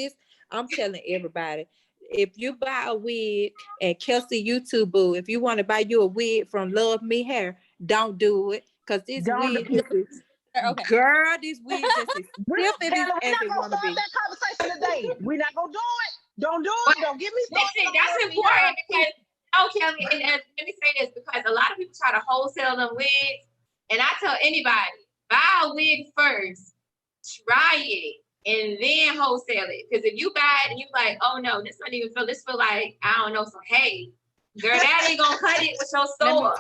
I'm telling everybody, if you buy a wig and Kelsey YouTube boo, if you want to buy you a wig from Love Me Hair, don't do it. Because this Don't wig just is, Okay. girl, this wig just is we're stiff not as gonna it wanna start be. that conversation today. We're not gonna do it. Don't do But it. Don't get me started. listen, on that's Love Me important Hair. because, Kelly, and let me say this, because a lot of people try to wholesale them wigs, and I tell anybody, buy a wig first, try it, and then wholesale it. Because if you buy it and you like, oh no, this feel like, I don't know, some hay, girl, that ain't gonna cut it with your store.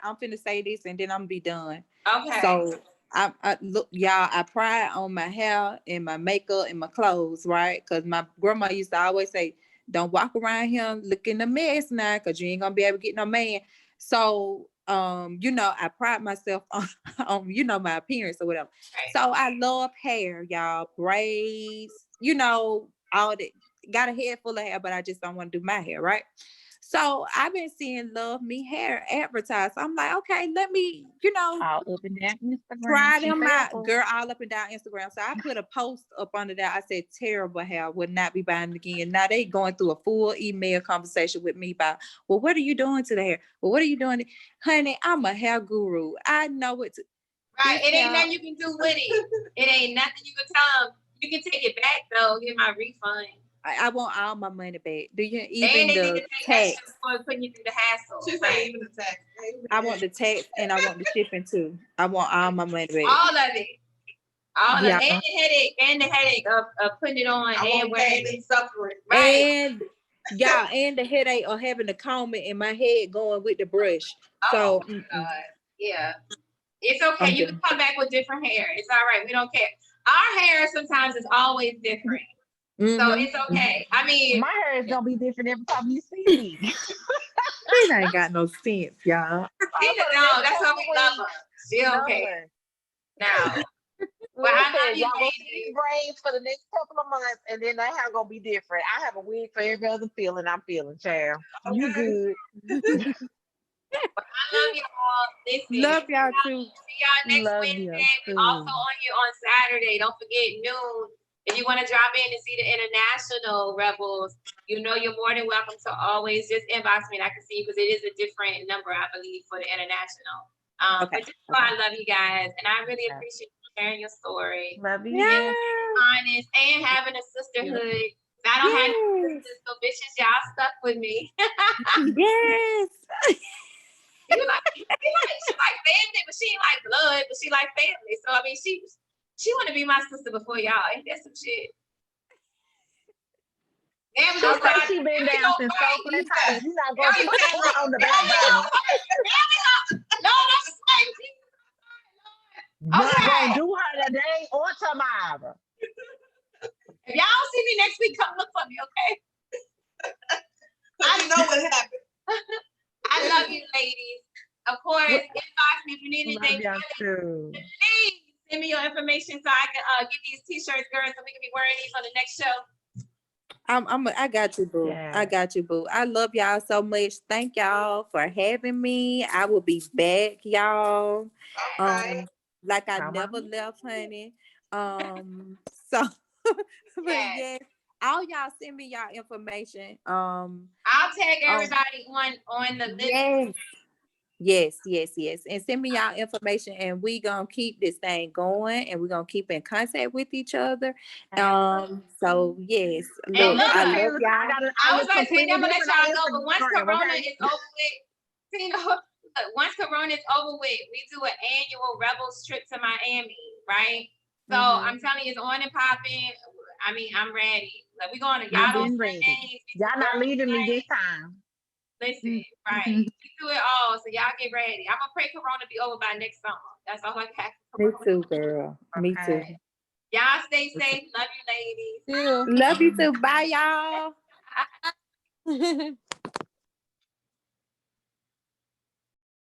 I'm finna say this and then I'm gonna be done. Okay. So I look, y'all, I pride on my hair and my makeup and my clothes, right? Because my grandma used to always say, don't walk around here looking a mess now, because you ain't gonna be able to get no man. So I pride myself on my appearance or whatever. Right. So I love hair, y'all, braids, all that. Got a head full of hair, but I just don't want to do my hair, right? So I've been seeing Love Me Hair advertised. I'm like, okay, let me, All up and down Instagram. try Be them out, careful. girl, all up and down Instagram. So I put a post up under that. I said, terrible hair, would not be buying it again. Now they going through a full email conversation with me about, well, what are you doing to the hair? Well, what are you doing? Honey, I'm a hair guru. I know it. Right. It ain't nothing you can do with it. It ain't nothing you can tell them. You can take it back though, get my refund. I want all my money back. Do you And even they need to the take tax? extra for putting you through the hassle. She said even the tax. I want the tax and I want the shipping too. I want all my money back. All of it. Yeah. And the headache of putting it on I and want wearing pain it. and suffering. Right. And y'all, and the headache of having the comb in my head going with the brush. So Oh my God. Yeah. It's okay. You can come back with different hair. It's all right. We don't care. Our hair sometimes is always different. So it's okay. I mean, my hair is gonna be different every time you see me. It ain't got no sense, y'all. no, that's why we love her. She okay. Now, but I love you, y'all gonna see ladies. these braids for the next couple of months, and then that hair gonna be different. I have a wig for every other feeling I'm feeling, child. You good? I love y'all. Listen, Love y'all too. see y'all next Love Wednesday. you We also on here on Saturday. Don't forget noon. If you want to drop in and see the international rebels, you're more than welcome to always just inbox me and I can see you, because it is a different number, I believe, for the international. Okay. But just know I love you guys, and I really appreciate you sharing your story. Love you. Yeah. Honest and having a sisterhood. I don't have any sisters, so bitches, y'all stuck with me. Yes. She like family, but she ain't like blood, but she like family. So I mean, she want to be my sister before y'all. Ain't that some shit? Damn, we gonna start. She been down since so many times. You not gonna There we put go. her on the There back we go. burner. There we go. Lord, I'm saying, Not okay. gonna do her today or tomorrow. If y'all don't see me next week, come look for me, okay? I know what happened. I love you, ladies. Of course, inbox me if you need anything. Love y'all too. Please send me your information so I can get these t-shirts, girls, so we can be wearing these on the next show. I got you, boo. Yeah. I got you, boo. I love y'all so much. Thank y'all for having me. I will be back, y'all. Okay. Like I Come never on. left, honey. So but yes, all y'all send me y'all information. I'll tag everybody on the list. Yes. And send me y'all information and we gonna keep this thing going and we're gonna keep in contact with each other. So yes, look, look, I love y'all. I was about to say, I'm gonna let y'all go, but once Corona is over with, Tina, look, once Corona's over with, we do an annual Rebels trip to Miami, right? So I'm telling you, it's on and popping. I mean, I'm ready. Like we going to y'all I've don't been spend ready. days. Y'all not leaving me this time. Listen, right? We do it all, so y'all get ready. I'm gonna pray Corona be over by next summer. That's all I got. Me too, girl. Me too. Okay. Y'all stay safe. Love you, ladies. Ew. Love you too. Bye, y'all.